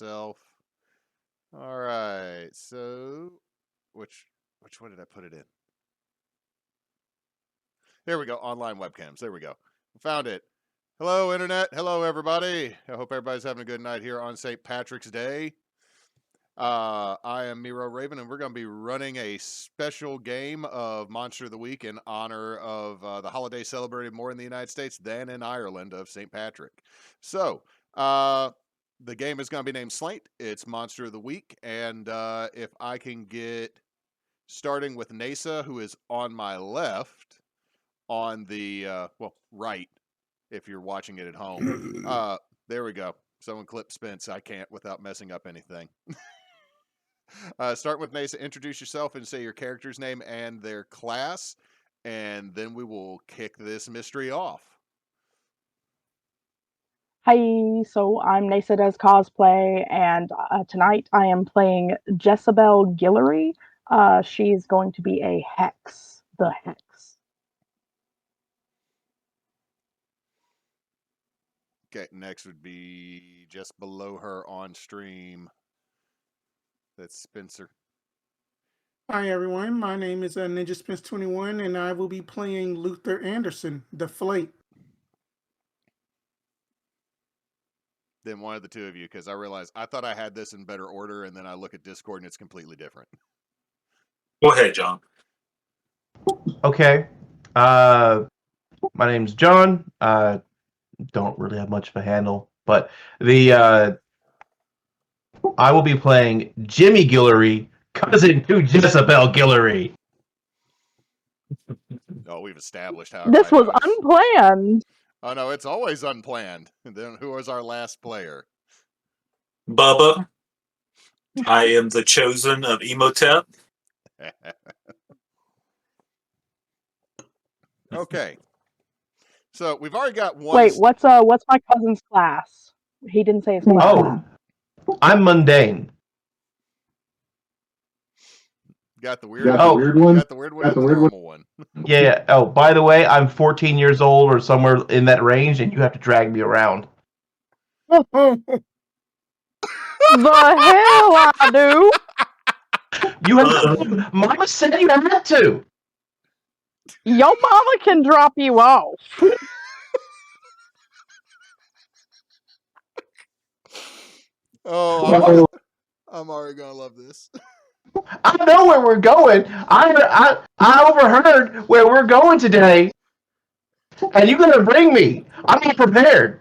myself. All right. So, which one did I put it in? There we go. Online webcams. There we go. Found it. Hello, Internet. Hello, everybody. I hope everybody's having a good night here on St. Patrick's Day. I am Miro Raven, and we're going to be running a special game of Monster of the Week in honor of the holiday celebrated more in the United States than in Ireland of St. Patrick. So, the game is going to be named Sláinte. It's Monster of the Week, and if I can get starting with Neysa, who is on my left, on the right, if you're watching it at home. There we go. Someone clip Spence. I can't without messing up anything. Start with Neysa. Introduce yourself and say your character's name and their class, and then we will kick this mystery off. Hi, so I'm Neysa Does Cosplay, and tonight I am playing Jessabelle Guillory. She's going to be a Hex, the Hex. Okay, next would be just below her on stream. That's Spencer. Hi everyone, my name is Ninjaspence 21, and I will be playing Luther Anderson, the Flake. Then one of the two of you, because I realized I thought I had this in better order, and then I look at Discord and it's completely different. Go ahead, John. Okay. My name's John. Don't really have much of a handle, but I will be playing Jimmy Guillory, cousin to Jessabelle Guillory. Oh, we've established how This was unplanned. Oh no, it's always unplanned. And then who was our last player? Bubba. I am the chosen of Emotep. Okay. So we've already got one. Wait, what's my cousin's class? He didn't say his class. Oh, I'm Mundane. Got the weird one? Got the weird one and the normal one. Yeah. Oh, by the way, I'm 14 years old or somewhere in that range, and you have to drag me around. The hell I do? You have Mama said you had to. Your mama can drop you off. Oh, I'm already gonna love this. I know where we're going. I overheard where we're going today, and you're gonna bring me. I'm not prepared.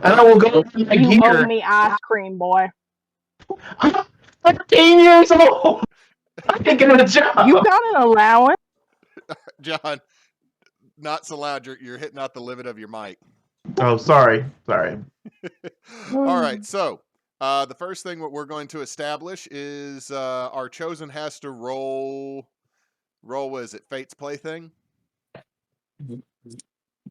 And I will go to my You gear. owe me ice cream, boy. I'm 13 years old. I can get a job. You got an allowance. John, not so loud. You're hitting out the limit of your mic. Oh, sorry. All right, so the first thing what we're going to establish is our chosen has to roll. What is it? Fate's Plaything?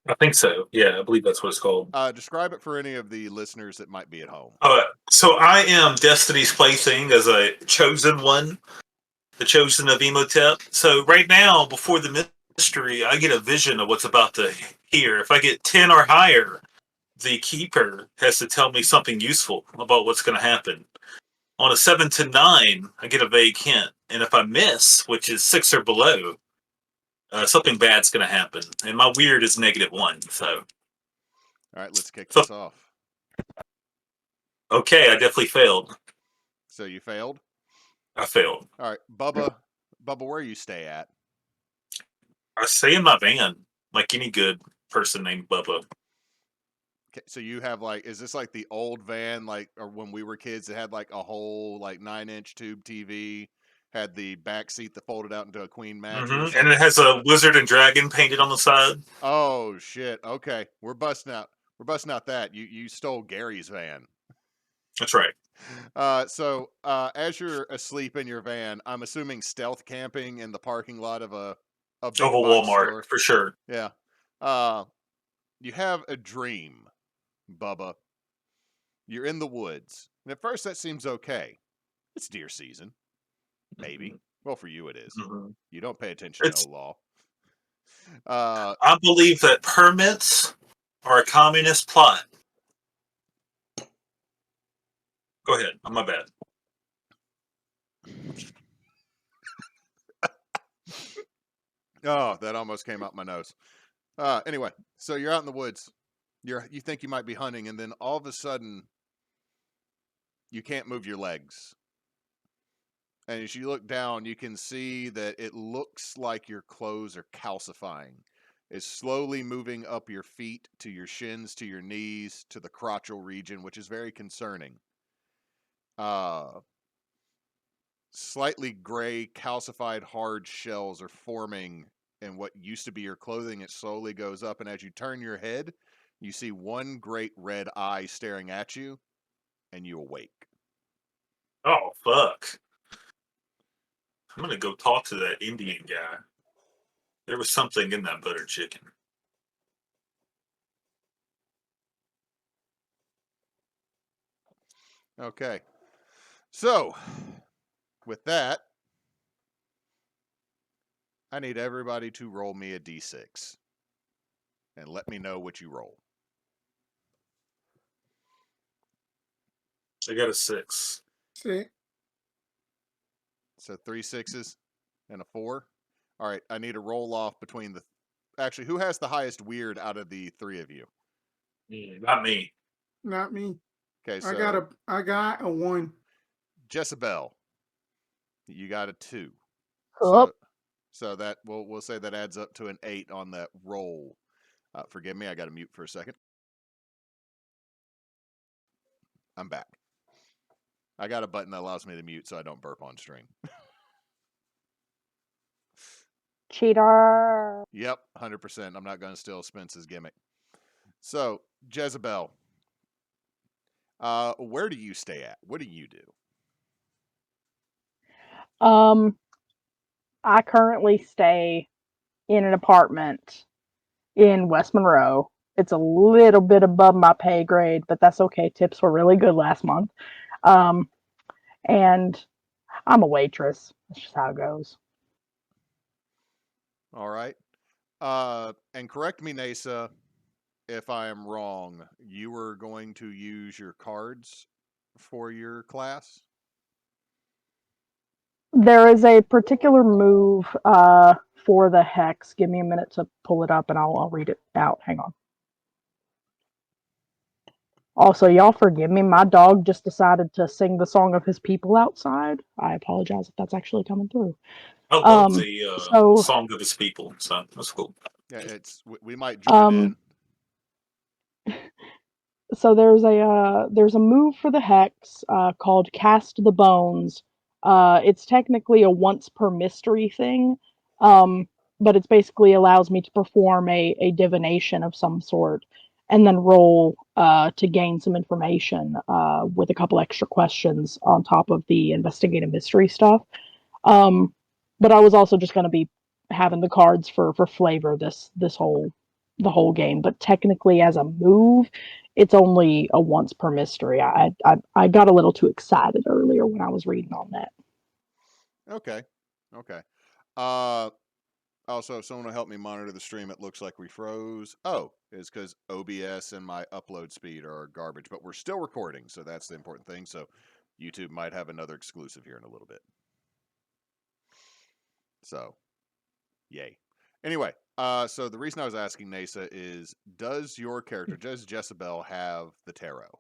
I think so. Yeah, I believe that's what it's called. Describe it for any of the listeners that might be at home. So I am Destiny's Plaything as a chosen one, the chosen of Emotep. So right now, before the mystery, I get a vision of what's about to hear. If I get 10 or higher, the keeper has to tell me something useful about what's going to happen. On a 7 to 9, I get a vague hint. And if I miss, which is 6 or below, something bad's going to happen. And my weird is -1. So, all right, let's kick this off. Okay, I definitely failed. So you failed? I failed. All right, Bubba, where you stay at? I stay in my van, like any good person named Bubba. Okay, so you have is this like the old van, or when we were kids, it had like a whole 9-inch tube TV, had the back seat that folded out into a queen mattress, and it has a wizard and dragon painted on the side. Oh shit! Okay, we're busting out that. You stole Gary's van. That's right. So as you're asleep in your van, I'm assuming stealth camping in the parking lot of a Walmart store. For sure. Yeah. You have a dream, Bubba. You're in the woods, and at first that seems okay. It's deer season, maybe. Well, for you it is. You don't pay attention to no law. I believe that permits are a communist plot. Go ahead. My bad. Oh, that almost came out my nose. Anyway, so you're out in the woods. You think you might be hunting, and then all of a sudden, you can't move your legs. And as you look down, you can see that it looks like your clothes are calcifying. It's slowly moving up your feet to your shins, to your knees, to the crotchal region, which is very concerning. Slightly gray, calcified, hard shells are forming in what used to be your clothing. It slowly goes up, and as you turn your head, you see one great red eye staring at you, and you awake. Oh, fuck. I'm going to go talk to that Indian guy. There was something in that butter chicken. Okay. So, with that, I need everybody to roll me a d6 and let me know what you roll. I got a 6. Sick. So 3 6s and a 4. All right, I need a roll off between the. Actually, who has the highest weird out of the 3 of you? Not me. Not me. Okay, so I got a 1. Jessabelle, you got a 2. Up. So that we'll say that adds up to an 8 on that roll. Forgive me, I got to mute for a second. I'm back. I got a button that allows me to mute so I don't burp on stream. Cheater. Yep, 100%. I'm not going to steal Spence's gimmick. So, Jessabelle, where do you stay at? What do you do? I currently stay in an apartment in West Monroe. It's a little bit above my pay grade, but that's okay. Tips were really good last month. And I'm a waitress. That's just how it goes. All right. And correct me, Neysa, if I am wrong. You were going to use your cards for your class? There is a particular move for the hex. Give me a minute to pull it up and I'll read it out. Hang on. Also, y'all forgive me. My dog just decided to sing the song of his people outside. I apologize if that's actually coming through. I love the song of his people, so that's cool. Yeah, we might join in. So there's a move for the hex called Cast the Bones. It's technically a once per mystery thing, but it's basically allows me to perform a divination of some sort and then roll to gain some information with a couple extra questions on top of the investigative mystery stuff. But I was also just going to be having the cards for flavor the whole game. But technically, as a move, it's only a once per mystery. I got a little too excited earlier when I was reading on that. Okay. Also, if someone will help me monitor the stream, it looks like we froze. Oh, it's because OBS and my upload speed are garbage, but we're still recording, so that's the important thing. So YouTube might have another exclusive here in a little bit. So, yay. Anyway, so the reason I was asking Neysa is, does your character, does Jessabelle have the tarot?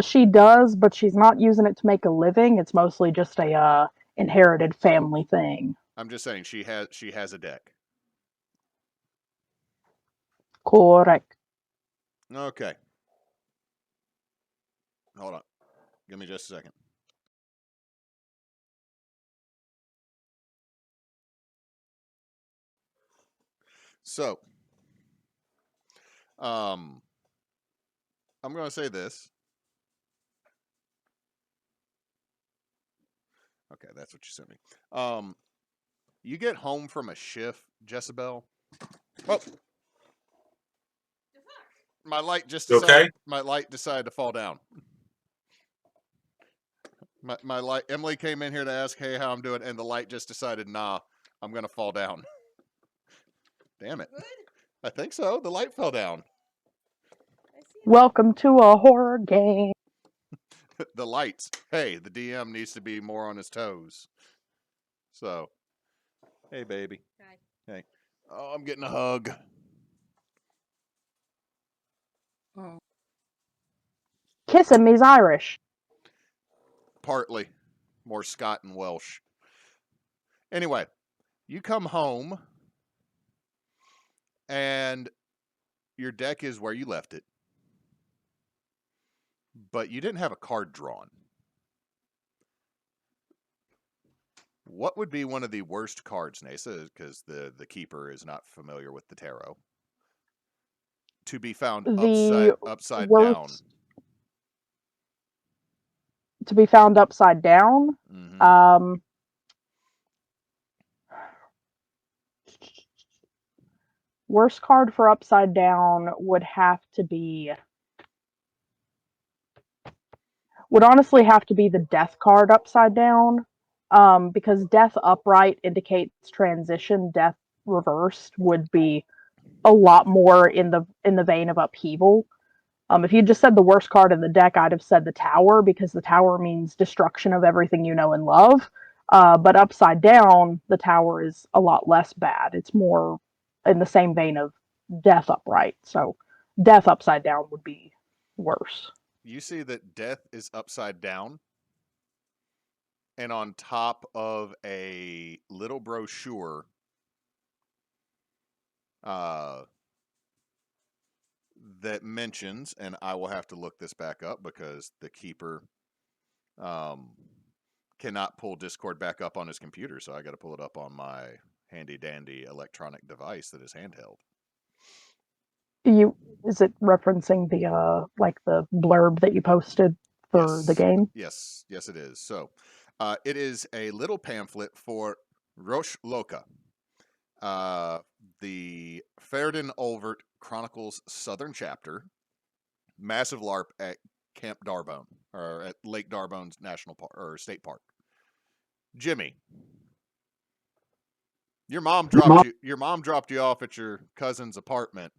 She does, but she's not using it to make a living. It's mostly just a inherited family thing. I'm just saying she has a deck. Correct. Okay. Hold on. Give me just a second. So, I'm going to say this. Okay, that's what you sent me. You get home from a shift, Jessabelle. Oh, my light just decided. Okay? My light decided to fall down. My light. Emily came in here to ask, "Hey, how I'm doing?" And the light just decided, "Nah, I'm gonna fall down." Damn it! Good? I think so. The light fell down. I see Welcome to a horror game. The lights. Hey, the DM needs to be more on his toes. So, hey, baby. Hi. Hey. Oh, I'm getting a hug. Oh. Kiss him, he's Irish. Partly. More Scott and Welsh. Anyway, you come home, and your deck is where you left it. But you didn't have a card drawn. What would be one of the worst cards, Neysa, because the keeper is not familiar with the tarot, to be found upside down? To be found upside down? Mm-hmm. Worst card for upside down would honestly have to be the death card upside down. Because death upright indicates transition, death reversed would be a lot more in the vein of upheaval. If you just said the worst card in the deck, I'd have said the Tower, because the Tower means destruction of everything you know and love. But upside down, the Tower is a lot less bad. It's more in the same vein of death upright. So death upside down would be worse. You see that death is upside down, and on top of a little brochure that mentions, and I will have to look this back up because the keeper cannot pull Discord back up on his computer, so I got to pull it up on my handy dandy electronic device that is handheld. Is it referencing the the blurb that you posted for the game? Yes, it is. So, it is a little pamphlet for Roche Loca, the Ferden Olvert Chronicles Southern Chapter, massive LARP at Camp Darbone, or at Lake Darbone's National Park or State Park. Jimmy, your mom dropped you off at your cousin's apartment.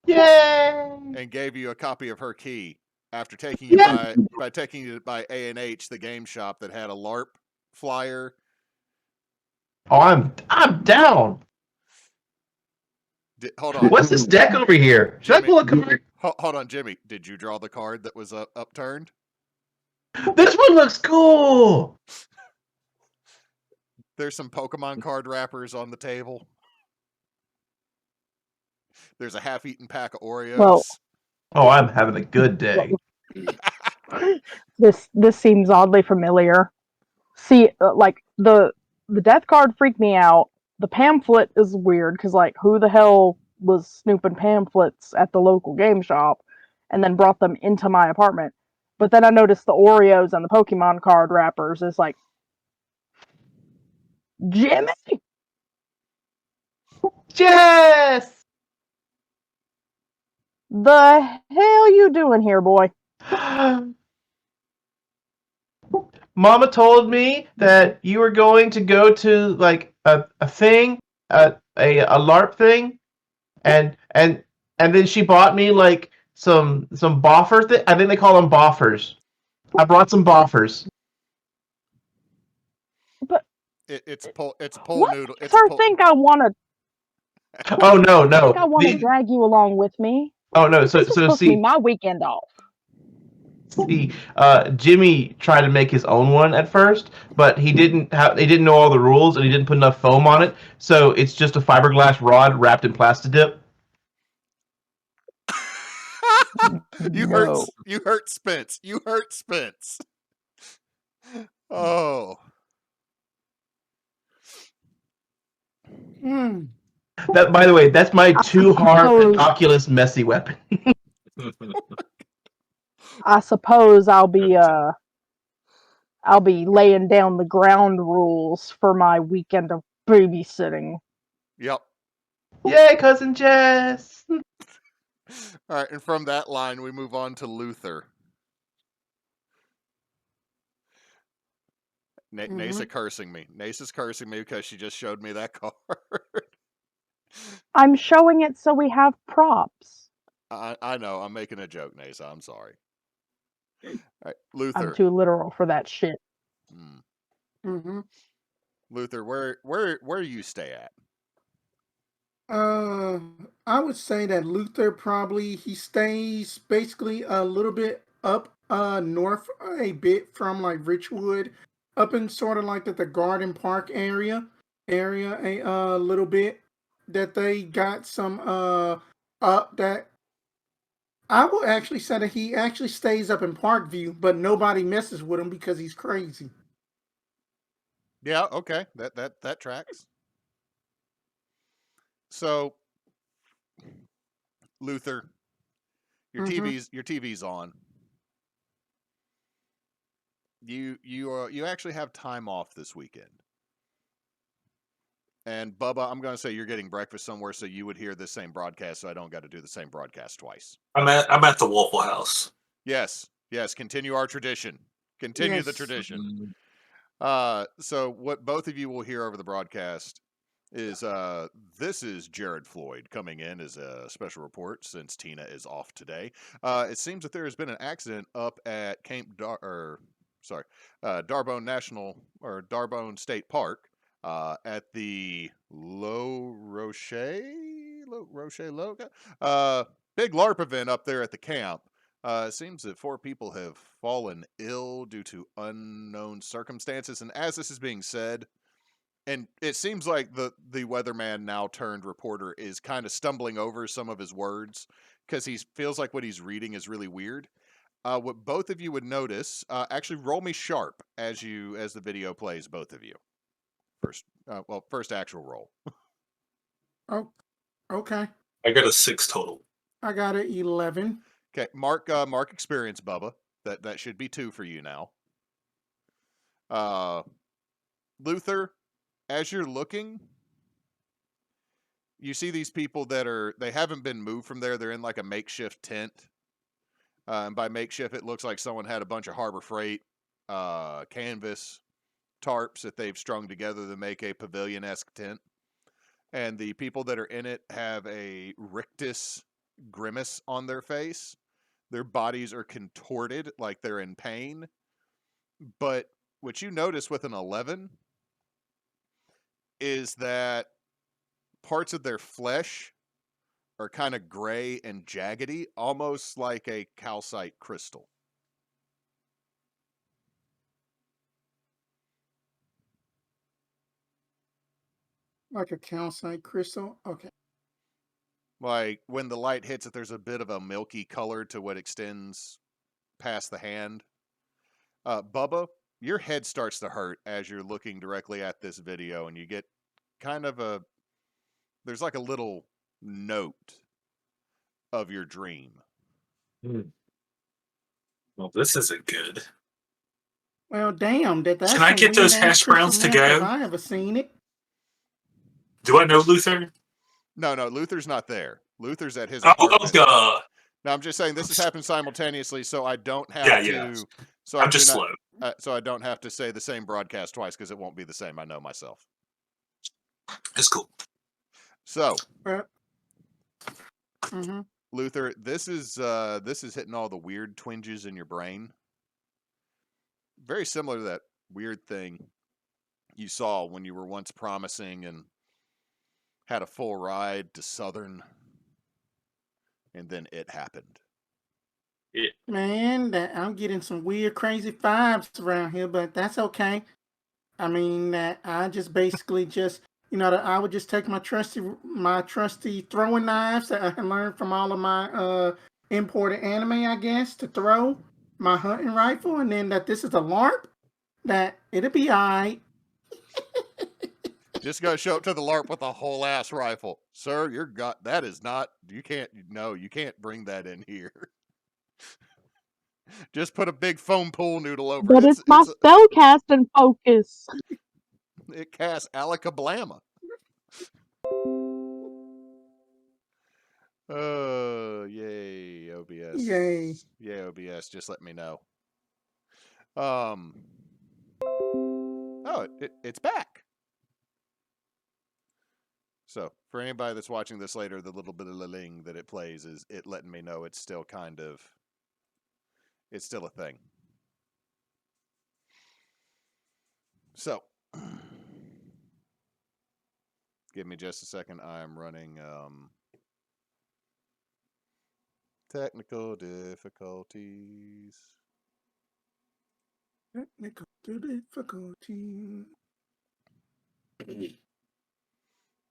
Yay! And gave you a copy of her key after taking you by taking you by A&H, the game shop that had a LARP flyer. Oh, I'm down. Hold on. What's this deck over here? Should Jimmy, I pull a card? Hold on, Jimmy. Did you draw the card that was upturned? This one looks cool. There's some Pokemon card wrappers on the table. There's a half-eaten pack of Oreos. Well, oh, I'm having a good day. This seems oddly familiar. See, the death card freaked me out. The pamphlet is weird because who the hell was snooping pamphlets at the local game shop and then brought them into my apartment? But then I noticed the Oreos and the Pokemon card wrappers. It's like, Jimmy, Jess, the hell you doing here, boy? Mama told me that you were going to go to a thing, a LARP thing, and then she bought me some boffer thing. I think they call them boffers. I brought some boffers. But it's pole noodle. It's her think I want to. Oh no! I think I want to drag you along with me. Oh no! So supposed see, to be my weekend off. See, Jimmy tried to make his own one at first, but he didn't know all the rules, and he didn't put enough foam on it, so it's just a fiberglass rod wrapped in Plastidip. You hurt Spence. You hurt Spence. Oh. That, by the way, that's my 2-harp Oculus messy weapon. I suppose I'll be laying down the ground rules for my weekend of babysitting. Yep. Yay, cousin Jess. All right, and from that line we move on to Luther. Neysa cursing me. Neysa's cursing me because she just showed me that card. I'm showing it so we have props. I know. I'm making a joke, Neysa. I'm sorry. All right, I'm Luther. too literal for that shit. Mm-hmm. Luther, where you stay at? I would say that Luther probably he stays basically a little bit up north a bit from like Richwood, up in sort of like the Garden Park area a little bit that they got some up that I will actually say that he actually stays up in Parkview, but nobody messes with him because he's crazy. Yeah, okay. That tracks. So, Luther, your TV's on. You actually have time off this weekend. And Bubba, I'm going to say you're getting breakfast somewhere, so you would hear the same broadcast, so I don't got to do the same broadcast twice. I'm at the Waffle House. Yes. Continue our tradition. Continue the Yes. tradition. So what both of you will hear over the broadcast is this is Jared Floyd coming in as a special report since Tina is off today. It seems that there has been an accident up at Darbone State Park at the big LARP event up there at the camp. It seems that 4 people have fallen ill due to unknown circumstances, and as this is being said, and it seems like the weatherman now turned reporter is kind of stumbling over some of his words because he feels like what he's reading is really weird. What both of you would notice, actually roll me sharp as the video plays, both of you. First actual roll. Oh, okay. I got a 6 total. I got an 11. Okay, mark experience, Bubba. That should be 2 for you now. Luther, as you're looking, you see these people they haven't been moved from there. They're in like a makeshift tent. And by makeshift, it looks like someone had a bunch of Harbor Freight canvas tarps that they've strung together to make a pavilion-esque tent. And the people that are in it have a rictus grimace on their face. Their bodies are contorted like they're in pain. But what you notice with an 11 is that parts of their flesh are kind of gray and jaggedy, almost like a calcite crystal. Like a calcite crystal? Okay. Like when the light hits it, there's a bit of a milky color to what extends past the hand. Bubba, your head starts to hurt as you're looking directly at this video, and you get kind of there's like a little note of your dream. Well, this isn't good. Well, damn, that's Can I some get those weird-ass hash browns crystal to meth if go? I ever seen it. Do I know Luther? No, Luther's not there. Luther's at his Oh, apartment. God. Now I'm just saying this has happened simultaneously, so I don't have Yeah. to. So I'm just slow. So I don't have to say the same broadcast twice because it won't be the same. I know myself. It's cool. So, Luther, this is hitting all the weird twinges in your brain. Very similar to that weird thing you saw when you were once promising and had a full ride to Southern, and then it happened. Yeah. Man, I'm getting some weird, crazy vibes around here, but that's okay. I mean, I just basically I would just take my trusty throwing knives that I learned from all of my imported anime, I guess, to throw my hunting rifle, and then that this is a LARP, that it'll be alright. Just go show up to the LARP with a whole ass rifle, sir. That is not. You can't bring that in here. Just put a big foam pool noodle over But it. it's my spell casting focus. It casts Alakablama. Oh, yay, OBS. Yay. Yeah, OBS, just let me know. It's back. So for anybody that's watching this later, the little bit of ling that it plays is it letting me know it's still it's still a thing. So give me just a second. I'm running technical difficulties. Technical difficulty.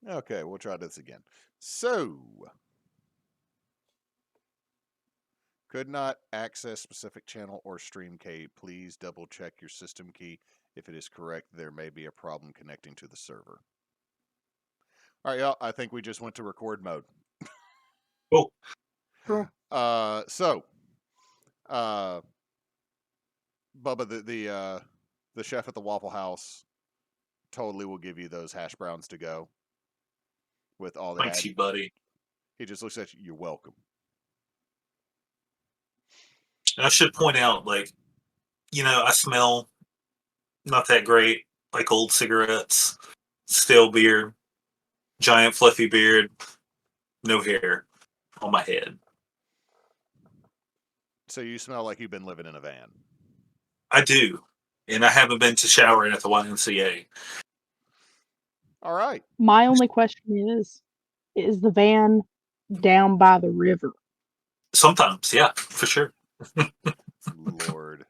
Okay, we'll try this again. So, could not access specific channel or stream key. Please double check your system key. If it is correct, there may be a problem connecting to the server. All right, y'all. I think we just went to record mode. Cool. Cool. Bubba, the chef at the Waffle House, totally will give you those hash browns to go with all the. Thanks, you buddy. He just looks at you. You're welcome. I should point out, like, I smell not that great, like old cigarettes, stale beer, giant fluffy beard, no hair on my head. So you smell like you've been living in a van. I do, and I haven't been to showering at the YMCA. All right. My only question is the van down by the river? Sometimes, yeah, for sure. Lord.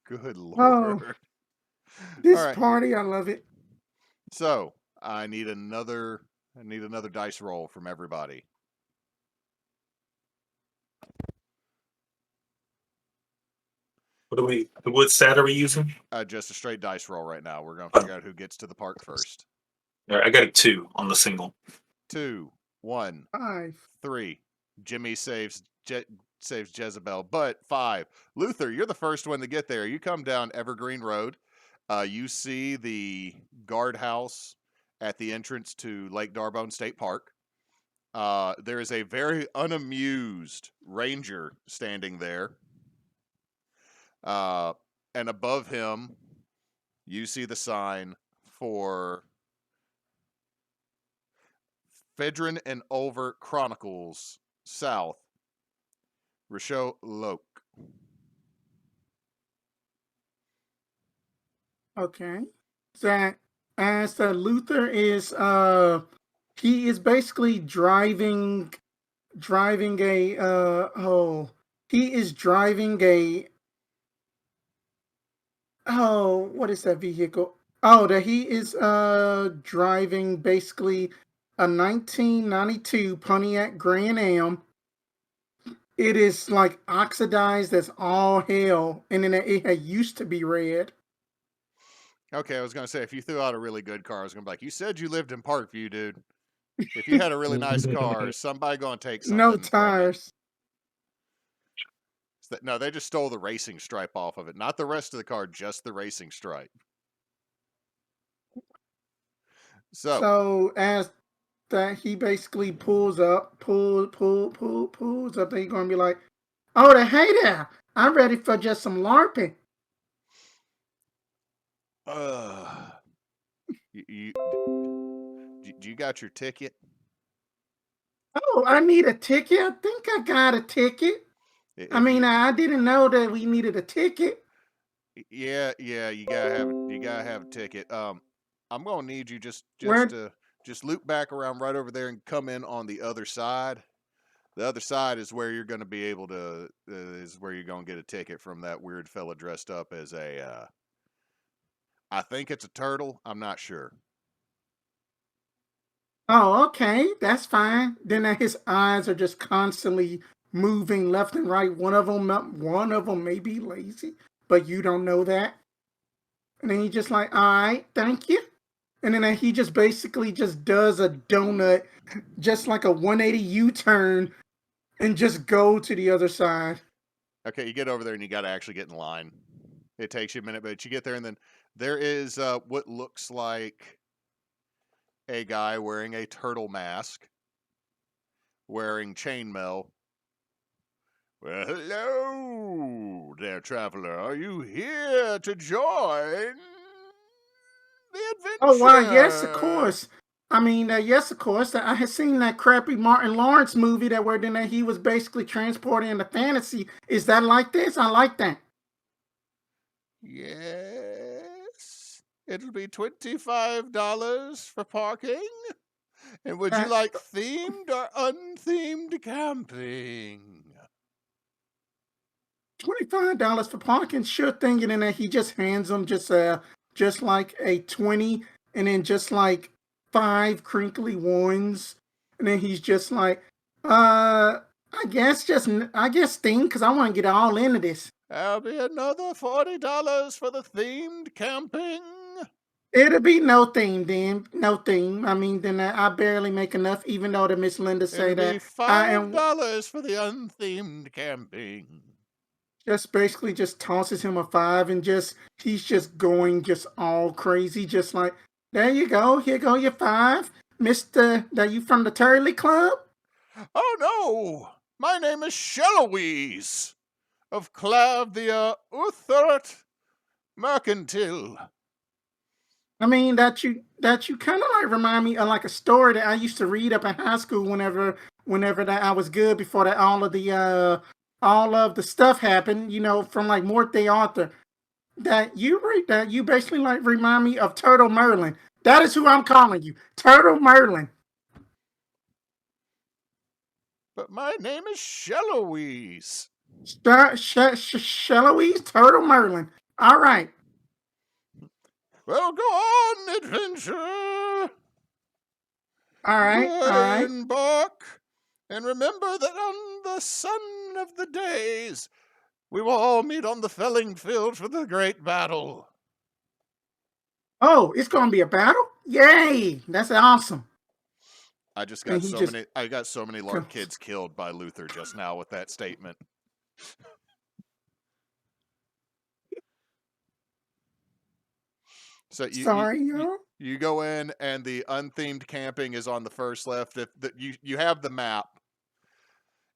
Good Lord. Oh, this All right. party, I love it. So I need another dice roll from everybody. What stat are we using? Just a straight dice roll right now. We're gonna figure out who gets to the park first. All right, I got a 2 on the single. 2, 1, 5. 3. Jimmy saves Jessabelle, but 5. Luther, you're the first one to get there. You come down Evergreen Road. You see the guardhouse at the entrance to Lake Darbone State Park. There is a very unamused ranger standing there. And above him, you see the sign for Fedrin and Ulver Chronicles South, Rochelle Loke. Okay. So Luther is he is basically driving a what is that vehicle? Oh, that he is driving basically a 1992 Pontiac Grand Am. It is like oxidized as all hell, and then it had used to be red. Okay, I was gonna say if you threw out a really good car, I was gonna be like, you said you lived in Parkview, dude. If you had a really nice car, somebody gonna take something. No tires. No, they just stole the racing stripe off of it. Not the rest of the car, just the racing stripe. So as that he basically pulls up, they're gonna be like, oh, hey there, I'm ready for just some LARPing. You got your ticket? Oh, I need a ticket. I think I got a ticket. I didn't know that we needed a ticket. Yeah, you gotta have a ticket. I'm gonna need you just loop back around right over there and come in on the other side. The other side is where you're gonna be able to is where you're gonna get a ticket from that weird fella dressed up as a I think it's a turtle. I'm not sure. Oh, okay, that's fine. Then his eyes are just constantly moving left and right. One of them may be lazy, but you don't know that. And then he's just like, all right, thank you. And then he just basically just does a donut, just like a 180 U-turn, and just go to the other side. Okay, you get over there and you got to actually get in line. It takes you a minute, but you get there and then there is what looks like a guy wearing a turtle mask, wearing chainmail. Well, hello there, traveler. Are you here to join the adventure? Oh, wow, yes, of course. I mean, yes, of course. I had seen that crappy Martin Lawrence movie where then he was basically transported into fantasy. Is that like this? I like that. Yes. It'll be $25 for parking. And would you like themed or unthemed camping? $25 for parking, sure thing. And then he just hands them just like a 20, and then just like 5 crinkly ones, and then he's just like, I guess theme, because I want to get all into this. There'll be another $40 for the themed camping. It'll be no theme then, no theme. I mean, then I barely make enough, even though the Miss Linda say It'll that be $5 for the unthemed camping. Just basically just tosses him a 5, and he's just going just all crazy, just like, there you go, here go your 5, Mr. Are you from the Turley Club? Oh no, my name is Shallowees of Clav the Uthert Mercantile. I mean, that you kind of like remind me of like a story that I used to read up in high school whenever that I was good, before that all of the stuff happened, from like Morte Arthur. That you basically like remind me of Turtle Merlin. That is who I'm calling you, Turtle Merlin. But my name is Shallowees. Shallowees, Turtle Merlin. All right. Well, go on, adventure. All right. Embark, and remember that on the sun of the days, we will all meet on the felling field for the great battle. Oh, it's going to be a battle? Yay! That's awesome. I got so many larp kids killed by Luther just now with that statement. So you go in, and the unthemed camping is on the first left. You have the map.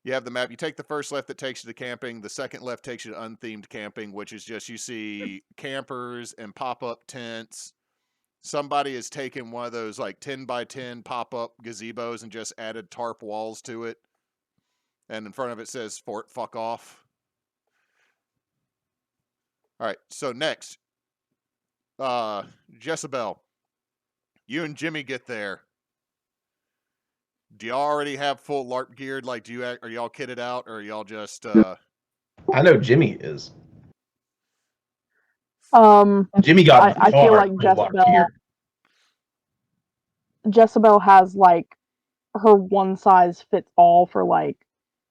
You have the map. You take the first left that takes you to camping. The second left takes you to unthemed camping, which is just, you see campers and pop-up tents. Somebody has taken one of those like 10 by 10 pop-up gazebos and just added tarp walls to it. And in front of it says Fort Fuck Off. All right, so next. Jessabelle, you and Jimmy get there. Do y'all already have full LARP geared? Like, are y'all kitted out, or are y'all just? I know Jimmy is. Jimmy got. I feel like Jessabelle has like her one size fits all for like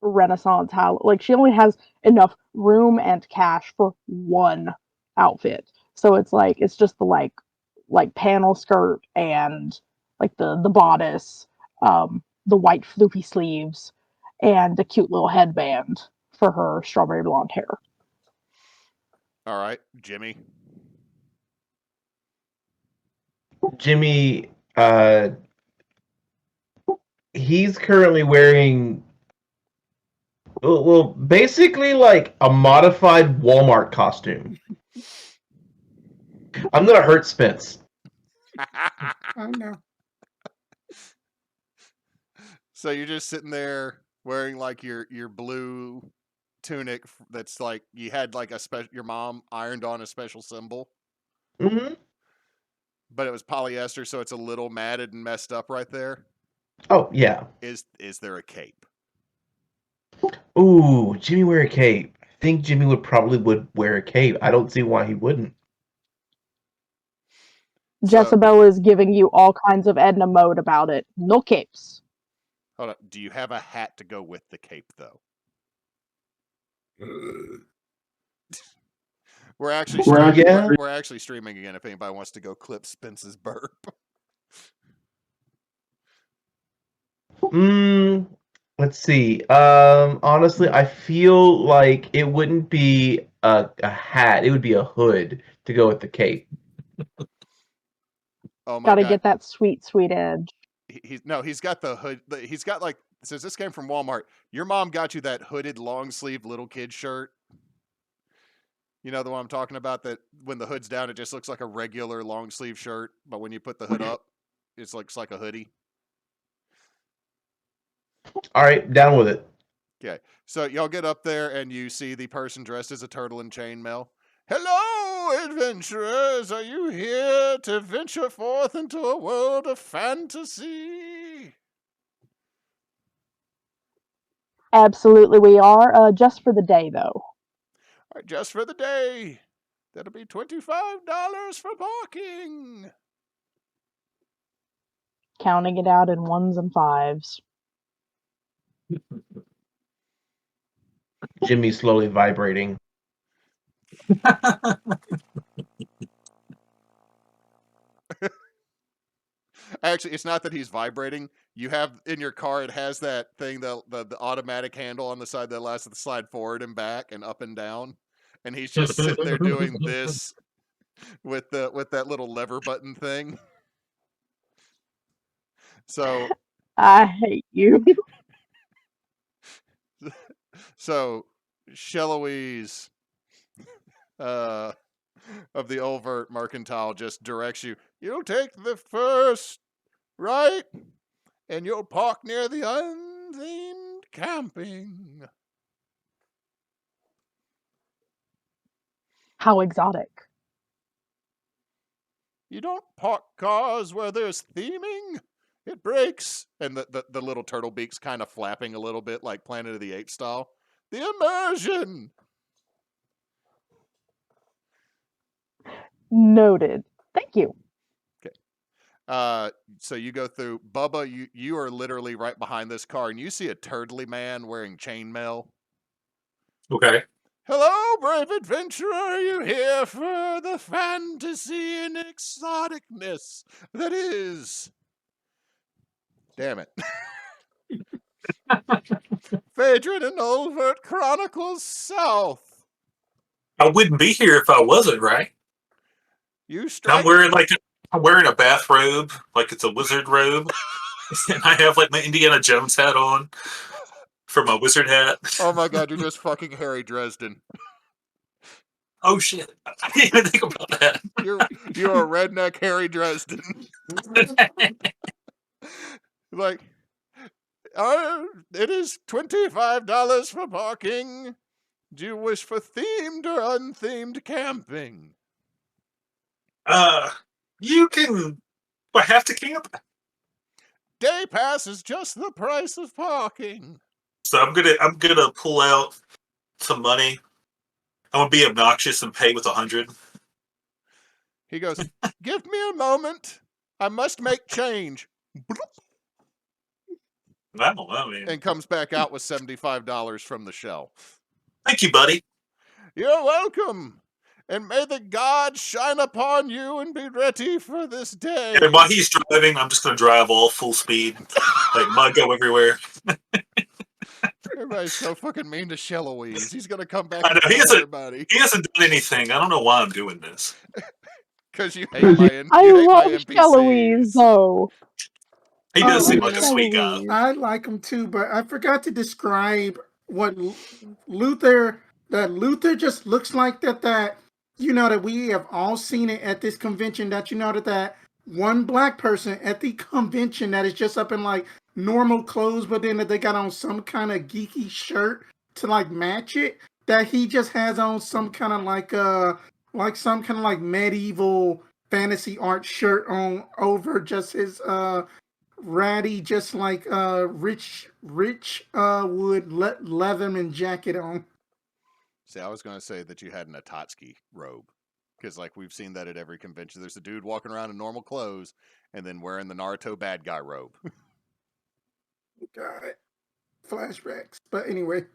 Renaissance house. Like, she only has enough room and cash for one outfit. So it's just the like panel skirt and like the bodice, the white floofy sleeves, and a cute little headband for her strawberry blonde hair. All right, Jimmy. Jimmy, he's currently wearing, well, basically like a modified Walmart costume. I'm gonna hurt Spence. I know. So you're just sitting there wearing like your blue tunic that's like you had like your mom ironed on a special symbol. Mm-hmm. But it was polyester, so it's a little matted and messed up right there. Oh yeah. Is there a cape? Ooh, Jimmy wear a cape. I think Jimmy would wear a cape. I don't see why he wouldn't. Jessabelle is giving you all kinds of Edna mode about it. No capes. Hold on. Do you have a hat to go with the cape, though? We're actually streaming again if anybody wants to go clip Spence's burp. Let's see. Honestly, I feel like it wouldn't be a hat. It would be a hood to go with the cape. Oh my Gotta God. get that sweet edge. He's got the hood. He's got like, since this came from Walmart, your mom got you that hooded long sleeve little kid shirt. You know the one I'm talking about, that when the hood's down, it just looks like a regular long sleeve shirt, but when you put the hood up, it looks like a hoodie. All right, down with it. Okay, so y'all get up there and you see the person dressed as a turtle in chainmail. Hello, adventurers! Are you here to venture forth into a world of fantasy? Absolutely, we are. Just for the day, though. All right, just for the day. That'll be $25 for parking. Counting it out in ones and fives. Jimmy's slowly vibrating. Actually, it's not that he's vibrating. You have in your car, it has that thing, the automatic handle on the side that allows it to slide forward and back and up and down. And he's just sitting there doing this with that little lever button thing. So I hate you. so Sheloise of the Overt Mercantile just directs you. You'll take the first right, and you'll park near the unthemed camping. How exotic. You don't park cars where there's theming. It breaks. And the little turtle beak's kind of flapping a little bit like Planet of the Apes style. The immersion. Noted. Thank you. So you go through. Bubba, you are literally right behind this car, and you see a turtly man wearing chainmail. Okay. Hello, brave adventurer. Are you here for the fantasy and exoticness that is? Damn it. Phaedron and Overt Chronicles South. I wouldn't be here if I wasn't, right? You strike. I'm wearing a bathrobe, like it's a wizard robe. And I have like my Indiana Jones hat on for my wizard hat. Oh my god, you're just fucking Harry Dresden. Oh shit. I didn't even think about that. You're a redneck Harry Dresden. Like, it is $25 for parking. Do you wish for themed or unthemed camping? You can. I have to camp. Day pass is just the price of parking. So I'm gonna pull out some money. I'm gonna be obnoxious and pay with 100. He goes, give me a moment. I must make change. I don't know, man. And comes back out with $75 from the shell. Thank you, buddy. You're welcome. And may the gods shine upon you and be ready for this day. And while he's driving, I'm just gonna drive all full speed, like mud go everywhere. Everybody's so fucking mean to Sheloise. He's gonna come back I know, and he kill hasn't- everybody. He hasn't done anything. I don't know why I'm doing this. Because you hate my I love NPCs. Sheloise, though. He does Oh, seem you like a know, sweet guy. Sheloise. I like him too, but I forgot to describe what Luther. That Luther just looks like that. You know that we have all seen it at this convention. That you know that one black person at the convention that is just up in like normal clothes, but then that they got on some kind of geeky shirt to like match it. That he just has on some kind of like some kind of like medieval fantasy art shirt on over just his ratty, just like rich wood Leatherman jacket on. See, I was going to say that you had an Akatsuki robe. Because, like, we've seen that at every convention. There's a dude walking around in normal clothes and then wearing the Naruto bad guy robe. God. Flashbacks. But anyway.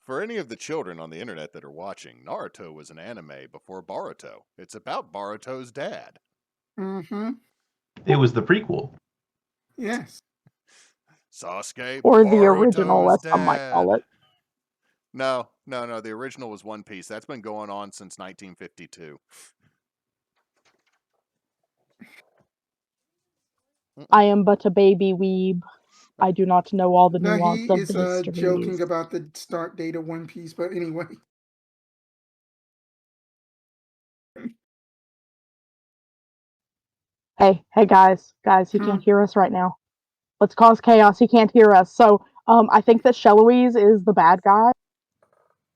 For any of the children on the internet that are watching, Naruto was an anime before Boruto. It's about Boruto's dad. Mm-hmm. It was the prequel. Yes. Sasuke, Or the Boruto's original, as dad. some might call it. No. The original was One Piece. That's been going on since 1952. I am but a baby weeb. I do not know all the No, nuance he of is the histories. joking about the start date of One Piece, but anyway. Hey, guys, he can't hear us right now. Let's cause chaos. He can't hear us. So, I think that Sheloise is the bad guy.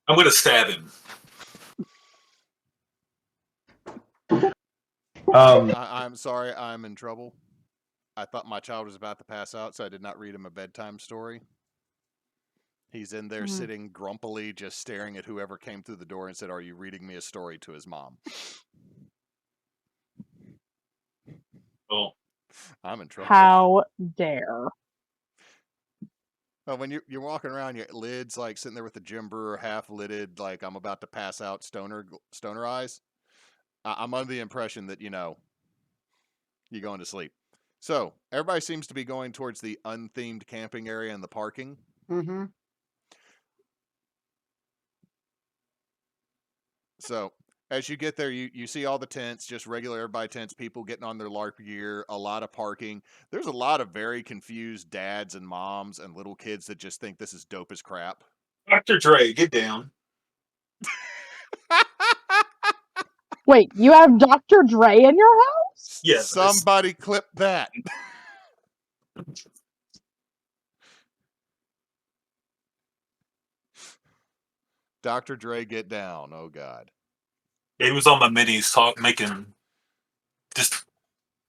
I'm going to stab him. I'm sorry, I'm in trouble. I thought my child was about to pass out, so I did not read him a bedtime story. He's in there sitting grumpily, just staring at whoever came through the door and said, "Are you reading me a story?" to his mom. Oh. I'm in trouble. How dare. When you're walking around, your lid's like sitting there with the Jim Brewer half-lidded, like I'm about to pass out stoner eyes. I'm under the impression that, you're going to sleep. So, everybody seems to be going towards the unthemed camping area and the parking. Mm-hmm. So, as you get there, you see all the tents, just regular everybody tents, people getting on their LARP gear, a lot of parking. There's a lot of very confused dads and moms and little kids that just think this is dope as crap. Dr. Dre, get down. Wait, you have Dr. Dre in your house? Yes. Somebody clip that. Dr. Dre, get down. Oh, God. He was on my minis making, just,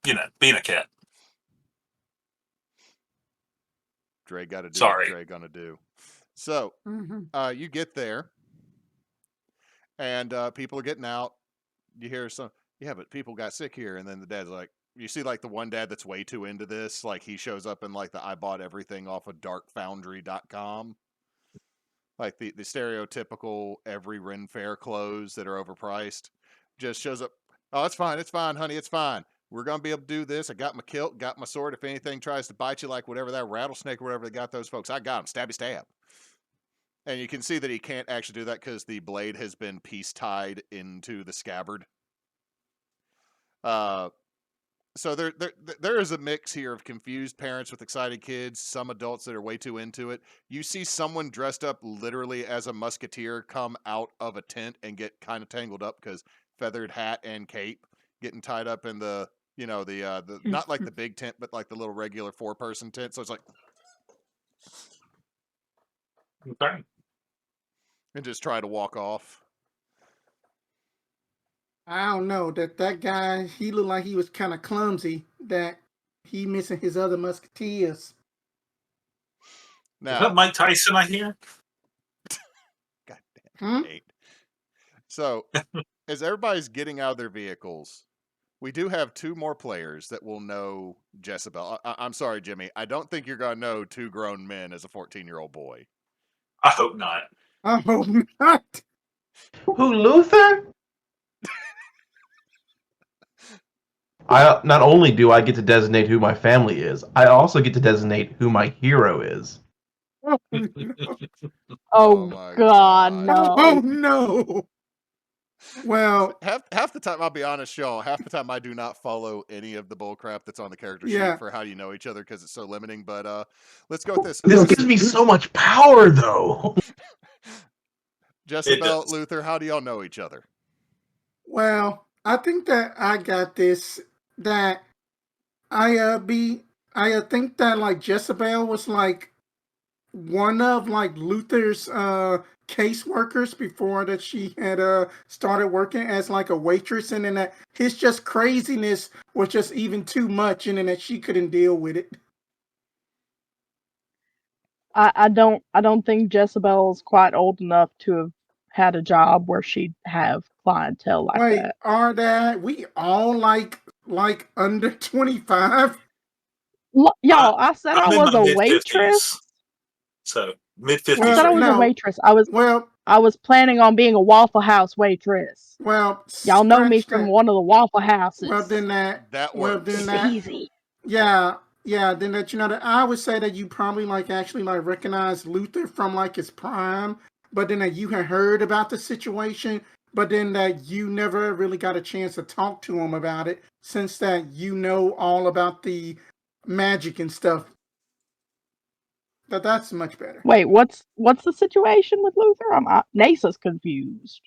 being a cat. Dre got to do Sorry. what Dre gonna do. So, you get there, and people are getting out. You hear but people got sick here, and then the dad's like, you see like the one dad that's way too into this, like he shows up in like the I bought everything off of darkfoundry.com. Like the stereotypical every Ren Fair clothes that are overpriced. Just shows up. Oh, it's fine, honey, it's fine. We're going to be able to do this. I got my kilt, got my sword. If anything tries to bite you, like whatever that rattlesnake or whatever they got those folks, I got them. Stabby stab. And you can see that he can't actually do that because the blade has been piece tied into the scabbard. So there is a mix here of confused parents with excited kids, some adults that are way too into it. You see someone dressed up literally as a musketeer come out of a tent and get kind of tangled up because feathered hat and cape getting tied up in the not like the big tent, but like the little regular 4-person tent. So it's like, Okay. and just try to walk off. I don't know that guy. He looked like he was kind of clumsy. That he missing his other musketeers. Now, Is that Mike Tyson I hear? God damn it. So, as everybody's getting out of their vehicles, we do have 2 more players that will know Jessabelle. I'm sorry, Jimmy. I don't think you're going to know 2 grown men as a 14-year-old boy. I hope not. I hope not. Who, Luther? Not only do I get to designate who my family is, I also get to designate who my hero is. Oh, no. Oh, my God, no. Oh no. Well, half the time, I'll be honest, y'all, half the time I do not follow any of the bullcrap that's on the character sheet for how you know each other because it's so limiting. But let's go with this. This gives me so much power, though. Jessabelle, Luther, how do y'all know each other? Well, I think that I got this. That I think that like Jessabelle was like one of like Luther's caseworkers before that she had started working as like a waitress, and then that his just craziness was just even too much, and then that she couldn't deal with it. I don't think Jessabelle's quite old enough to have had a job where she'd have clientele like Wait, that. are that we all like under 25? Y'all, I said I was a waitress. So mid-50s. I said I was a waitress. I was planning on being a Waffle House waitress. Well, y'all know me from one of the Waffle Houses. Well, then that works. It's easy. Yeah. Then that I would say that you probably actually recognize Luther from his prime, but then that you had heard about the situation, but then that you never really got a chance to talk to him about it, since that you know all about the magic and stuff. That's much better. Wait, what's the situation with Luther? Neysa's confused.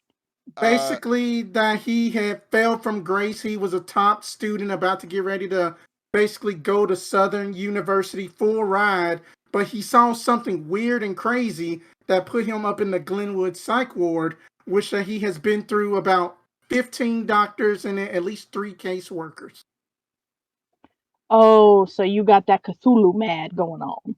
Basically, that he had failed from grace. He was a top student about to get ready to basically go to Southern University full ride, but he saw something weird and crazy that put him up in the Glenwood psych ward, which he has been through about 15 doctors and at least 3 caseworkers. Oh, so you got that Cthulhu mad going on.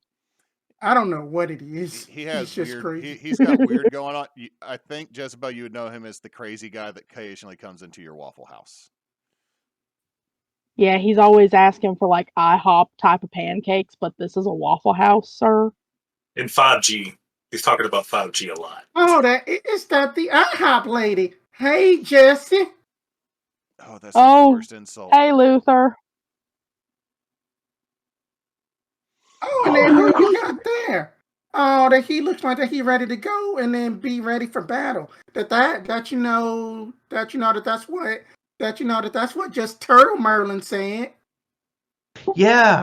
I don't know what it is. He has He's just weird. crazy. He's got weird going on. I think Jessabelle, you would know him as the crazy guy that occasionally comes into your Waffle House. Yeah, he's always asking for like IHOP type of pancakes, but this is a Waffle House, sir. In 5G, he's talking about 5G a lot. Oh, it's that the IHOP lady. Hey, Jesse. Oh, that's Oh, the worst insult. Hey, Luther. Oh, and then who you got there? Oh, that he looks like that he ready to go and then be ready for battle. That you know that's what just Turtle Merlin said. Yeah,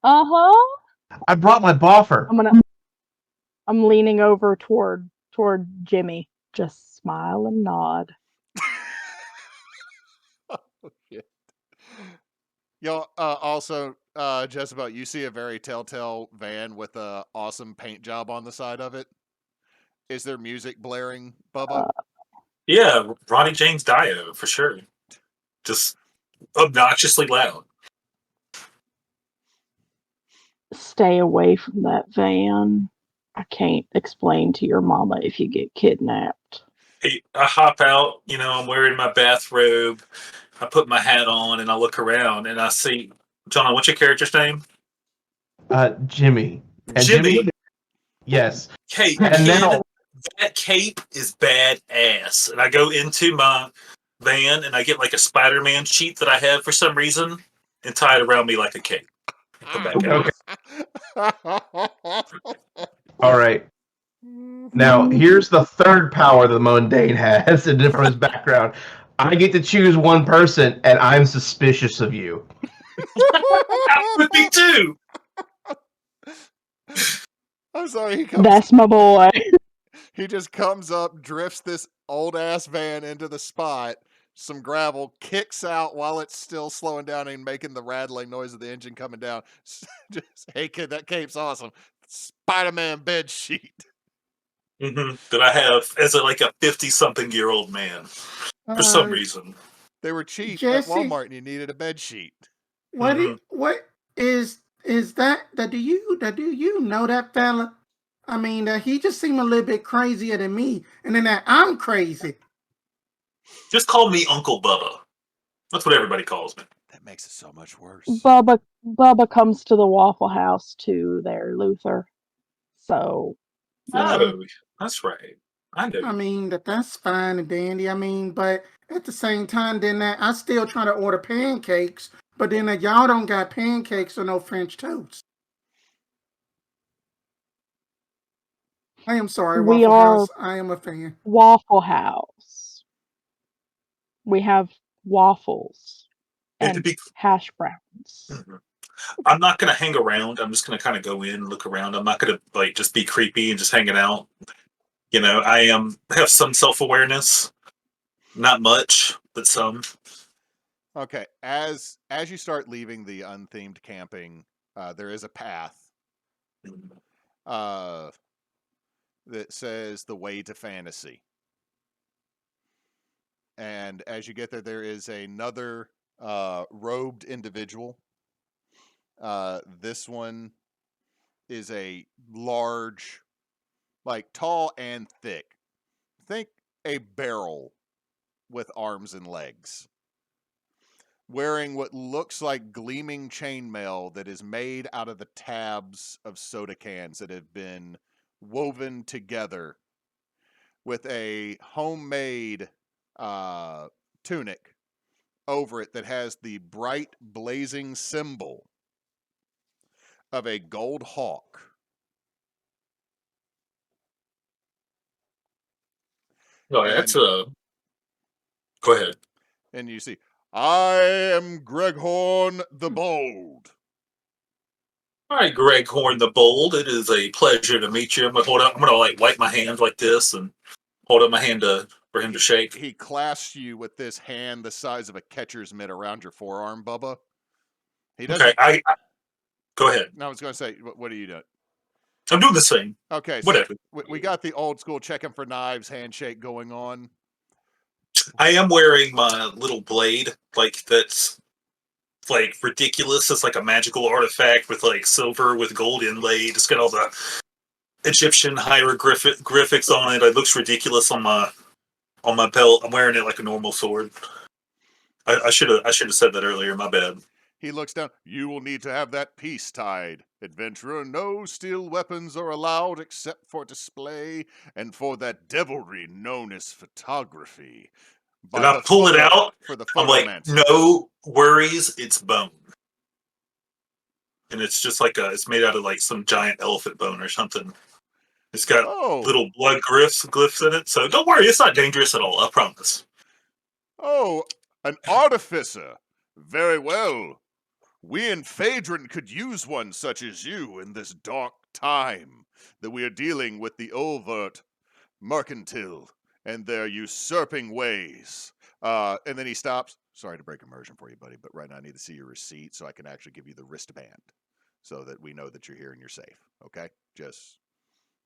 Uh-huh. I brought my boffer. I'm leaning over toward Jimmy. Just smile and nod. Oh, shit. Yo, also, Jessabelle, you see a very telltale van with a awesome paint job on the side of it. Is there music blaring, Bubba? Yeah, Ronnie James Dio, for sure. Just obnoxiously loud. Stay away from that van. I can't explain to your mama if you get kidnapped. Hey, I hop out, I'm wearing my bathrobe. I put my hat on and I look around and I see, John, what's your character's name? Jimmy. And Jimmy. Yes. Hey, And kid, now that cape is badass. And I go into my van and I get like a Spider-Man sheet that I have for some reason and tie it around me like a cape. Put back out. all right. Now here's the third power that the Mundane has in from his background. I get to choose one person, and I'm suspicious of you. That would be too. I'm sorry. That's my boy. He just comes up, drifts this old ass van into the spot, some gravel, kicks out while it's still slowing down and making the rattling noise of the engine coming down. Just, hey kid, that cape's awesome. Spider-Man bed sheet. Mm-hmm. That I have as a 50-something-year-old man for some reason. They were cheap Jesse, at Walmart, and you needed a bed sheet. What is that? Do you know that fella? I mean, he just seemed a little bit crazier than me, and then that I'm crazy. Just call me Uncle Bubba. That's what everybody calls me. That makes it so much worse. Bubba comes to the Waffle House too there, Luther. So Oh, that's right. I know. I mean, that's fine and dandy. I mean, but at the same time, then I still try to order pancakes, but then y'all don't got pancakes or no French toast. I am sorry, we Waffle are House. I am a fan. Waffle House. We have waffles And to and be, hash browns. I'm not going to hang around. I'm just going to kind of go in, look around. I'm not going to just be creepy and just hanging out. I have some self-awareness. Not much, but some. Okay, as you start leaving the unthemed camping, there is a path that says the way to fantasy. And as you get there, there is another robed individual. This one is a large, tall and thick. Think a barrel with arms and legs. Wearing what looks like gleaming chainmail that is made out of the tabs of soda cans that have been woven together with a homemade tunic over it that has the bright blazing symbol of a gold hawk. Oh, that's a... Go ahead. And you see, I am Greghorn the Bold. Hi, Greghorn the Bold. It is a pleasure to meet you. I'm gonna wipe my hands like this and hold up my hand to for him to shake. He clasps you with this hand the size of a catcher's mitt around your forearm, Bubba. He doesn't. Okay, I go ahead. No, I was going to say, what are you doing? I'm doing the same. Okay, so Whatever. we got the old school checking for knives handshake going on. I am wearing my little blade, like that's like ridiculous. It's like a magical artifact with like silver with gold inlaid. It's got all the Egyptian hieroglyphics on it. It looks ridiculous on my belt. I'm wearing it like a normal sword. I should have said that earlier. My bad. He looks down. You will need to have that piece tied. Adventurer, no steel weapons are allowed except for display and for that devilry known as photography. And I pull it out. For the I'm like, photomancer. no worries, it's bone. And it's just like it's made out of like some giant elephant bone or something. It's got little blood glyphs in it. So don't worry, it's not dangerous at all, I promise. Oh, an artificer. Very well. We in Phaedron could use one such as you in this dark time that we are dealing with the overt mercantile and their usurping ways. And then he stops. Sorry to break immersion for you, buddy, but right now I need to see your receipt so I can actually give you the wristband so that we know that you're here and you're safe. Okay? Just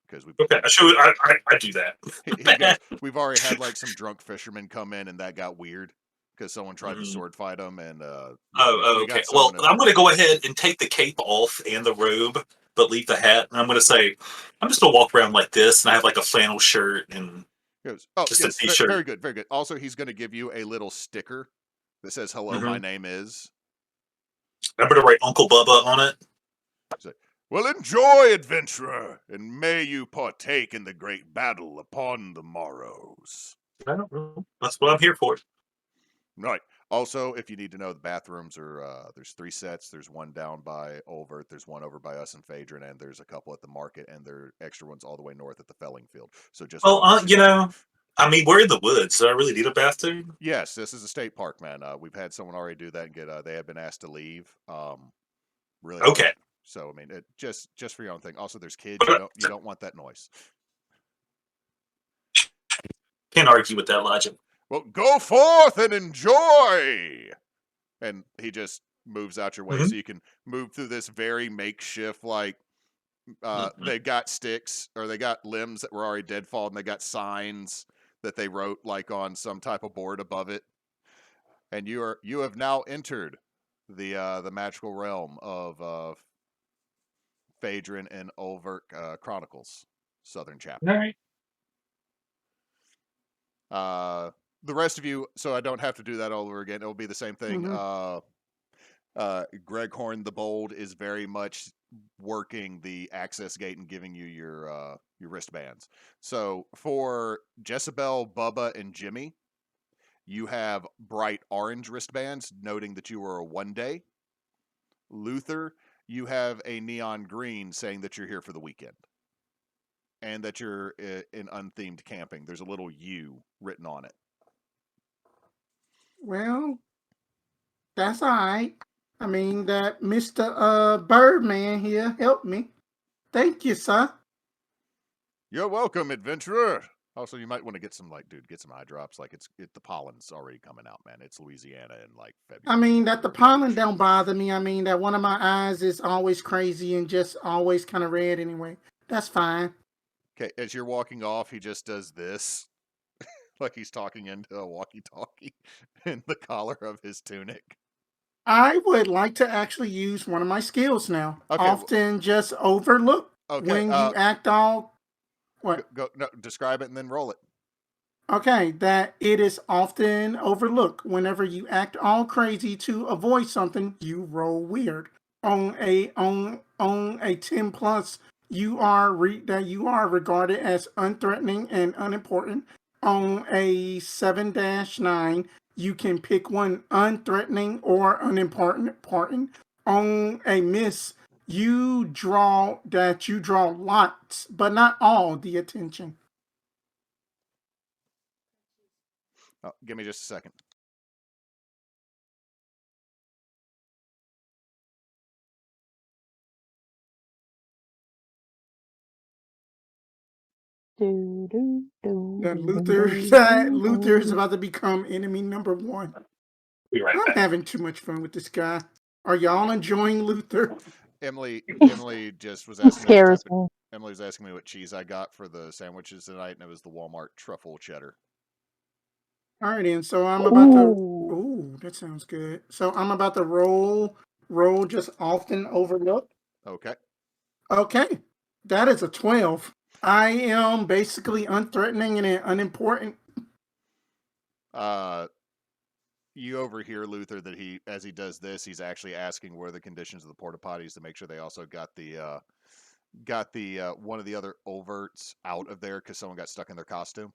because we. Okay, I do that. He goes, we've already had like some drunk fishermen come in and that got weird. Because someone tried to sword fight him, and okay. Well, I'm going to go ahead and take the cape off and the robe, but leave the hat. And I'm going to say, I'm just going to walk around like this, and I have like a flannel shirt and just a t-shirt. Very good, very good. Also, he's going to give you a little sticker that says, "Hello, my name is." I'm going to write Uncle Bubba on it. So, well, enjoy, adventurer, and may you partake in the great battle upon the morrows. I don't know. That's what I'm here for. Right. Also, if you need to know, the bathrooms are there's 3 sets. There's one down by Overt. There's one over by us in Phaedron, and there's a couple at the market, and there are extra ones all the way north at the Felling Field. So just you know, I mean, we're in the woods. Do I really need a bathroom? Yes, this is a state park, man. We've had someone already do that and get. They have been asked to leave. Really. Okay. Hard. So I mean, just for your own thing. Also, there's kids. You don't want that noise. Can't argue with that logic. Well, go forth and enjoy. And he just moves out your way so you can move through this very makeshift, like, they got sticks or they got limbs that were already deadfall and they got signs that they wrote like on some type of board above it. And you have now entered the magical realm of Phaedron and Overt Chronicles, Southern Chapter. All right. The rest of you, so I don't have to do that all over again. It will be the same thing. Greg Horn the Bold is very much working the access gate and giving you your wristbands. So for Jessabelle, Bubba, and Jimmy, you have bright orange wristbands, noting that you were a 1-day. Luther, you have a neon green saying that you're here for the weekend. And that you're in unthemed camping. There's a little U written on it. Well, that's all right. I mean, that Mr. Birdman here helped me. Thank you, sir. You're welcome, adventurer. Also, you might want to get some, get some eye drops. Like, the pollen's already coming out, man. It's Louisiana in, February. I mean, that the pollen don't bother me. I mean, that one of my eyes is always crazy and just always kind of red anyway. That's fine. Okay, as you're walking off, he just does this. Like he's talking into a walkie-talkie in the collar of his tunic. I would like to actually use one of my skills now. Okay. Often just overlook when you act all... What? No, describe it and then roll it. Okay, that it is often overlooked. Whenever you act all crazy to avoid something, you roll weird. On a 10 plus, you are regarded as unthreatening and unimportant. On a 7-9, you can pick one unthreatening or unimportant. On a miss, you draw lots, but not all the attention. Oh, give me just a second. That Luther is about to become enemy number 1. Be right I'm back. having too much fun with this guy. Are y'all enjoying Luther? Emily just was He asking me what scares type of, me. Emily was asking me what cheese I got for the sandwiches tonight, and it was the Walmart truffle cheddar. All right, then. So I'm about to. Ooh. Ooh, that sounds good. So I'm about to roll just often overlooked. Okay. Okay, that is a 12. I am basically unthreatening and unimportant. You overhear Luther that as he does this, he's actually asking where the conditions of the porta potties to make sure they also got the one of the other overts out of there because someone got stuck in their costume.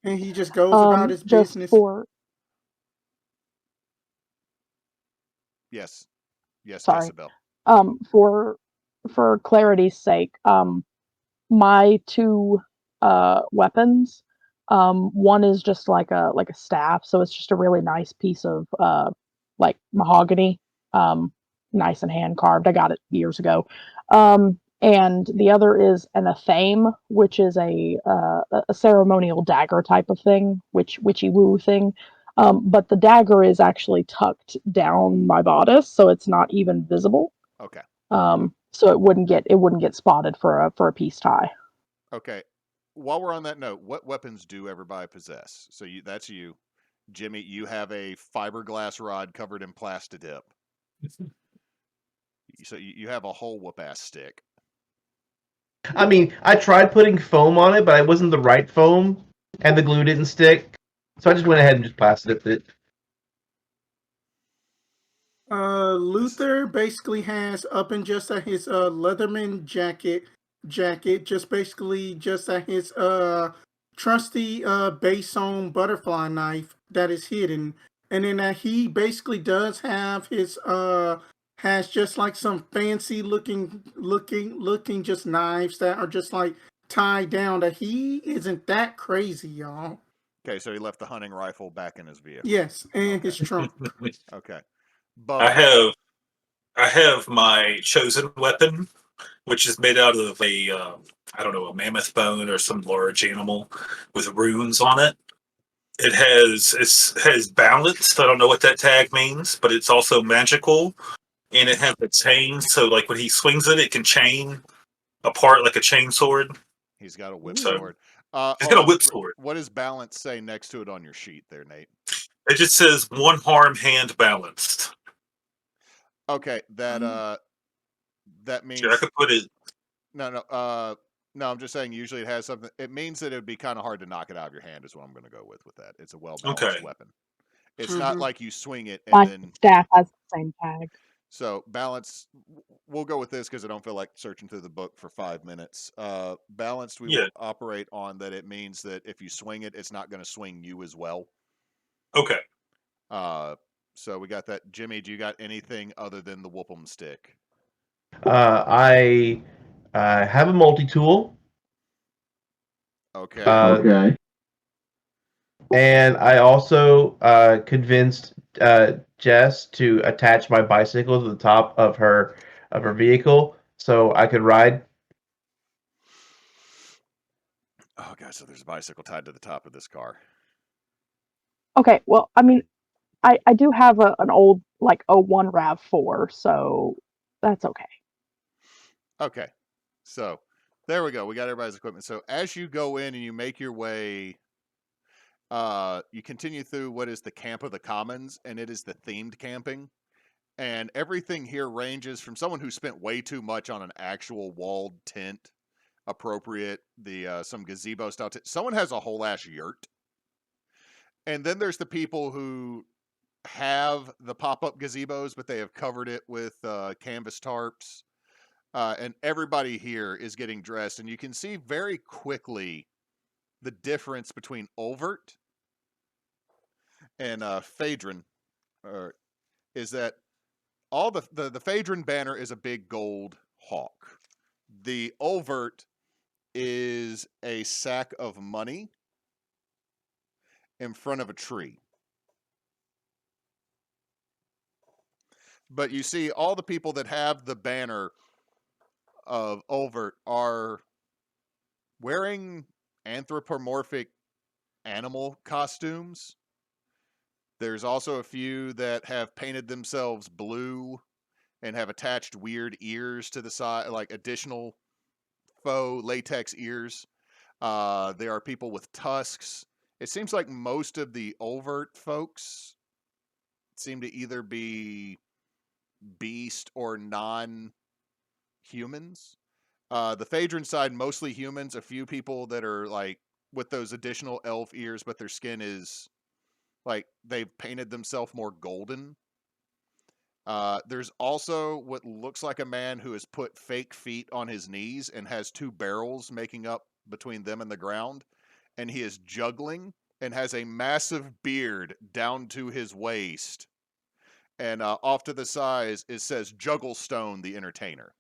And he just goes about his Just business. Yes, sorry. Jessabelle. For clarity's sake, my 2 weapons, one is just like a staff, so it's just a really nice piece of like mahogany, nice and hand carved. I got it years ago. And the other is an athame, which is a ceremonial dagger type of thing, witchy woo thing. But the dagger is actually tucked down my bodice, so it's not even visible. Okay. So it wouldn't get spotted for a peace tie. Okay. While we're on that note, what weapons do everybody possess? So that's you. Jimmy, you have a fiberglass rod covered in plastidip. So you have a whole whoop-ass stick. I mean, I tried putting foam on it, but it wasn't the right foam, and the glue didn't stick. So I just went ahead and just plastidipped it. Luther basically has up in just at his Leatherman jacket, just basically just at his trusty base on butterfly knife that is hidden. And then he basically does have his has just like some fancy looking just knives that are just like tied down, that he isn't that crazy, y'all. Okay, so he left the hunting rifle back in his vehicle. Yes, and Okay. his trunk. Okay. Bubba. I have my chosen weapon, which is made out of a a mammoth bone or some large animal with runes on it. It has balanced. I don't know what that tag means, but it's also magical, and it has a chain. So like when he swings it, it can chain apart like a chain sword. He's got a whip So sword. he's got a whip sword. What does balance say next to it on your sheet there, Nate? It just says one harm hand balanced. Okay, that means Sure, I could put it. No, I'm just saying usually it has something. It means that it would be kind of hard to knock it out of your hand is what I'm going to go with that. It's a well-balanced Okay. weapon. It's not like you swing it and My then staff has the same tag. So balance, we'll go with this because I don't feel like searching through the book for 5 minutes. Balanced, we will operate on that. It means that if you swing it, it's not going to swing you as well. Okay. So we got that. Jimmy, do you got anything other than the whoop-em stick? I have a multi-tool. Okay. Okay. And I also convinced Jess to attach my bicycle to the top of her vehicle so I could ride. Oh god, so there's a bicycle tied to the top of this car. Okay, well, I mean, I do have an old like 01 RAV4, so that's okay. Okay. So there we go. We got everybody's equipment. So as you go in and you make your way, you continue through what is the Camp of the Commons, and it is the themed camping. And everything here ranges from someone who spent way too much on an actual walled tent, appropriate, some gazebo style tent. Someone has a whole ass yurt. And then there's the people who have the pop-up gazebos, but they have covered it with canvas tarps. And everybody here is getting dressed, and you can see very quickly the difference between overt and Phaedron. Is that all the Phaedron banner is a big gold hawk. The overt is a sack of money in front of a tree. But you see all the people that have the banner of Ulvert are wearing anthropomorphic animal costumes. There's also a few that have painted themselves blue and have attached weird ears to the side, like additional faux latex ears. There are people with tusks. It seems like most of the Ulvert folks seem to either be beast or non-humans. The Phaedron side, mostly humans. A few people that are like with those additional elf ears, but their skin is like they've painted themselves more golden. There's also what looks like a man who has put fake feet on his knees and has two barrels making up between them and the ground, and he is juggling and has a massive beard down to his waist. And off to the side it says Jugglestone the Entertainer.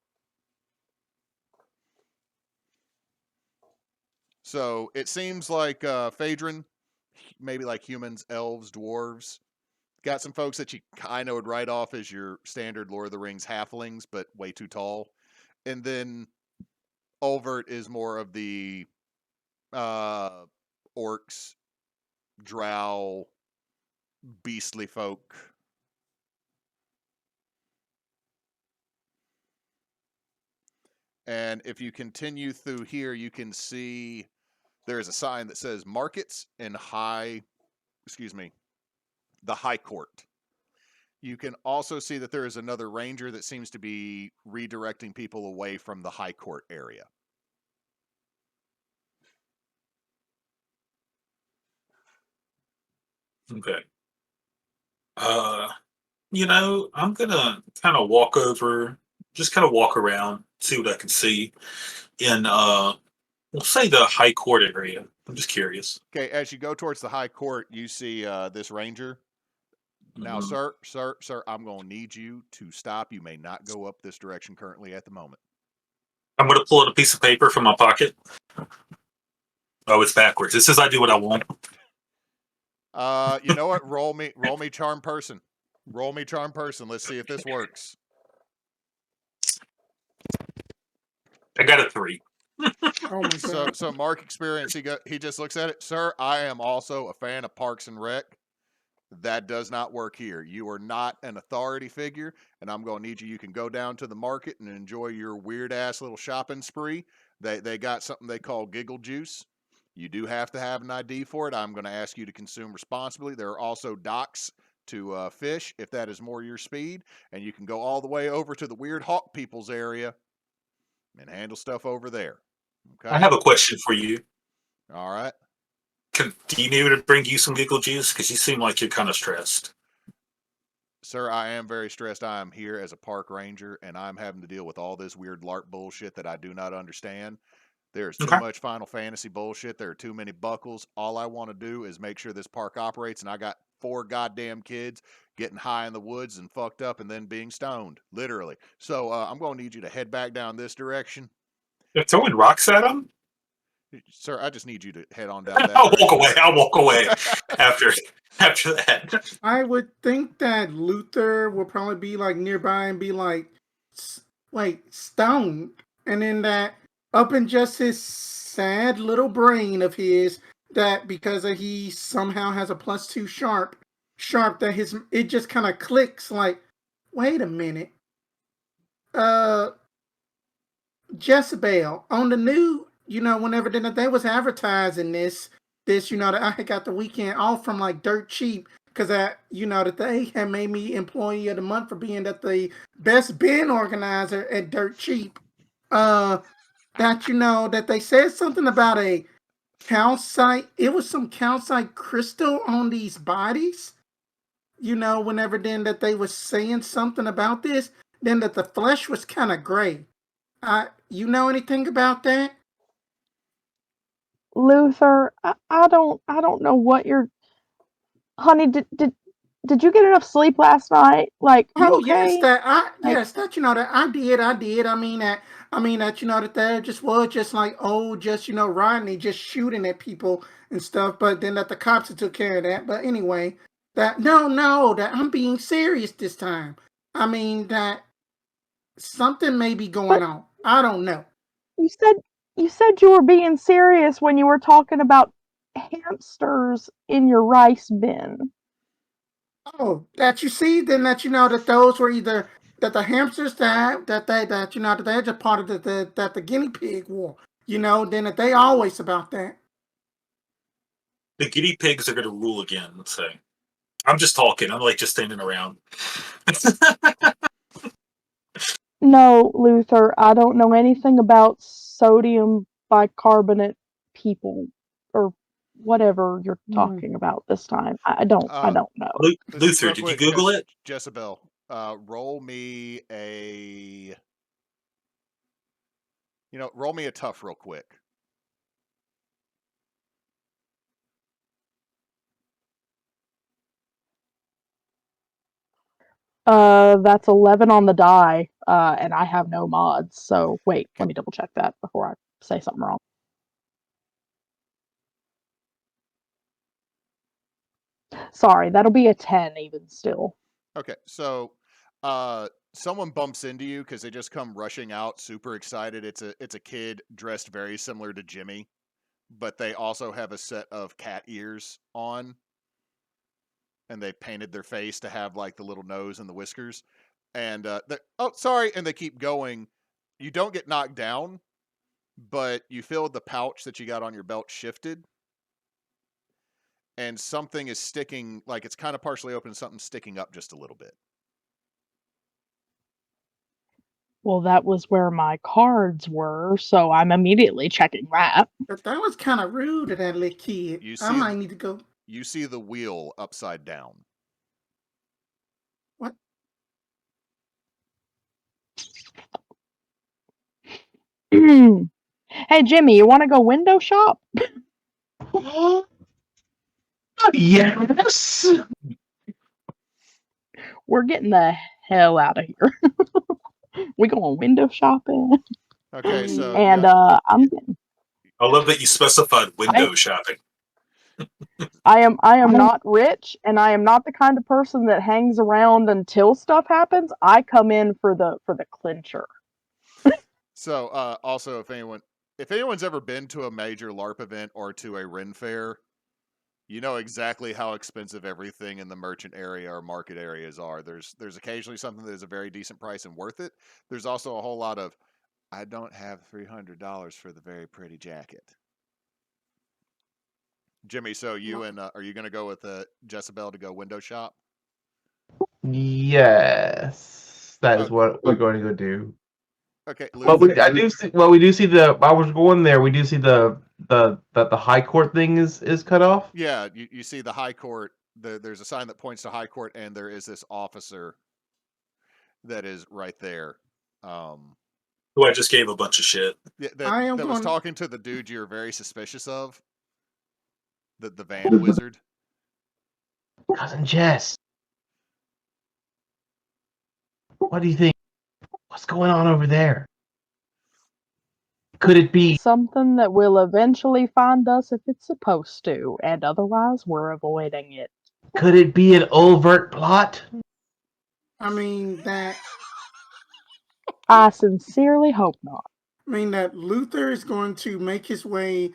So it seems like Phaedron, maybe like humans, elves, dwarves. Got some folks that you kind of would write off as your standard Lord of the Rings halflings, but way too tall. And then Ulvert is more of the orcs, drow, beastly folk. And if you continue through here, you can see there is a sign that says Markets and the High Court. You can also see that there is another ranger that seems to be redirecting people away from the High Court area. Okay. I'm gonna kind of walk over, just kind of walk around, see what I can see in we'll say the High Court area. I'm just curious. Okay, as you go towards the High Court, you see this ranger. Now, sir, I'm going to need you to stop. You may not go up this direction currently at the moment. I'm going to pull out a piece of paper from my pocket. Oh, it's backwards. It says I do what I want. You know what? Roll me charm person. Roll me charm person. Let's see if this works. I got a 3. Oh my god. So Mark experience. He just looks at it. Sir, I am also a fan of Parks and Rec. That does not work here. You are not an authority figure, and I'm going to need you. You can go down to the market and enjoy your weird ass little shopping spree. They got something they call giggle juice. You do have to have an ID for it. I'm going to ask you to consume responsibly. There are also docks to fish if that is more your speed, and you can go all the way over to the weird hawk people's area and handle stuff over there. Okay. I have a question for you. All right. Do you need me to bring you some giggle juice? Because you seem like you're kind of stressed. Sir, I am very stressed. I am here as a park ranger, and I'm having to deal with all this weird LARP bullshit that I do not understand. There's too much Final Fantasy bullshit. There are too many buckles. All I want to do is make sure this park operates, and I got 4 goddamn kids getting high in the woods and fucked up and then being stoned, literally. So I'm going to need you to head back down this direction. You're throwing rocks at them? Sir, I just need you to head on down that I'll walk away after that. I would think that Luther will probably be like nearby and be like stoned, and then that up in just his sad little brain of his, that because he somehow has a +2 sharp that it just kind of clicks like, wait a minute, Jessabelle on the new, whenever they was advertising this, that I had got the weekend off from like dirt cheap because that they had made me employee of the month for being the best bin organizer at dirt cheap. That that they said something about a calcite. It was some calcite crystal on these bodies. Whenever that they was saying something about this, then that the flesh was kind of gray. You know anything about that? Luther, I don't know what you're. Honey, did you get enough sleep last night? Like, you okay? Yes, that I did. I mean that that there just was just like Rodney just shooting at people and stuff, but then that the cops took care of that. But anyway, that that I'm being serious this time. I mean that something may be going on. I don't know. You said you were being serious when you were talking about hamsters in your rice bin. Oh, that you see, then that you know that those were either that the hamsters that you know that they're just part of that the guinea pig war. You know, then that they always about that. The guinea pigs are going to rule again. So I'm just talking. I'm like just standing around. No, Luther, I don't know anything about sodium bicarbonate people or whatever you're talking about this time. I don't know. Luther, Real did quick, you Google it? Jessabelle, roll me a, roll me a tough real quick. That's 11 on the die, and I have no mods. So wait, let me double check that before I say something wrong. Sorry, that'll be a 10 even still. Okay, so someone bumps into you because they just come rushing out, super excited. It's a kid dressed very similar to Jimmy, but they also have a set of cat ears on, and they painted their face to have like the little nose and the whiskers. And oh, sorry, and they keep going. You don't get knocked down, but you feel the pouch that you got on your belt shifted, and something is sticking, like it's kind of partially open, something's sticking up just a little bit. Well, that was where my cards were, so I'm immediately checking that. But that was kind of rude of that little kid. I might need to go. You see the wheel upside down. What? Hey, Jimmy, you want to go window shop? Yes. We're getting the hell out of here. We going window shopping. Okay, so and I'm getting. I love that you specified window shopping. I am not rich, and I am not the kind of person that hangs around until stuff happens. I come in for the clincher. So also, if anyone's ever been to a major LARP event or to a Ren fair, you know exactly how expensive everything in the merchant area or market areas are. There's occasionally something that is a very decent price and worth it. There's also a whole lot of, I don't have $300 for the very pretty jacket. Jimmy, so you and are you going to go with Jessabelle to go window shop? Yes, that is what we're going to go do. Okay, But we do see the. While we're going there, we do see the high court thing is cut off. Yeah, you see the high court. There's a sign that points to high court, and there is this officer that is right there. Who I just gave a bunch of shit. That was talking to the dude you're very suspicious of. The van wizard. Cousin Jess. What do you think? What's going on over there? Could it be something that will eventually find us if it's supposed to, and otherwise we're avoiding it? Could it be an overt plot? I mean that. I sincerely hope not. I mean that Luther is going to make his way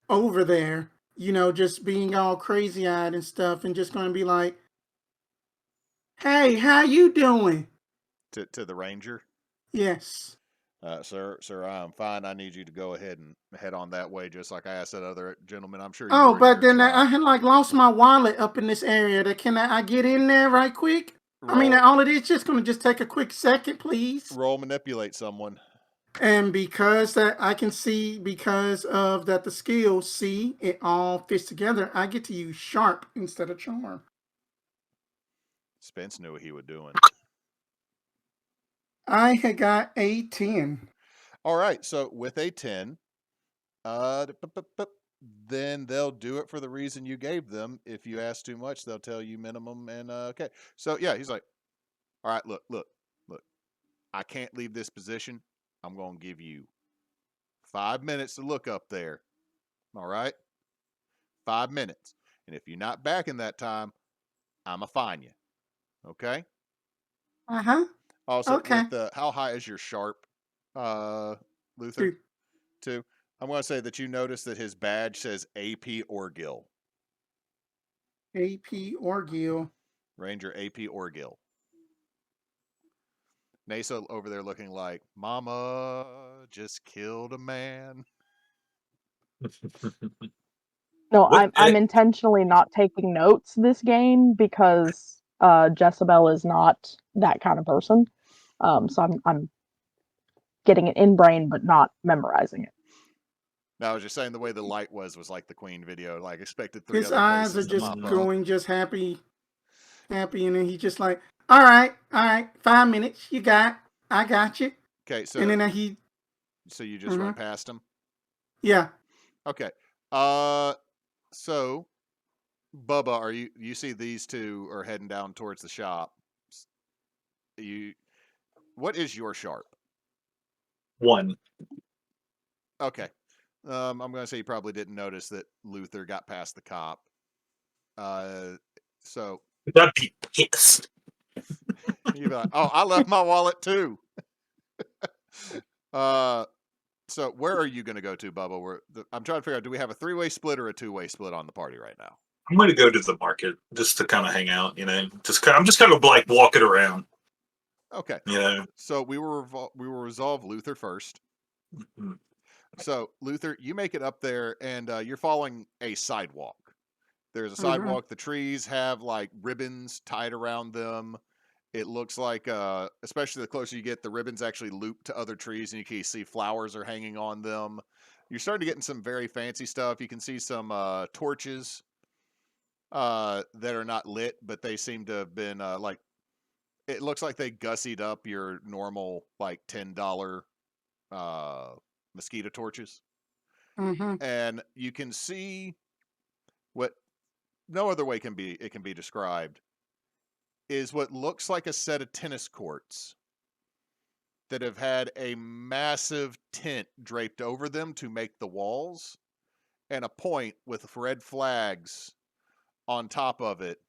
over there, you know, just being all crazy-eyed and stuff, and just going to be like, "Hey, how you doing?" To the ranger. Yes. Sir, I'm fine. I need you to go ahead and head on that way, just like I asked that other gentleman. I'm sure. Oh, but then I had like lost my wallet up in this area. Can I get in there right quick? I mean, all it is just going to just take a quick second, please. Roll manipulate someone. And because that I can see, because of that the skills see it all fits together, I get to use sharp instead of charm. Spence knew what he was doing. I had got a 10. All right, so with a 10, then they'll do it for the reason you gave them. If you ask too much, they'll tell you minimum. And okay, so yeah, he's like, all right, look. I can't leave this position. I'm going to give you 5 minutes to look up there. All right? 5 minutes. And if you're not back in that time, I'm going to fine you. Okay? Uh-huh. Also, okay. with how high is your sharp? Luther? 2. 2. I'm going to say that you notice that his badge says AP Orgil. AP Orgil. Ranger AP Orgil. Neysa over there looking like, Mama just killed a man. No, What- I'm intentionally not taking notes this game because Jessabelle is not that kind of person. So I'm getting it in brain but not memorizing it. No, I was just saying the way the light was like the Queen video. Like expected 3 His other eyes are faces to just pop up. going just happy, and then he's just like, all right, 5 minutes, I got you. Okay, so And then so you just run Mhm. past him. yeah, Okay. So Bubba, you see these two are heading down towards the shop. What is your sharp? 1. Okay. I'm going to say you probably didn't notice that Luther got past the cop. So I'd be pissed. you'd be like, oh, I left my wallet too. So where are you going to go to, Bubba? I'm trying to figure out, do we have a 3-way split or a 2-way split on the party right now? I'm going to go to the market just to kind of hang out, I'm just kind of like walking around, Okay. you So we will resolve Luther first. know. So Luther, you make it up there, and you're following a sidewalk. There's a Mhm. sidewalk. The trees have like ribbons tied around them. It looks like, especially the closer you get, the ribbons actually loop to other trees, and you can see flowers are hanging on them. You're starting to get in some very fancy stuff. You can see some torches that are not lit, but they seem to have been like, it looks like they gussied up your normal like $10 mosquito torches. Mhm. And you can see what no other way it can be described is what looks like a set of tennis courts that have had a massive tent draped over them to make the walls, and a point with red flags on top of it,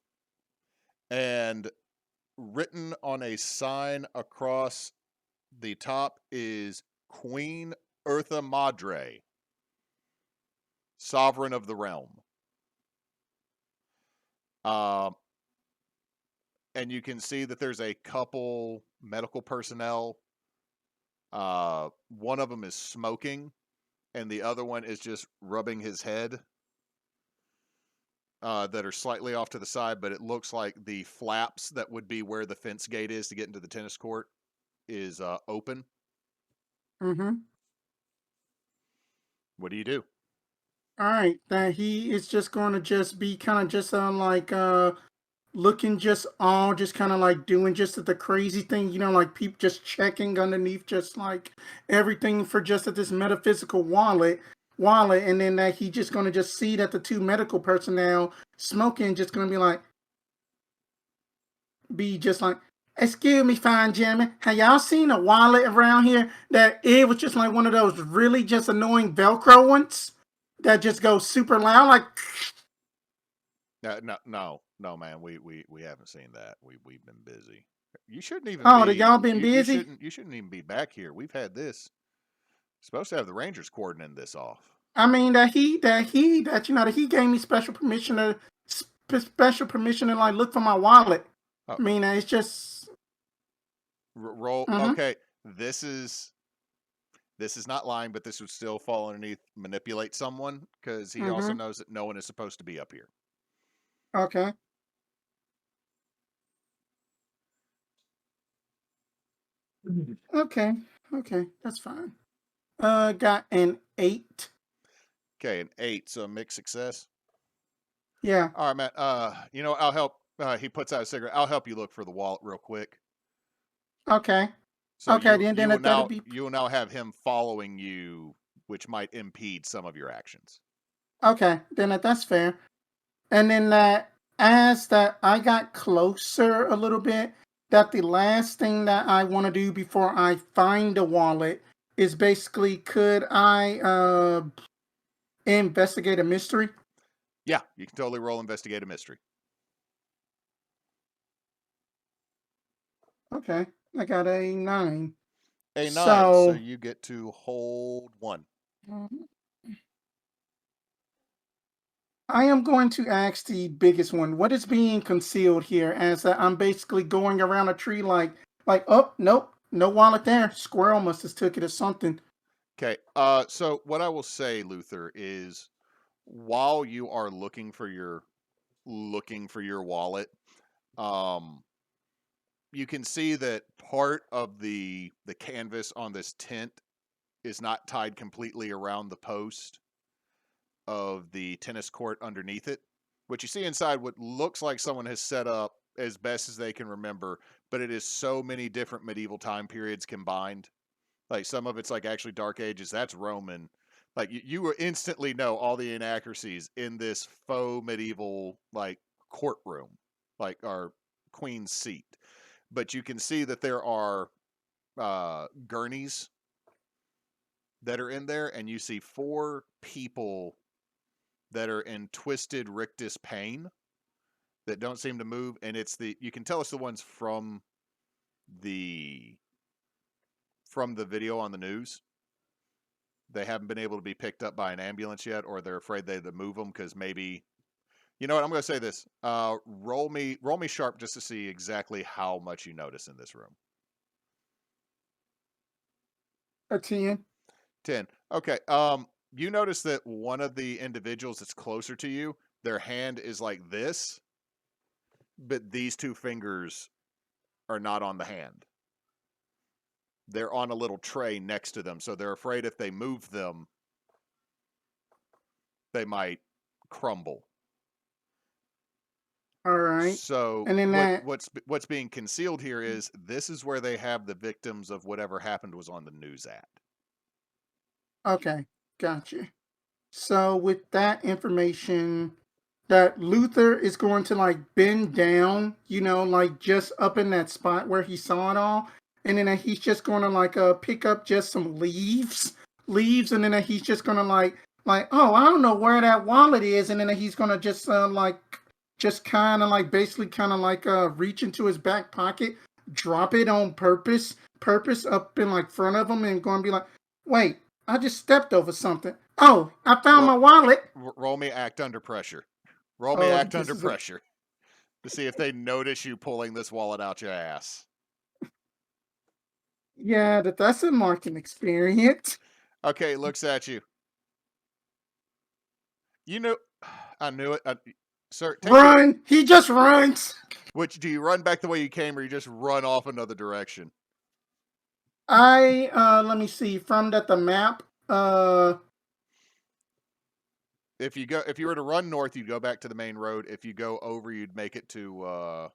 and written on a sign across the top is Queen Eartha Madre, sovereign of the realm. And you can see that there's a couple medical personnel. One of them is smoking, and the other one is just rubbing his head. That are slightly off to the side, but it looks like the flaps that would be where the fence gate is to get into the tennis court is open. Mhm. What do you do? All right, that he is just going to just be kind of just like looking just all just kind of like doing just the crazy thing, like people just checking underneath just like everything for just at this metaphysical wallet, and then that he just going to just see that the 2 medical personnel smoking just going to be just like, excuse me, fine gentlemen, have y'all seen a wallet around here that it was just like one of those really just annoying Velcro ones that just go super loud, like No, man. We haven't seen that. We've been busy. You shouldn't even oh, be. that y'all been you busy? You shouldn't even be back here. We've had this. Supposed to have the Rangers cordoning this off. I mean that he gave me special permission to like look for my wallet. Oh. I mean it's just Roll. Mhm. Okay, this is not lying, but this would still fall underneath manipulate someone, because he also Mhm. knows that no one is supposed to be up here. Okay. Okay. Okay, that's fine. Got an 8. Okay, an 8, so mixed success. Yeah. All right, man. I'll help. He puts out a cigarette. I'll help you look for the wallet real quick. Okay. So Okay, you then will that'll be you will now have him following you, which might impede some of your actions. okay. Then that's fair. And then as that I got closer a little bit, that the last thing that I want to do before I find a wallet is basically, could I investigate a mystery? Yeah, you can totally roll investigate a mystery. Okay, I got a 9. a 9, So- so you get to hold 1. I am going to ask the biggest one. What is being concealed here? As I'm basically going around a tree like, oh, nope, no wallet there. Squirrel must have took it or something. Okay. So what I will say, Luther, is while you are looking for your wallet, you can see that part of the canvas on this tent is not tied completely around the post of the tennis court underneath it. What you see inside what looks like someone has set up as best as they can remember, but it is so many different medieval time periods combined. Like some of it's like actually Dark Ages, that's Roman. Like you will instantly know all the inaccuracies in this faux medieval like courtroom, like our queen's seat. But you can see that there are gurneys that are in there, and you see 4 people that are in twisted rictus pain that don't seem to move, and you can tell it's the ones from the video on the news. They haven't been able to be picked up by an ambulance yet, or they're afraid they to move them because maybe, you know what, I'm going to say this. Roll me sharp just to see exactly how much you notice in this room. A 10. 10. Okay. You notice that one of the individuals that's closer to you, their hand is like this, but these 2 fingers are not on the hand. They're on a little tray next to them, so they're afraid if they move them, they might crumble. All right. So And then what's being concealed here is this is where they have the victims of whatever happened was on the news at. Okay, gotcha. So with that information, that Luther is going to like bend down, like just up in that spot where he saw it all, and then he's just going to like pick up just some leaves, and then he's just going to like oh, I don't know where that wallet is, and then he's going to just kind of like basically kind of like reach into his back pocket, drop it on purpose up in like front of him, and going to be like, wait, I just stepped over something. Oh, I found my wallet. Roll me act under pressure. Roll me act under pressure to see if they notice you pulling this wallet out your ass. Yeah, that's a marking experience. Okay, looks at you. You know, I knew it. Sir, Run! He just runs. Which, do you run back the way you came, or you just run off another direction? Let me see. From the map, if you were to run north, you'd go back to the main road. If you go over, you'd make it to.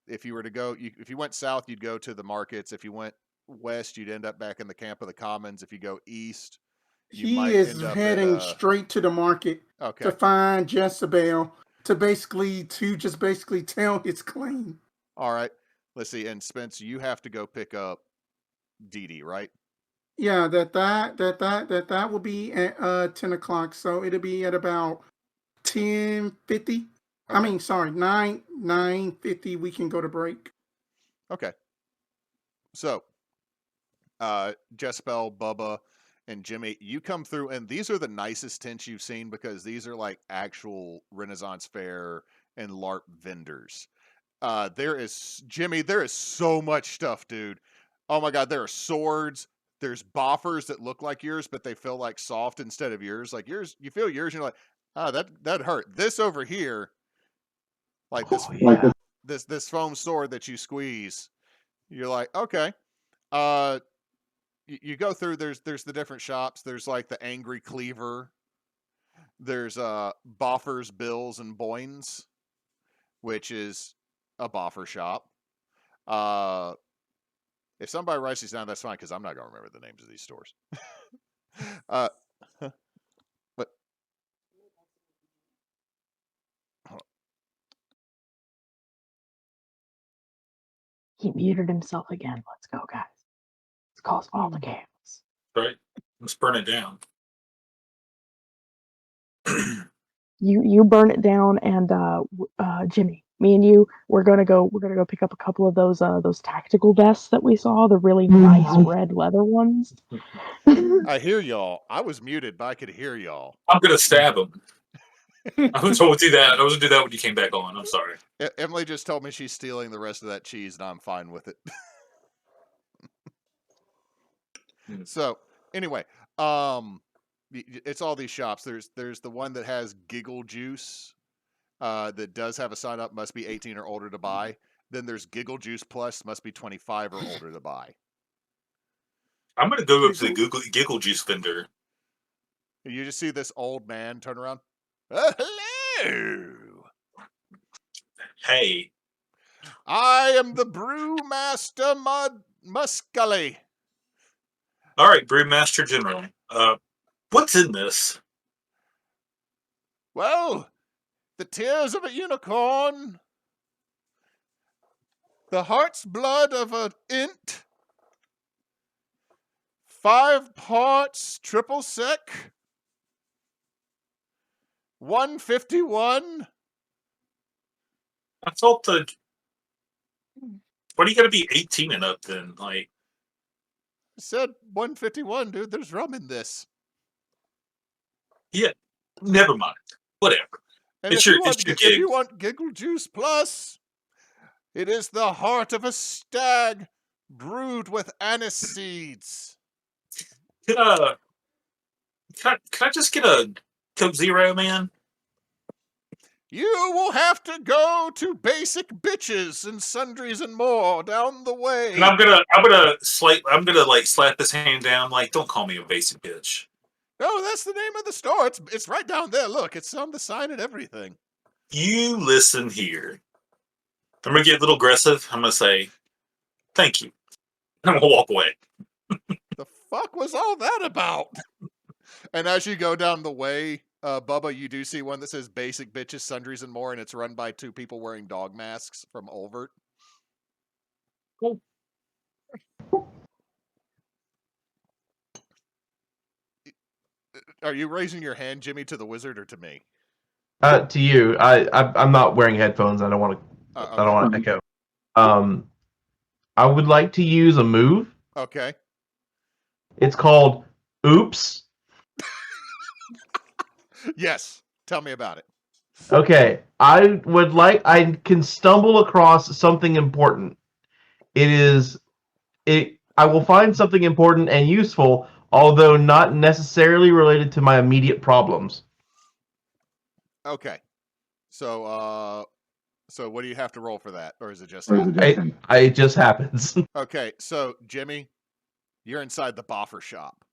If you were to go, if you went south, you'd go to the markets. If you went west, you'd end up back in the camp of the commons. If you go east, he is heading straight to the market to find Jessabelle to just basically tell his claim. All right. Let's see. And Spence, you have to go pick up Dee Dee, right? Yeah, that will be at 10 o'clock. So it'll be at about 10:50. Okay. I mean, sorry, 9:50. We can go to break. Okay. So, Jessabelle, Bubba, and Jimmy, you come through, and these are the nicest tents you've seen because these are like actual Renaissance fair and LARP vendors. There is so much stuff, dude. Oh my God, there are swords. There's boffers that look like yours, but they feel like soft instead of yours. Like yours, you feel yours, and you're like, that hurt. This over here, like this foam sword that you squeeze, you're like, okay. You go through. There's the different shops. There's like the Angry Cleaver. There's Boffers, Bills, and Boynes, which is a boffer shop. If somebody writes these down, that's fine because I'm not gonna remember the names of these stores. But he muted himself again. Let's go, guys. Let's cause all the chaos. Right. Let's burn it down. You burn it down, and Jimmy, Me and you, we're gonna go pick up a couple of those tactical vests that we saw, the really nice red leather ones. I hear y'all. I was muted, but I could hear y'all. I'm gonna stab him. I was told to do that. I was gonna do that when you came back on. I'm sorry. Emily just told me she's stealing the rest of that cheese, and I'm fine with it. So, anyway, it's all these shops. There's the one that has Giggle Juice, that does have a sign up, must be 18 or older to buy. Then there's Giggle Juice Plus, must be 25 or older to buy. I'm gonna go up to the Giggle Juice vendor. You just see this old man turn around. Hello. Hey, I am the Brewmaster Muscully. all right, Brewmaster General. What's in this? Well, the tears of a unicorn, the heart's blood of an int, 5 parts triple sec, 151. I thought the. What are you gonna be 18 and up then? Like, I said 151, dude. There's rum in this. yeah, never mind. Whatever. And It's if, your- you want, it's your if you gig. want Giggle Juice Plus, it is the heart of a stag brewed with anise seeds. Can I just get a Coke Zero, man? You will have to go to Basic Bitches and Sundries and More down the way. And I'm gonna like slap his hand down. Like, don't call me a basic bitch. No, that's the name of the store. It's right down there. Look, it's on the sign and everything. You listen here. I'm gonna get a little aggressive. I'm gonna say, thank you. And I'm gonna walk away. The fuck was all that about? And as you go down the way, Bubba, you do see one that says Basic Bitches, Sundries and More, and it's run by 2 people wearing dog masks from Olvert. Cool. Are you raising your hand, Jimmy, to the wizard or to me? To you. I'm not wearing headphones. I don't want to. Okay. I don't want to echo. I would like to use a move. Okay. It's called Oops. Yes. Tell me about it. Okay, I can stumble across something important. I will find something important and useful, although not necessarily related to my immediate problems. Okay. So what do you have to roll for that? Or is it just It just happens. Okay, so Jimmy, you're inside the boffer shop.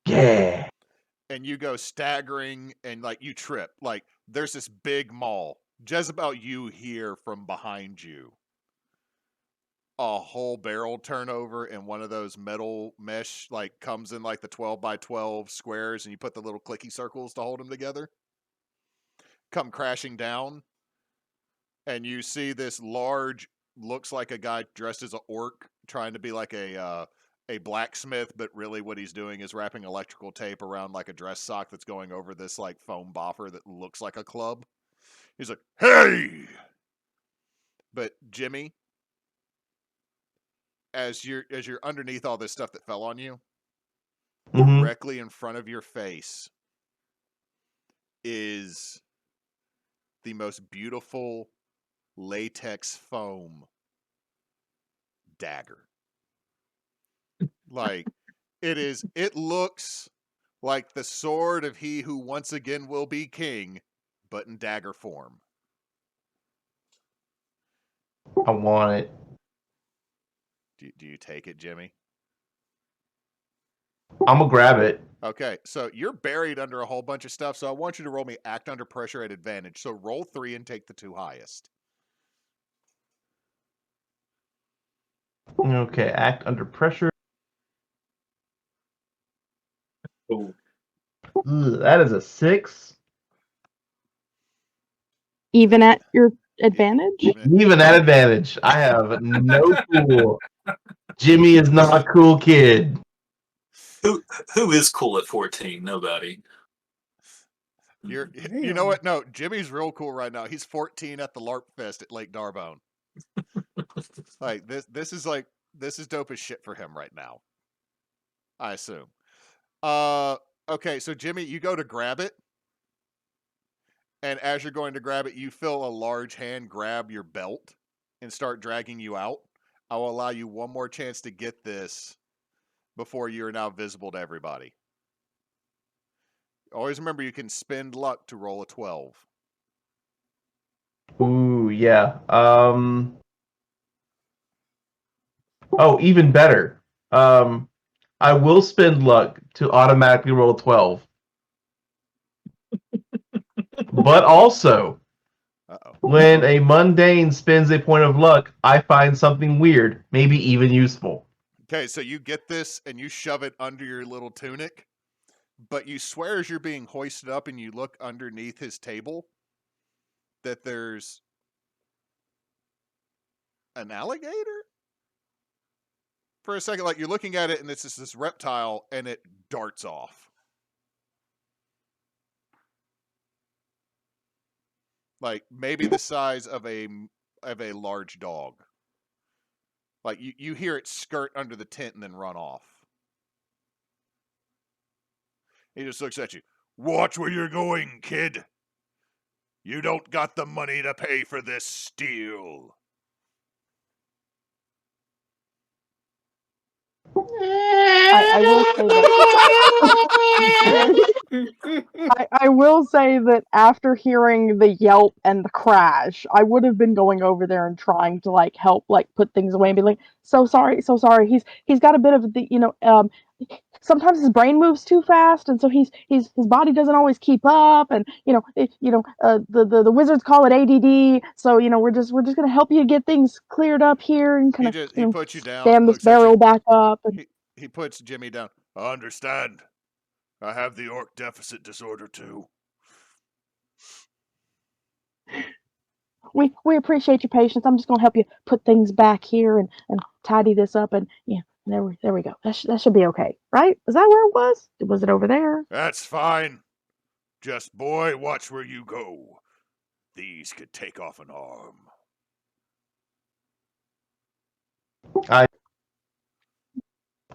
Yeah. And you go staggering and like you trip. Like there's this big mall. Jessabelle, you hear from behind you a whole barrel turnover, and one of those metal mesh like comes in like the 12 by 12 squares, and you put the little clicky circles to hold them together. Come crashing down, and you see this large, looks like a guy dressed as an orc trying to be like a blacksmith, but really what he's doing is wrapping electrical tape around like a dress sock that's going over this like foam boffer that looks like a club. He's like, "Hey!" But Jimmy, as you're underneath all this stuff that fell on you, directly in front of your face is the most beautiful latex foam dagger. Like it looks like the sword of he who once again will be king, but in dagger form. I want it. Do you take it, Jimmy? I'm gonna grab it. Okay, so you're buried under a whole bunch of stuff, so I want you to roll me act under pressure at advantage. So roll 3 and take the 2 highest. Okay, act under pressure. Ooh. That is a 6. Even at your advantage? Even at advantage. I have no cool. Jimmy is not a cool kid. Who is cool at 14? Nobody. You Damn. know what? No, Jimmy's real cool right now. He's 14 at the LARP Fest at Lake Darbone. Like this is dope as shit for him right now. I assume. Okay, so Jimmy, you go to grab it, and as you're going to grab it, you feel a large hand grab your belt and start dragging you out. I will allow you one more chance to get this before you are now visible to everybody. Always remember you can spend luck to roll a 12. Ooh, yeah. Oh, even better. I will spend luck to automatically roll 12. But also, Uh-oh. when a mundane spends a point of luck, I find something weird, maybe even useful. Okay, so you get this and you shove it under your little tunic, but you swear as you're being hoisted up and you look underneath his table that there's an alligator? For a second, like you're looking at it and it's just this reptile and it darts off. Like maybe the size of a large dog. Like you hear it skirt under the tent and then run off. He just looks at you. Watch where you're going, kid. You don't got the money to pay for this steel. I will say that after hearing the yelp and the crash, I would have been going over there and trying to like help, like put things away and be like, so sorry, so sorry. He's got a bit of the, sometimes his brain moves too fast, and so his body doesn't always keep up, and the wizards call it ADD. So we're just gonna help you get things cleared up here and kind of He puts you down, stand this looks at you. barrel back up. And He puts Jimmy down. I understand. I have the orc deficit disorder too. we appreciate your patience. I'm just gonna help you put things back here and tidy this up, and there we go. That should be okay, right? Is that where it was? Was it over there? That's fine. Just boy, watch where you go. These could take off an arm.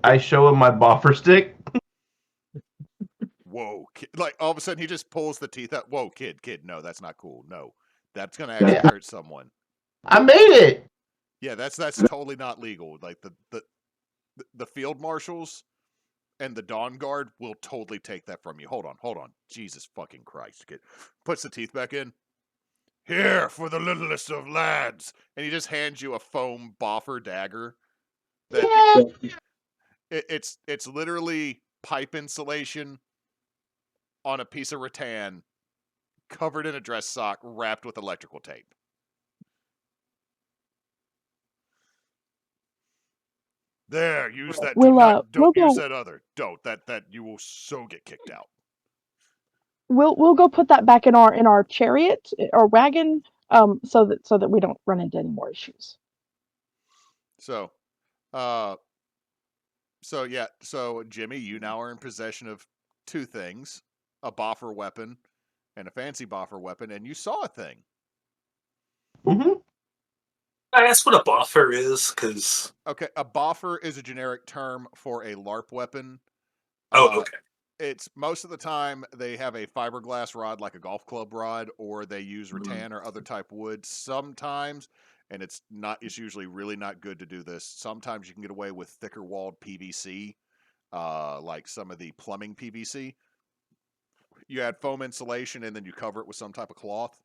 I show him my boffer stick. Whoa, kid. Like all of a sudden he just pulls the teeth out. Whoa, kid, no, that's not cool. No, that's gonna actually hurt someone. I made it. Yeah, that's totally not legal. Like the field marshals and the Dawn Guard will totally take that from you. Hold on. Jesus fucking Christ, kid. Puts the teeth back in. Here for the littlest of lads, and he just hands you a foam boffer dagger. It's literally pipe insulation on a piece of rattan, covered in a dress sock, wrapped with electrical tape. There, use that. Don't use that other. Don't. That you will so get kicked out. We'll go put that back in our chariot or wagon, so that we don't run into any more issues. So Jimmy, you now are in possession of two things: a boffer weapon and a fancy boffer weapon, and you saw a thing. Mm-hmm. I asked what a boffer is, because... Okay, a boffer is a generic term for a LARP weapon. Oh, okay. It's most of the time they have a fiberglass rod like a golf club rod, or they use rattan or other type wood. Sometimes, and it's usually really not good to do this. Sometimes you can get away with thicker walled PVC, like some of the plumbing PVC. You add foam insulation and then you cover it with some type of cloth,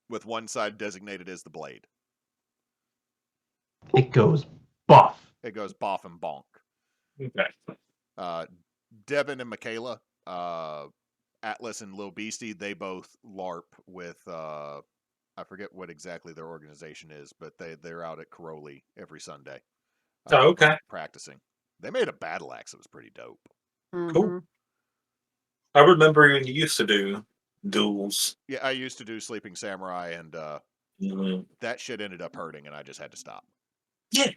with one side designated as the blade. It goes buff. It goes boff and bonk. Okay. Devin and Michaela, Atlas and Lil Beastie, they both LARP with, I forget what exactly their organization is, but they're out at Caroli every Sunday. Oh, okay. Practicing. They made a battle axe that was pretty dope. Cool. I remember when you used to do duels. Yeah, I used to do Sleeping Samurai, and that shit ended up hurting, and I just had to stop. Yeah.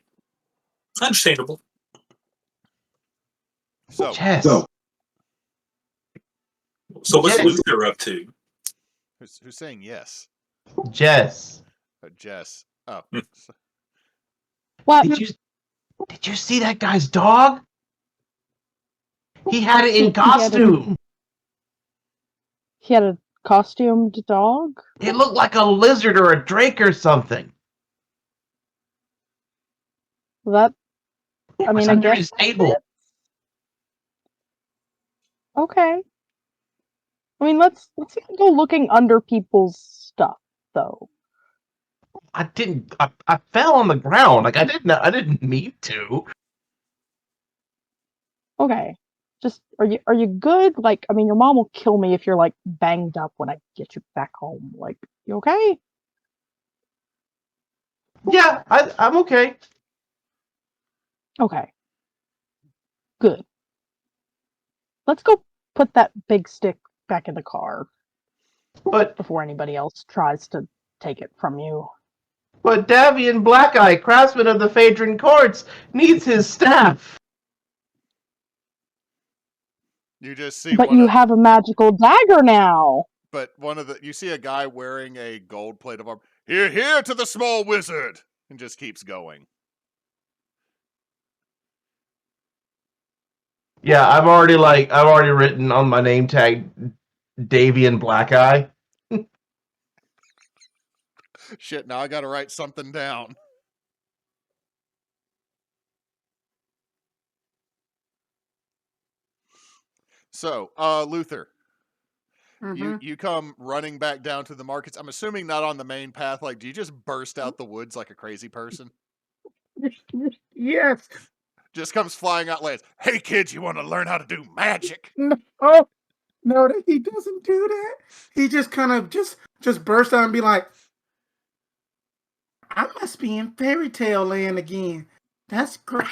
Understandable. So, Chess. So what's Yes. Luther up to? Who's saying yes? Jess. Jess. Oh. What? Did you see that guy's dog? He had it in He had a- costume. He had a costumed dog? It looked like a lizard or a drake or something. That, It I was mean, I under guess his that table. fits. Okay. I mean, let's not go looking under people's stuff, though. I didn't. I fell on the ground. Like I didn't mean to. Okay. Just are you good? Like, I mean, your mom will kill me if you're like banged up when I get you back home. Like, you okay? Yeah, I'm okay. Okay. Good. Let's go put that big stick back in the car But before anybody else tries to take it from you. Davian Blackeye, craftsman of the Phaedron courts, needs his staff. You just see But one you of, have a magical dagger now. but one of the you see a guy wearing a gold plate of armor. Here to the small wizard, and just keeps going. Yeah, I've already written on my name tag Davian Blackeye. Shit, now I gotta write something down. So, Luther, you come running back down to the markets. I'm assuming not on the main path. Like, do you just burst out the woods like a crazy person? Yes. Just comes flying out, lands. Hey, kids, you want to learn how to do magic? No, no, he doesn't do that. He just kind of just bursts out and be like, I must be in fairy tale land again. That's great.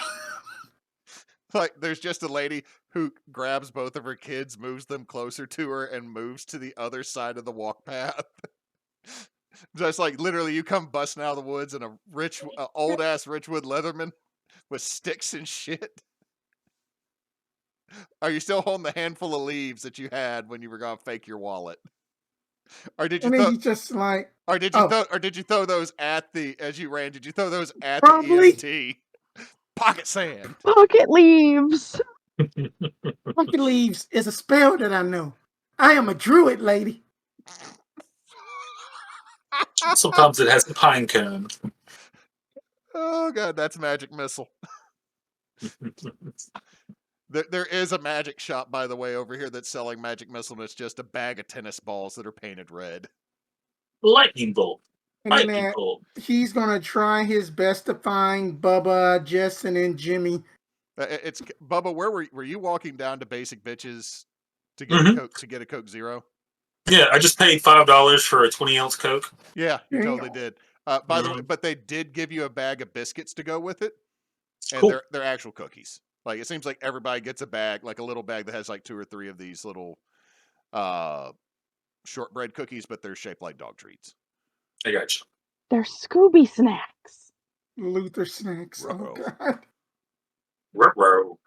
Like, there's just a lady who grabs both of her kids, moves them closer to her, and moves to the other side of the walk path. Just like literally, you come busting out of the woods in a old ass Richwood Leatherman with sticks and shit. Are you still holding the handful of leaves that you had when you were gonna fake your wallet? Or did you And then he just like, or did you throw those at the as you ran? Did you throw those at Probably. the EMT? Pocket sand. Pocket leaves. Pocket leaves is a spell that I know. I am a druid, lady. Sometimes it has a pine cone. Oh god, that's magic missile. There is a magic shop, by the way, over here that's selling magic missile, and it's just a bag of tennis balls that are painted red. Lightning bolt. And Lightning then bolt. he's gonna try his best to find Bubba, Jester, and Jimmy. It's Bubba. Where were you walking down to Basic Bitches to get a Coke Zero? Yeah, I just paid $5 for a 20-ounce Coke. Yeah, you There you totally go. did. By the way, but they did give you a bag of biscuits to go with it, and Cool. they're actual cookies. Like, it seems like everybody gets a bag, like a little bag that has like 2 or 3 of these little shortbread cookies, but they're shaped like dog treats. I got you. They're Scooby snacks. Luther snacks. Ruh-roh. Oh god. Ruh-roh.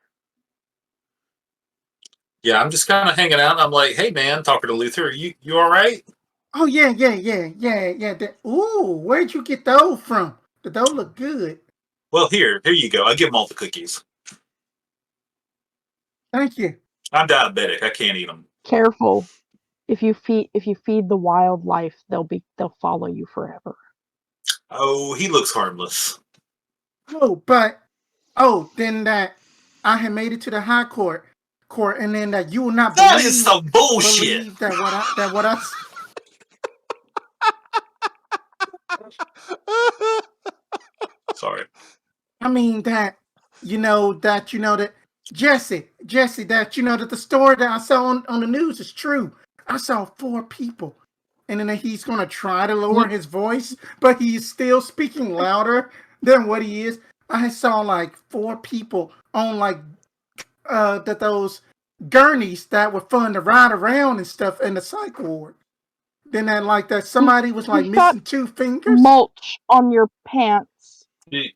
Yeah, I'm just kind of hanging out. And I'm like, hey, man, talking to Luther. You all right? Oh yeah. Ooh, where'd you get those from? Those look good. Well, here you go. I give them all the cookies. Thank you. I'm diabetic. I can't eat them. Careful. If you feed the wildlife, they'll follow you forever. Oh, he looks harmless. Oh, then that I had made it to the high court, and then that you will not That believe, is some bullshit. believe that what I Sorry. I mean that Jesse, that that the story that I saw on the news is true. I saw 4 people. And then he's gonna try to lower his voice, but he's still speaking louder than what he is. I saw like 4 people on like those gurneys that were fun to ride around and stuff in the psych ward. Then that somebody was like You've got missing 2 fingers. Mulch on your pants.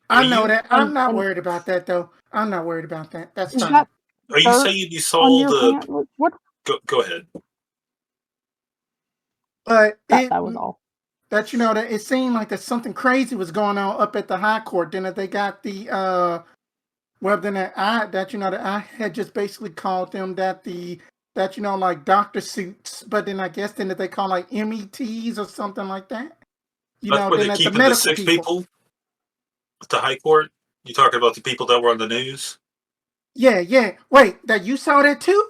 I know that. I'm and- not and- worried about that though. I'm not worried about that. That's Is fine. that Are you dirt saying you on saw your the? pants? What? Go ahead. But That was all. that that it seemed like that something crazy was going on up at the high court. Then that they got the well, then that I had just basically called them that like doctor suits, but then I guess then that they call like METs or something like that. That's where Then they're that the keeping the medical sick people at the high court. You talking about the people that were on the news? Yeah. Wait, that you saw that too?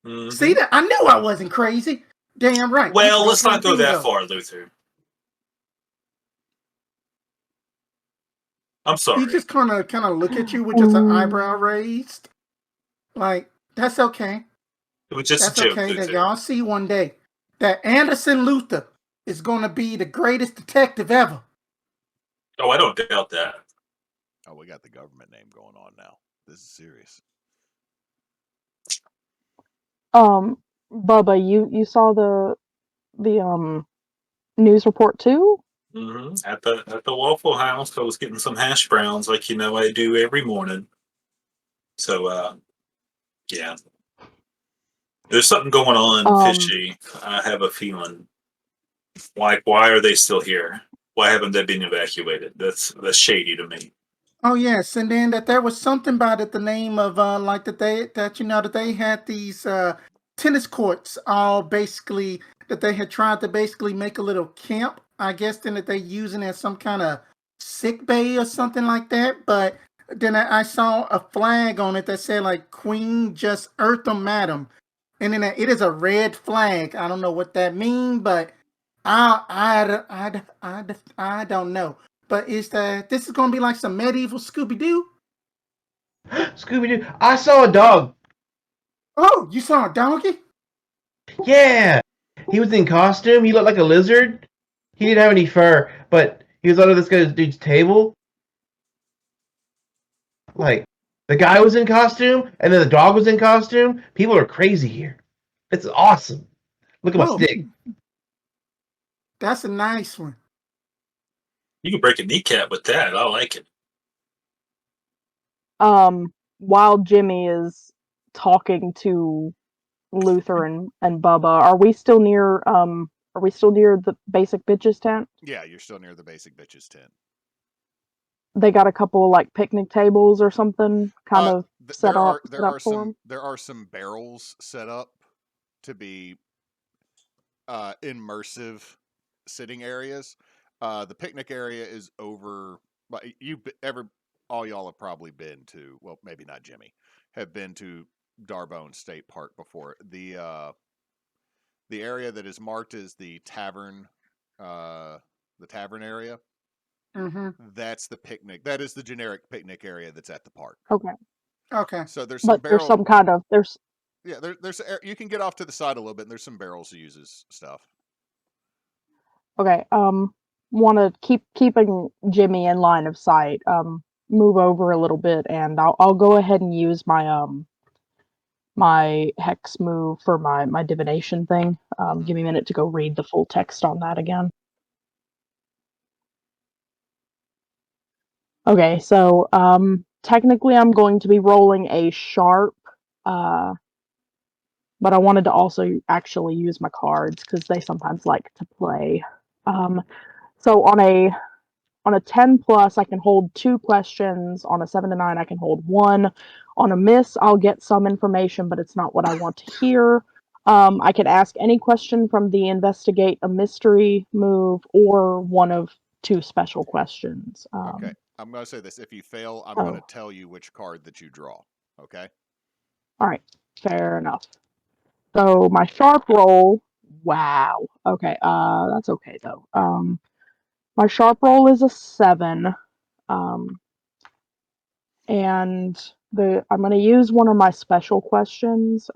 Mm-hmm. See that? I knew I wasn't crazy. Damn right. Well, let's not go that far, Luther. I'm sorry. He just kind of look at you with just an eyebrow raised. Like, that's okay. It was just that's a joke, okay. Luther. That y'all see one day that Anderson Luther is going to be the greatest detective ever. Oh, I don't doubt that. Oh, we got the government name going on now. This is serious. Bubba, you saw the news report too? Mm-hmm. At the Waffle House, I was getting some hash browns, like I do every morning. So, yeah, there's something going on fishy. I have a feeling. Like, why are they still here? Why haven't they been evacuated? That's shady to me. Oh yes, and then that there was something about it, the name of like that they had these tennis courts all basically that they had tried to basically make a little camp. I guess then that they using as some kind of sick bay or something like that. But then I saw a flag on it that said like Queen Just Eartham Madam, and then it is a red flag. I don't know what that means, but I don't know. But this is gonna be like some medieval Scooby Doo? Scooby Doo. I saw a dog. Oh, you saw a donkey? Yeah. He was in costume. He looked like a lizard. He didn't have any fur, but he was under this dude's table. Like, the guy was in costume, and then the dog was in costume. People are crazy here. It's awesome. Look at my stick. That's a nice one. You can break a kneecap with that. I like it. While Jimmy is talking to Luther and Bubba, are we still near the basic bitches tent? Yeah, you're still near the basic bitches tent. They got a couple of like picnic tables or something kind of set up for them? There are some barrels set up to be immersive sitting areas. The picnic area is over. All y'all have probably been to. Well, maybe not Jimmy. Have been to Darbone State Park before. The area that is marked as the tavern area. Mm-hmm. That's the picnic. That is the generic picnic area that's at the park. Okay. So there's there's some kind of yeah, there's you can get off to the side a little bit, and there's some barrels to use as stuff. Okay. Want to keeping Jimmy in line of sight. Move over a little bit, and I'll go ahead and use my my hex move for my divination thing. Give me a minute to go read the full text on that again. Okay, so technically I'm going to be rolling a sharp, but I wanted to also actually use my cards because they sometimes like to play. So on a 10 plus, I can hold 2 questions. On a 7 to 9, I can hold 1. On a miss, I'll get some information, but it's not what I want to hear. I can ask any question from the investigate a mystery move or one of 2 special questions. Okay, I'm going to say this. If you fail, I'm going to tell you which card that you draw. Okay? All right, fair enough. So my sharp roll, wow. Okay, that's okay though. My sharp roll is a 7. And I'm going to use one of my special questions.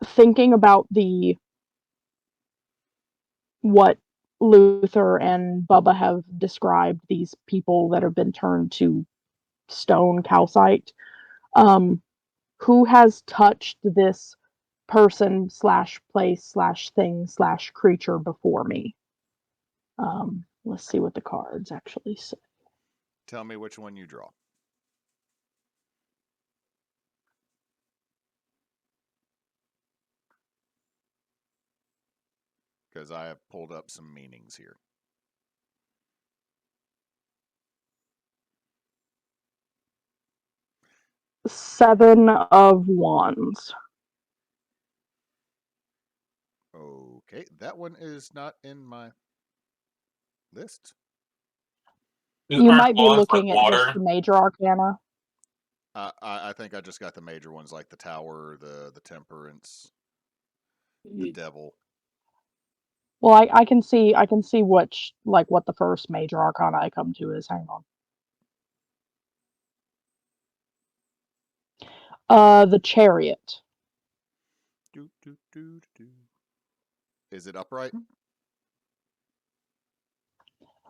Thinking about what Luther and Bubba have described, these people that have been turned to stone calcite. Who has touched this person / place / thing / creature before me? Let's see what the cards actually say. Tell me which one you draw. because I have pulled up some meanings here. Seven of Wands. Okay, that one is not in my list. You Aren't might be wands like looking at just water? the major arcana. I think I just got the major ones like the Tower, the Temperance, the Devil. Well, I can see what the first major arcana I come to is. Hang on. The Chariot. Do, do, do, do. Is it upright?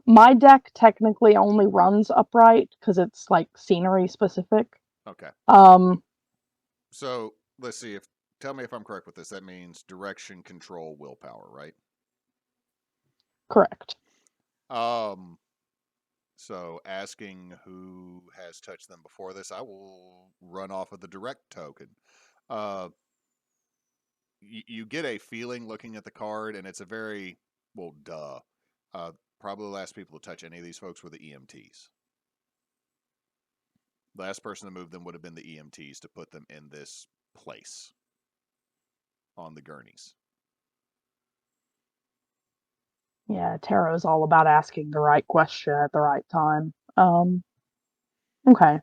My deck technically only runs upright because it's like scenery specific. Okay. Um, So let's see if. Tell me if I'm correct with this. That means direction, control, willpower, right? correct. So asking who has touched them before this, I will run off of the direct token. You get a feeling looking at the card, and it's a very, well, duh. Probably the last people to touch any of these folks were the EMTs. Last person to move them would have been the EMTs to put them in this place on the gurneys. Yeah, tarot's all about asking the right question at the right time. Okay.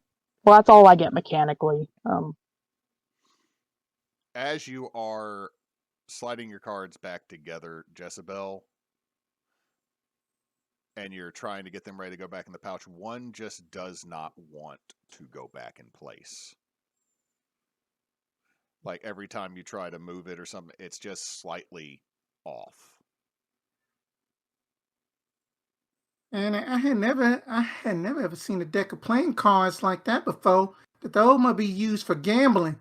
Well, that's all I get mechanically. As you are sliding your cards back together, Jessabelle, and you're trying to get them ready to go back in the pouch, one just does not want to go back in place. Like every time you try to move it or something, it's just slightly off. And I had never ever seen a deck of playing cards like that before. That those might be used for gambling.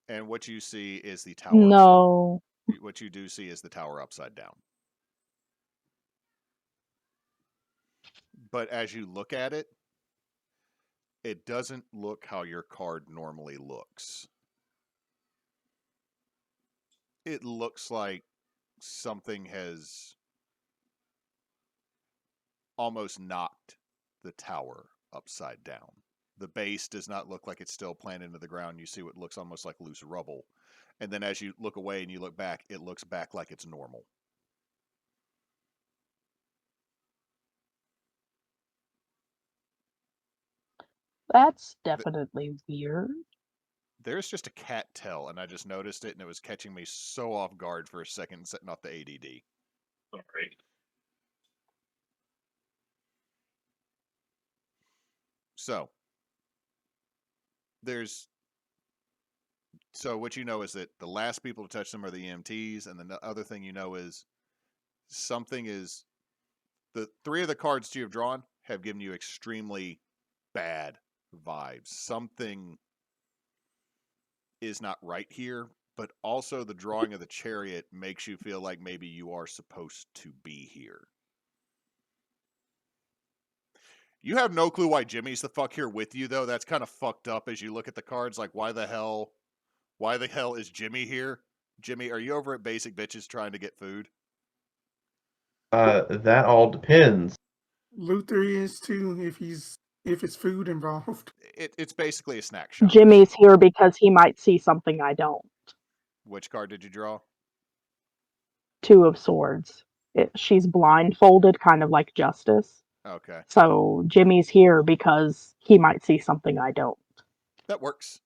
And what you see is the tower. No. What you do see is the tower upside down. But as you look at it, it doesn't look how your card normally looks. It looks like something has almost knocked the tower upside down. The base does not look like it's still planted into the ground. You see what looks almost like loose rubble. And then as you look away and you look back, it looks back like it's normal. That's definitely weird. There's just a cat tail, and I just noticed it, and it was catching me so off guard for a second, setting off the ADD. All right. So what you know is that the last people to touch them are the EMTs, and the other thing you know is the three of the cards you have drawn have given you extremely bad vibes. Something is not right here, but also the drawing of the Chariot makes you feel like maybe you are supposed to be here. You have no clue why Jimmy's the fuck here with you, though. That's kind of fucked up as you look at the cards. Like, why the hell is Jimmy here? Jimmy, are you over at Basic Bitches trying to get food? That all depends. Luther is too if it's food involved. It's basically a snack shop. Jimmy's here because he might see something I don't. Which card did you draw? Two of Swords. She's blindfolded, kind of like Justice. Okay. So Jimmy's here because he might see something I don't. That works.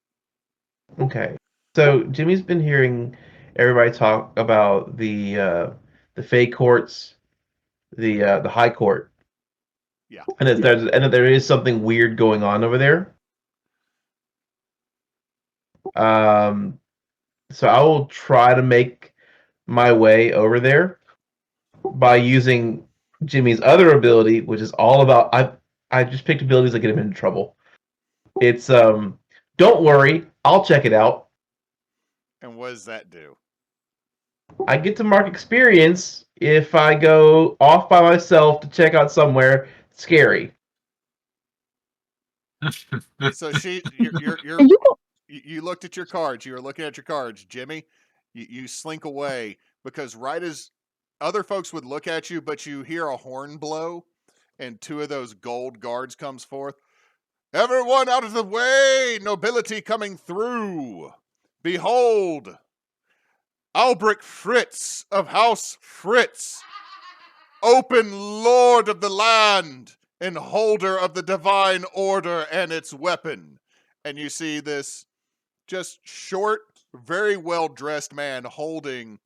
Okay. So Jimmy's been hearing everybody talk about the fake courts, the high court. Yeah. And that there is something weird going on over there. So I will try to make my way over there by using Jimmy's other ability, which is all about I just picked abilities that get him into trouble. It's don't worry, I'll check it out. And what does that do? I get to mark experience if I go off by myself to check out somewhere scary. So you looked at your cards. You were looking at your cards, Jimmy. You slink away because right as other folks would look at you, but you hear a horn blow, and 2 of those gold guards comes forth. Everyone out of the way! Nobility coming through! Behold! Albrecht Fritz of House Fritz, open lord of the land and holder of the divine order and its weapon. And you see this just short, very well-dressed man holding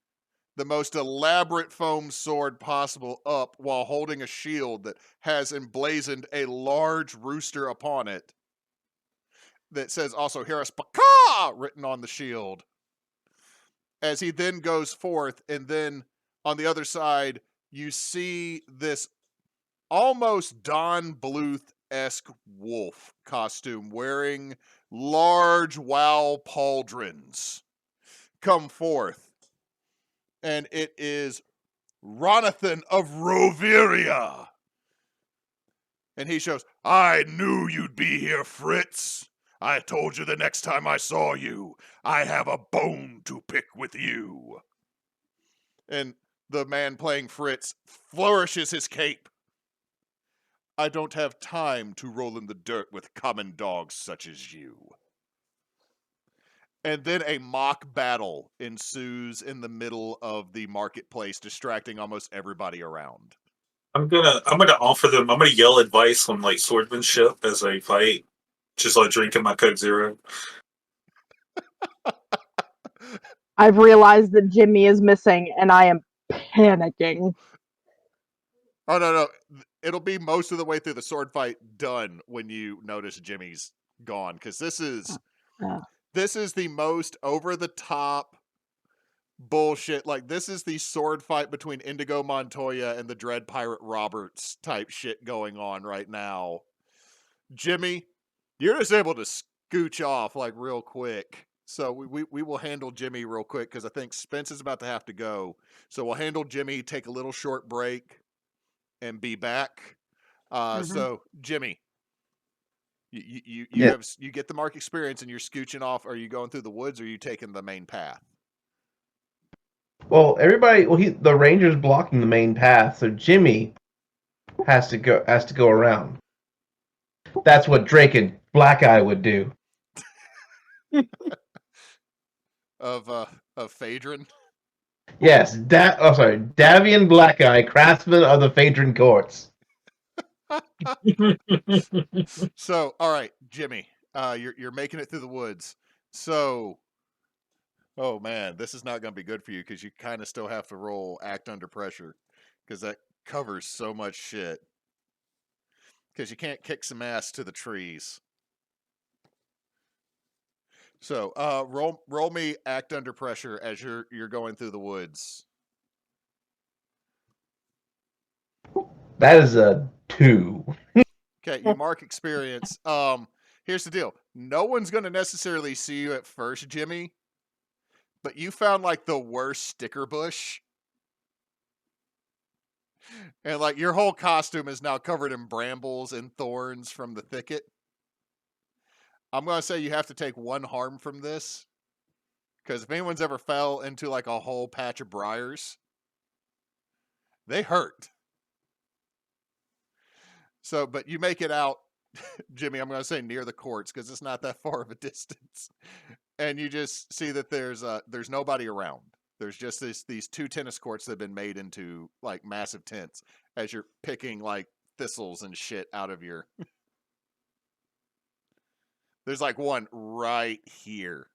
the most elaborate foam sword possible up while holding a shield that has emblazoned a large rooster upon it that says also Harris Baka written on the shield. As he then goes forth, and then on the other side, you see this almost Don Bluth-esque wolf costume wearing large wow pauldrons come forth. And it is Ronathan of Roveria. And he shows, I knew you'd be here, Fritz. I told you the next time I saw you, I have a bone to pick with you. And the man playing Fritz flourishes his cape. I don't have time to roll in the dirt with common dogs such as you. And then a mock battle ensues in the middle of the marketplace, distracting almost everybody around. I'm gonna offer them. I'm gonna yell advice on like swordsmanship as they fight, just like drinking my Coke Zero. I've realized that Jimmy is missing, and I am panicking. Oh, no. It'll be most of the way through the sword fight done when you notice Jimmy's gone, because this is the most over-the-top bullshit. Like, this is the sword fight between Indigo Montoya and the Dread Pirate Roberts type shit going on right now. Jimmy, you're just able to scooch off, like, real quick. So we will handle Jimmy real quick, because I think Spence is about to have to go. So we'll handle Jimmy, take a little short break, and be back. So, Jimmy, you get the mark experience, and you're scooching off. Are you going through the woods, or are you taking the main path? Well, the ranger's blocking the main path, so Jimmy has to go around. That's what Drake and Black Eye would do. Of Phaedron? Yes, Davian Black Eye, craftsman of the Phaedron courts. So, all right, Jimmy, you're making it through the woods. So, oh man, this is not going to be good for you, because you kind of still have to roll Act Under Pressure, because that covers so much shit. Because you can't kick some ass to the trees. So, roll me Act Under Pressure as you're going through the woods. That is a 2. Okay, you mark experience. Here's the deal. No one's going to necessarily see you at first, Jimmy, but you found like the worst sticker bush. And like your whole costume is now covered in brambles and thorns from the thicket. I'm going to say you have to take 1 harm from this, because if anyone's ever fell into like a whole patch of briars, they hurt. So, but you make it out, Jimmy, I'm going to say near the courts, because it's not that far of a distance. And you just see that there's nobody around. There's just these 2 tennis courts that have been made into like massive tents as you're picking like thistles and shit out of your... There's like one right here.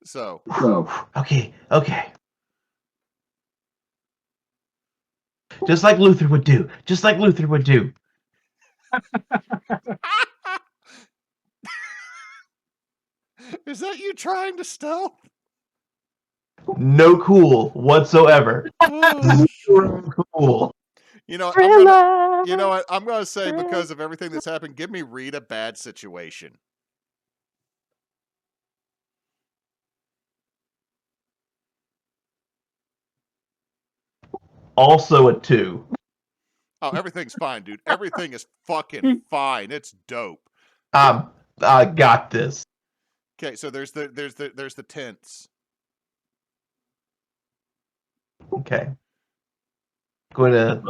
So. Okay. Just like Luther would do. Is that you trying to stealth? No cool whatsoever. Zero cool. You know, I'm going to say, because of everything that's happened, give me read a bad situation. Also a 2. Oh, everything's fine, dude. Everything is fucking fine. It's dope. I got this. Okay, so there's the tents. Okay. Gonna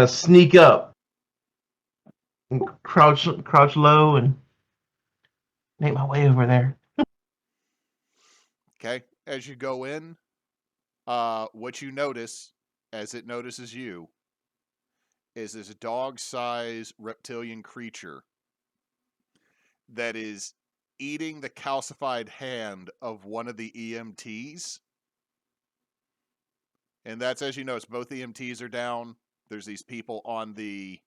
sneak up, and crouch low, and make my way over there. Okay, as you go in, what you notice, as it notices you, is this dog-sized reptilian creature that is eating the calcified hand of one of the EMTs. And that's, as you notice, both EMTs are down. There's these people on the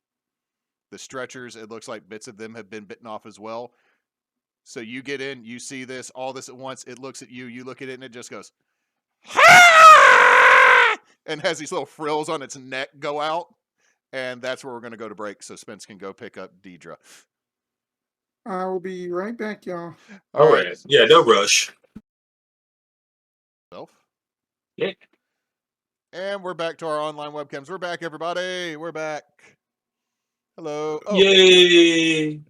stretchers. It looks like bits of them have been bitten off as well. So you get in, you see this, all this at once. It looks at you, you look at it, and it just goes, ha! And has these little frills on its neck go out. And that's where we're going to go to break so Spence can go pick up Deidre. I will be right back, y'all. All right. Yeah, no rush. Yeah. And we're back to our online webcams. We're back, everybody. We're back. Hello. Oh. Yay!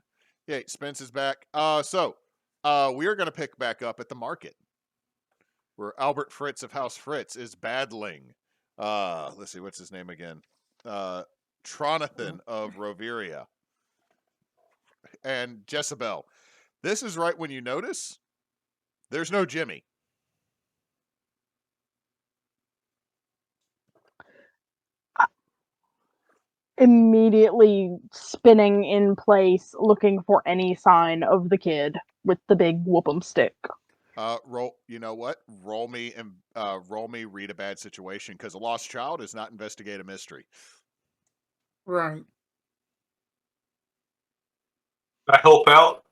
Yay, Spence is back. So we are going to pick back up at the market where Albert Fritz of House Fritz is battling. Let's see, what's his name again? Tronathan of Roveria. And Jessabelle. This is right when you notice there's no Jimmy. Immediately spinning in place, looking for any sign of the kid with the big whoop-em stick. Roll. You know what? Roll me read a bad situation, because a lost child is not investigate a mystery. Right. I help out.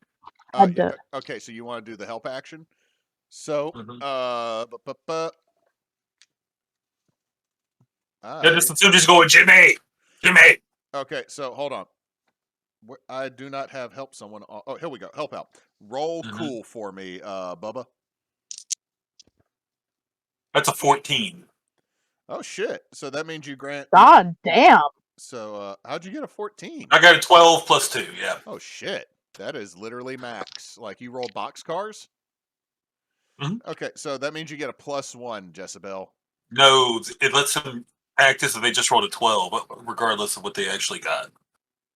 Okay, so you want to do the help action? So, just going, Jimmy. Okay, so hold on. I do not have help someone. Oh, here we go. Help out. Roll cool for me, Bubba. That's a 14. Oh shit! So that means you grant. God damn. So how'd you get a 14? I got a 12 plus 2. Yeah. Oh shit! That is literally max. Like you roll boxcars. Okay, so that means you get a +1, Jessabelle. No, it lets them act as if they just rolled a 12, regardless of what they actually got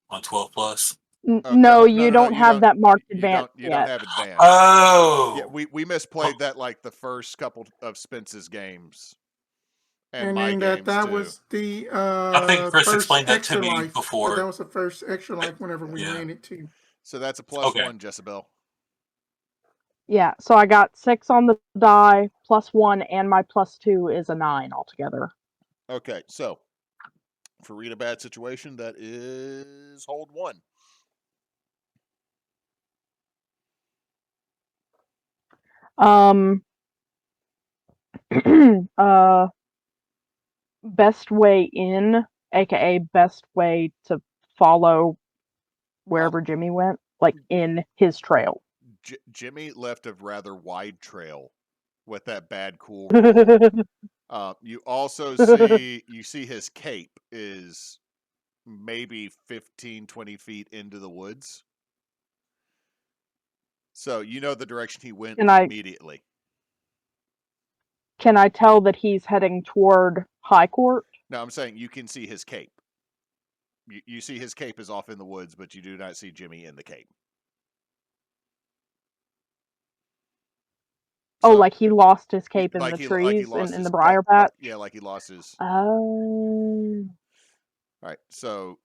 on 12 plus. No, you don't have that marked advance You yet. don't have advance. Oh. Yeah, we misplayed that like the first couple of Spence's games. And my games that too. was the I think Chris first explained that to extra me life. before. That was the first extra life whenever we ran it too. So that's a +1, Jessabelle. Yeah, so I got 6 on the die, +1, and my +2 is a 9 altogether. Okay, so for read a bad situation, that is hold 1. Best way in, aka best way to follow wherever Jimmy went, like in his trail. Jimmy left a rather wide trail with that bad cool. You also see his cape is maybe 15, 20 feet into the woods. So you know the direction he went immediately. Can I tell that he's heading toward High Court? No, I'm saying you can see his cape. You see his cape is off in the woods, but you do not see Jimmy in the cape. So, like he lost his cape in the trees, in the briar patch? Yeah, like he lost his... Oh. Alright, so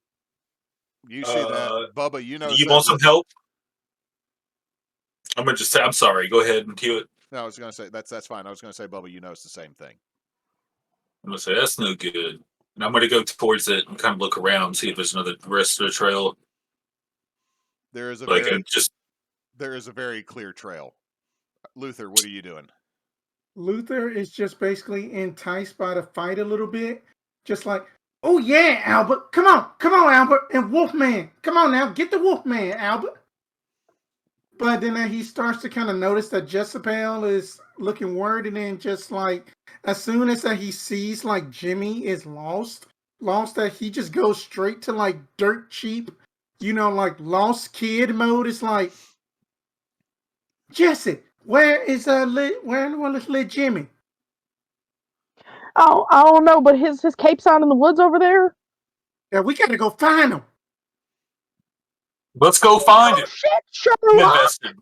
you see that. Bubba, you know... You want some help? I'm going to just say, I'm sorry. Go ahead and cue it. No, I was going to say, that's fine. I was going to say, Bubba, you know it's the same thing. I'm going to say, that's no good. And I'm going to go towards it and kind of look around, see if there's another rest of the trail. There is a there is a very clear trail. Luther, what are you doing? Luther is just basically enticed by the fight a little bit. Just like, oh yeah, Albert. Come on, Albert. And Wolfman. Come on now, get the Wolfman, Albert. But then he starts to kind of notice that Jessabelle is looking worried, and then just like, as soon as that he sees like Jimmy is lost that he just goes straight to like dirt cheap, like lost kid mode. It's like, Jesse, where is little Jimmy? Oh, I don't know, but his cape's out in the woods over there. Yeah, we gotta go find him. Let's go find Oh it. shit, I'm Sherlock! invested.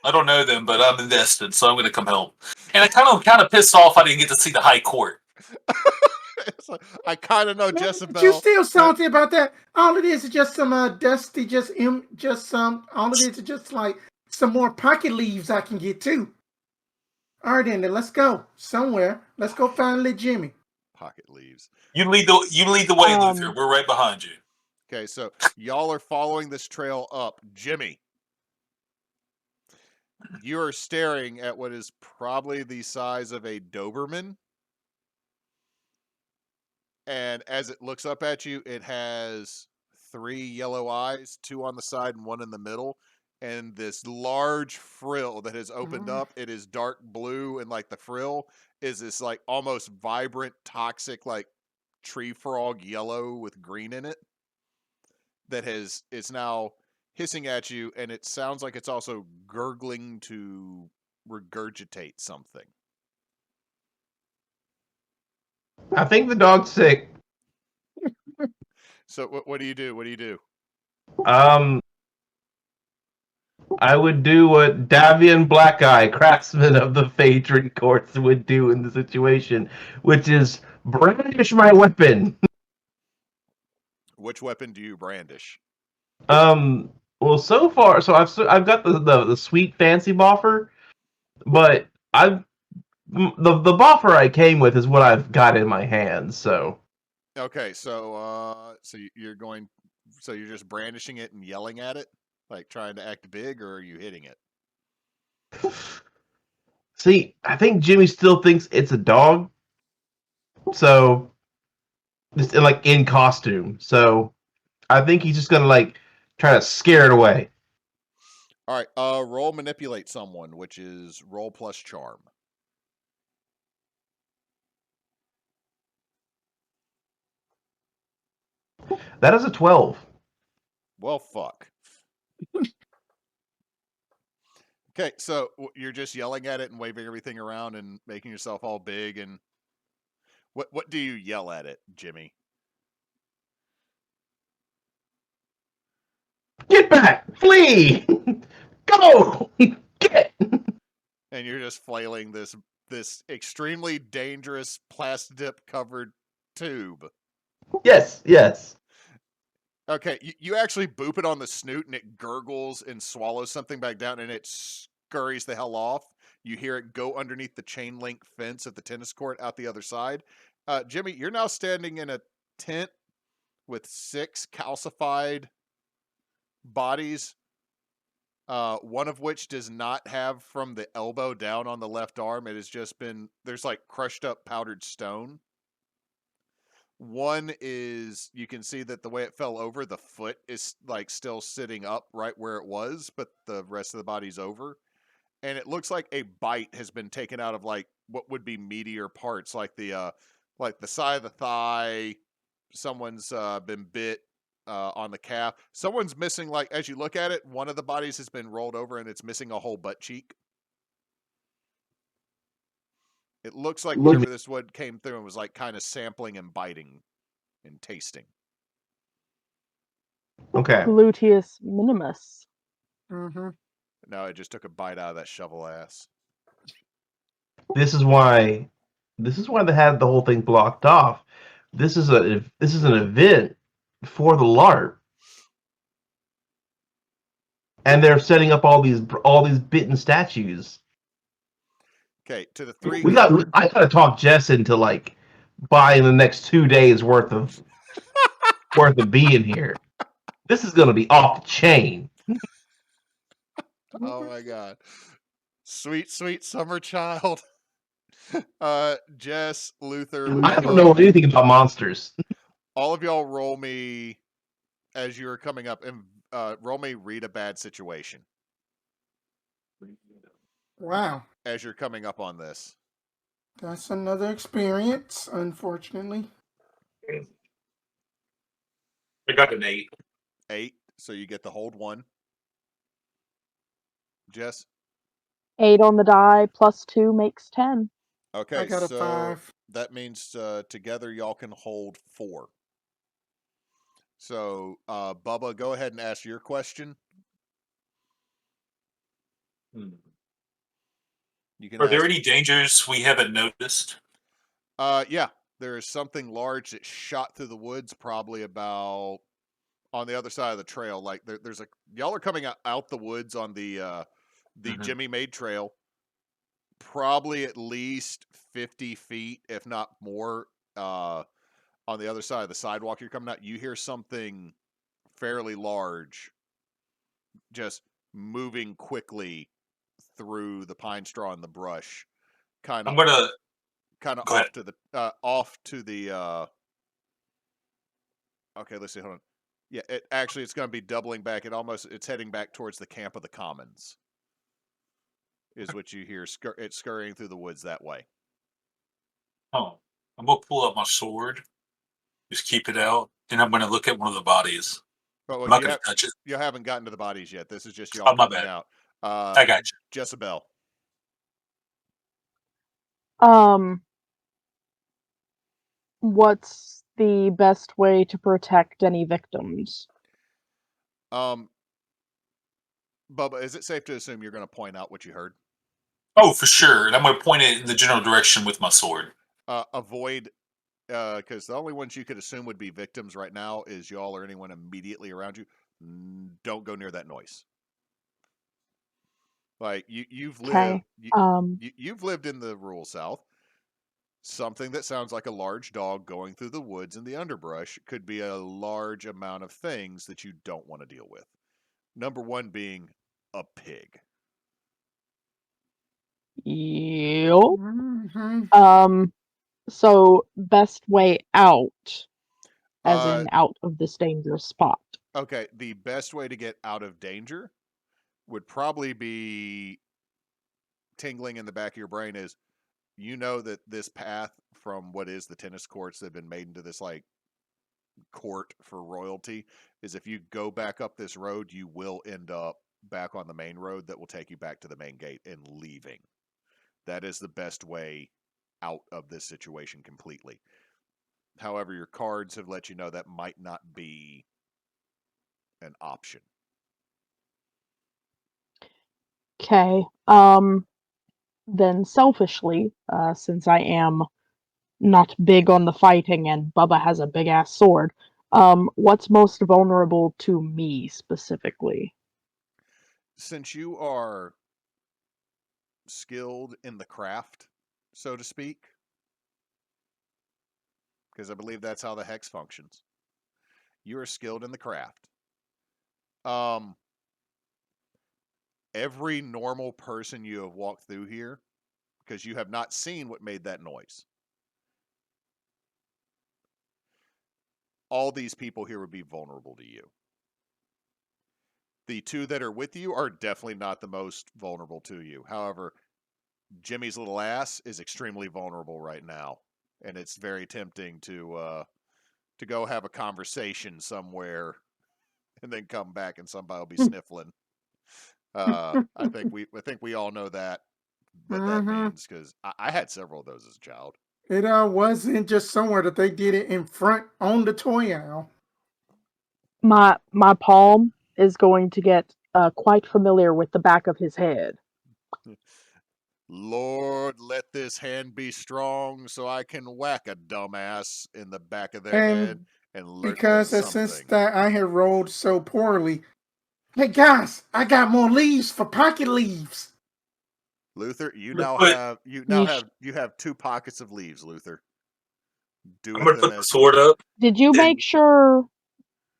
I don't know them, but I'm invested, so I'm going to come help. And I kind of pissed off I didn't get to see the High Court. It's like, I kind of know Man, Jessabelle. but you still salty about that? All it is just some dusty, just some. All it is just like some more pocket leaves I can get too. All right, then let's go somewhere. Let's go find little Jimmy. Pocket leaves. You lead the way, Luther. We're right behind you. Okay, so y'all are following this trail up. Jimmy, you are staring at what is probably the size of a Doberman. And as it looks up at you, it has 3 yellow eyes, 2 on the side and 1 in the middle. And this large frill that has opened up, it is dark blue, and like the frill is this like almost vibrant, toxic, like tree frog yellow with green in it. It's now hissing at you, and it sounds like it's also gurgling to regurgitate something. I think the dog's sick. So what do you do? What do you do? I would do what Davian Blackeye, craftsman of the Phaedron courts, would do in the situation, which is brandish my weapon. Which weapon do you brandish? Well, so far, I've got the sweet fancy boffer, but the boffer I came with is what I've got in my hands. So okay, so you're just brandishing it and yelling at it, like trying to act big, or are you hitting it? see, I think Jimmy still thinks it's a dog. So just like in costume. So I think he's just gonna like try to scare it away. All right, roll manipulate someone, which is roll plus charm. That is a 12. Well, fuck. Okay, so you're just yelling at it and waving everything around and making yourself all big. And what do you yell at it, Jimmy? Get back! Flee! Go! Get! And you're just flailing this extremely dangerous plastic covered tube. Yes, yes. Okay, you actually boop it on the snoot, and it gurgles and swallows something back down, and it scurries the hell off. You hear it go underneath the chain link fence at the tennis court out the other side. Jimmy, you're now standing in a tent with 6 calcified bodies, one of which does not have from the elbow down on the left arm. It has just been, there's like crushed up powdered stone. One is, you can see that the way it fell over, the foot is like still sitting up right where it was, but the rest of the body's over. And it looks like a bite has been taken out of like what would be meatier parts, like the side of the thigh. Someone's been bit on the calf. Someone's missing, like, as you look at it, one of the bodies has been rolled over and it's missing a whole butt cheek. It looks like whatever this wood came through and was like kind of sampling and biting and tasting. Okay. Gluteus minimus. Mm-hmm. No, it just took a bite out of that shovel ass. This is why they had the whole thing blocked off. This is an event for the larp. And they're setting up all these bitten statues. Okay, to the 3. I gotta talk Jess into like buying the next 2 days worth of being here. This is gonna be off the chain. Oh my god. Sweet, sweet summer child. Jess, Luther. I don't know anything about monsters. All of y'all roll me as you're coming up, and roll me read a bad situation. Wow. As you're coming up on this. That's another experience, unfortunately. I got an 8. 8, so you get the hold 1. Jess? 8 on the die plus 2 makes 10. Okay, I got a so 5. that means together y'all can hold 4. So, Bubba, go ahead and ask your question. You can Are there ask. any dangers we haven't noticed? Yeah, there is something large that shot through the woods, probably about on the other side of the trail. Like there's a y'all are coming out the woods on the Jimmy made trail, probably at least 50 feet, if not more. On the other side of the sidewalk you're coming out, you hear something fairly large just moving quickly through the pine straw and the brush, kind I'm of gonna go ahead. off to the okay, let's see, hold on. Yeah, it's going to be doubling back. It's heading back towards the camp of the commons. Is what you hear. It's scurrying through the woods that way. Oh, I'm gonna pull up my sword, just keep it out, and I'm gonna look at one of the bodies. But I'm not gonna touch it. You haven't gotten to the bodies yet. This is just y'all Oh, my coming bad. out. I got you. Jessabelle. What's the best way to protect any victims? Bubba, is it safe to assume you're going to point out what you heard? Oh, for sure. And I'm gonna point it in the general direction with my sword. Avoid, because the only ones you could assume would be victims right now is y'all or anyone immediately around you. Don't go near that noise. Like you've lived, you've lived in the rural South. Something that sounds like a large dog going through the woods and the underbrush could be a large amount of things that you don't want to deal with. Number one being a pig. Yep. Mm-hmm. So best way out, as in out of this dangerous spot. Okay, the best way to get out of danger would probably be tingling in the back of your brain is, you know that this path from what is the tennis courts that have been made into this like court for royalty is, if you go back up this road, you will end up back on the main road that will take you back to the main gate and leaving. That is the best way out of this situation completely. However, your cards have let you know that might not be an option. Okay. Then selfishly, since I am not big on the fighting and Bubba has a big ass sword, what's most vulnerable to me specifically? Since you are skilled in the craft, so to speak, because I believe that's how the hex functions. You are skilled in the craft. Every normal person you have walked through here, because you have not seen what made that noise, all these people here would be vulnerable to you. The two that are with you are definitely not the most vulnerable to you. However, Jimmy's little ass is extremely vulnerable right now, and it's very tempting to go have a conversation somewhere and then come back and somebody will be sniffling. I think we all know that what that means, because I had several of those as a child. It wasn't just somewhere that they did it in front on the toy owl. My palm is going to get quite familiar with the back of his head. Lord, let this hand be strong so I can whack a dumbass in the back of their head and learn because something. Since that I had rolled so poorly. Hey guys, I got more leaves for pocket leaves. Luther, you have 2 pockets of leaves, Luther. I'm gonna put the sword up. Did you make sure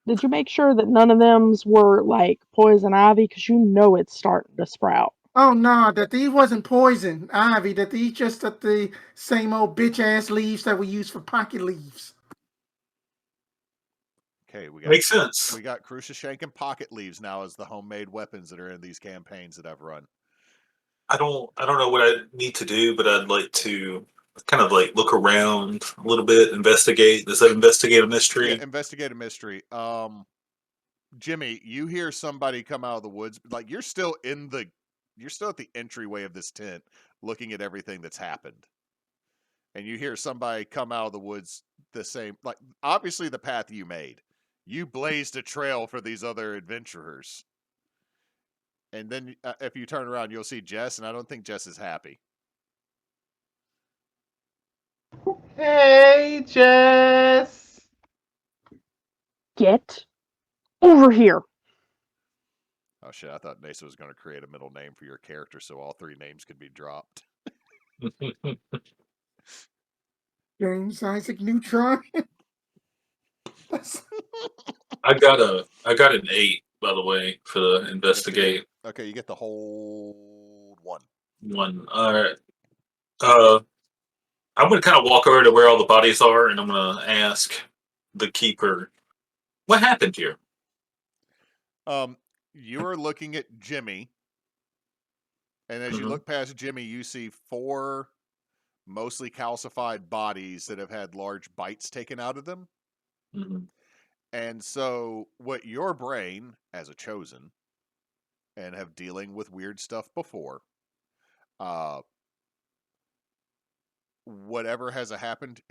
that none of them's were like poison ivy? Because you know it's starting to sprout. Oh no, that these wasn't poison ivy. That these just the same old bitch ass leaves that we use for pocket leaves. Okay, Makes sense. We got Cruciashank and pocket leaves now as the homemade weapons that are in these campaigns that I've run. I don't know what I need to do, but I'd like to kind of like look around a little bit, investigate. Does that investigate a mystery? Yeah, investigate a mystery. Jimmy, you hear somebody come out of the woods, like you're still in the you're still at the entryway of this tent, looking at everything that's happened, and you hear somebody come out of the woods the same, like obviously the path you made. You blazed a trail for these other adventurers, and then if you turn around, you'll see Jess, and I don't think Jess is happy. Hey, Jess. Get over here. Oh shit! I thought Neysa was going to create a middle name for your character, so all 3 names could be dropped. James Isaac Neutron. I got an 8, by the way, for the investigate. Okay, you get the whole 1. One. All right. I'm gonna kind of walk over to where all the bodies are, and I'm gonna ask the keeper, "What happened here?" You are looking at Jimmy, and as you look past Jimmy, you see 4 mostly calcified bodies that have had large bites taken out of them. Mm-hmm. And so, what your brain, as a chosen, and have dealing with weird stuff before, whatever has happened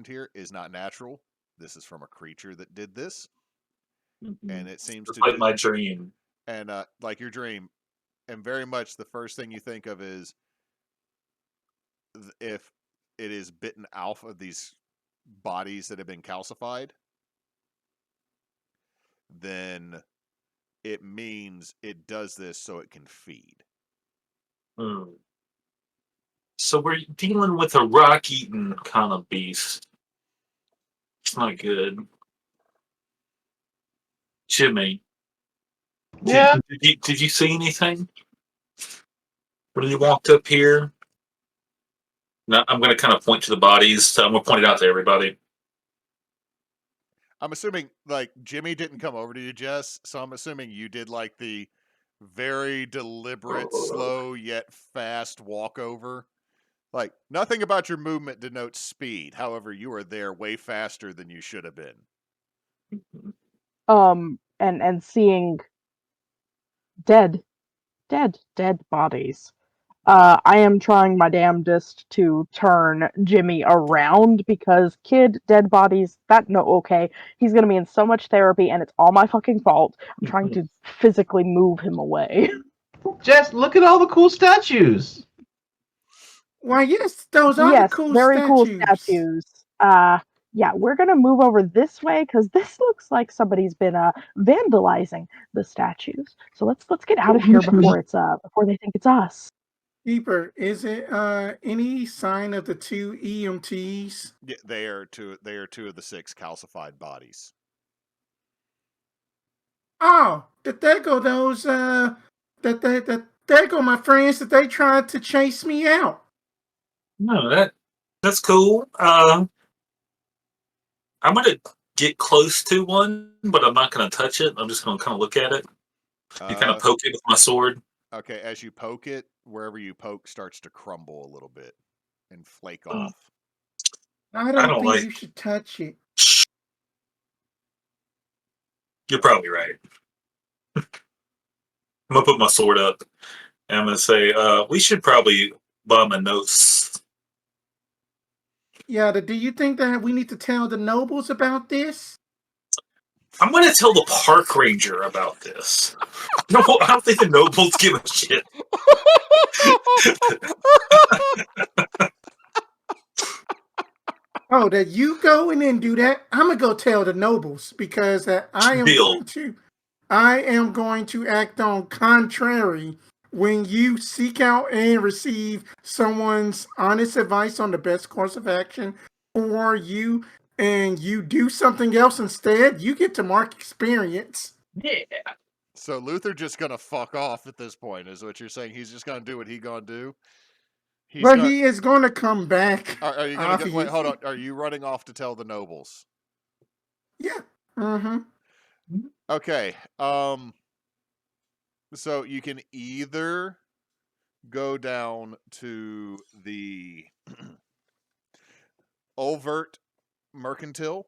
here is not natural. This is from a creature that did this, and it seems It's to like do, my dream. and like your dream, and very much the first thing you think of is if it is bitten off of these bodies that have been calcified, then it means it does this so it can feed. Mm. So we're dealing with a rock-eating kind of beast. It's not good. Jimmy, Yeah. did you see anything when you walked up here? No, I'm going to kind of point to the bodies. So I'm going to point it out to everybody. I'm assuming, like, Jimmy didn't come over to you, Jess, so I'm assuming you did, like, the very deliberate, slow, yet fast walkover. Like, nothing about your movement denotes speed. However, you are there way faster than you should have been. And seeing dead bodies. I am trying my damnedest to turn Jimmy around because dead bodies, okay. He's gonna be in so much therapy and it's all my fucking fault. I'm trying to physically move him away. Jess, look at all the cool statues. Why, yes, those are the Yes, cool very statues. cool statues. Yeah, we're gonna move over this way because this looks like somebody's been vandalizing the statues. So let's get out of here before they think it's us. Keeper, is it any sign of the 2 EMTs? Yeah, they are 2 of the 6 calcified bodies. Oh, there go those there go my friends that they tried to chase me out. No, that's cool. I'm going to get close to one, but I'm not going to touch it. I'm just going to kind of look at it and kind of poke it with my sword. Okay, as you poke it, wherever you poke starts to crumble a little bit and flake off. I don't think like. you should touch it. You're probably right. I'm going to put my sword up and I'm going to say, we should probably bomb a notes. Yeah, do you think that we need to tell the nobles about this? I'm going to tell the park ranger about this. No, I don't think the nobles give a shit. Oh, that you go in and do that? I'm gonna go tell the nobles because I am going to act on contrary when you seek out and receive someone's honest advice on the best course of action, or you do something else instead. You get to mark experience. Yeah. So Luther just gonna fuck off at this point, is what you're saying? He's just gonna do what he gonna do. He is going to come back. Are you gonna wait? Hold on. Are you running off to tell the nobles? Yeah. Mm-hmm. Okay. So you can either go down to the Overt Mercantile,